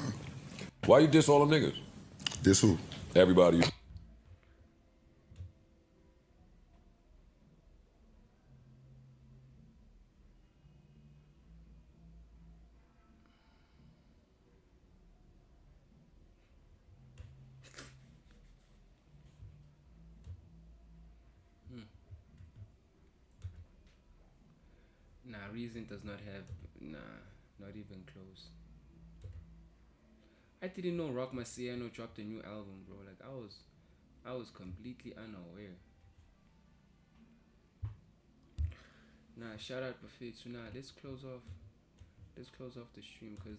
S3: Why you diss all them niggas?
S4: Diss who?
S3: Everybody.
S1: Nah, Reason does not have, not even close. I didn't know Rock Marciano dropped a new album, bro. Like, I was completely unaware. Nah, shout out Buffet. So nah, let's close off the stream, cause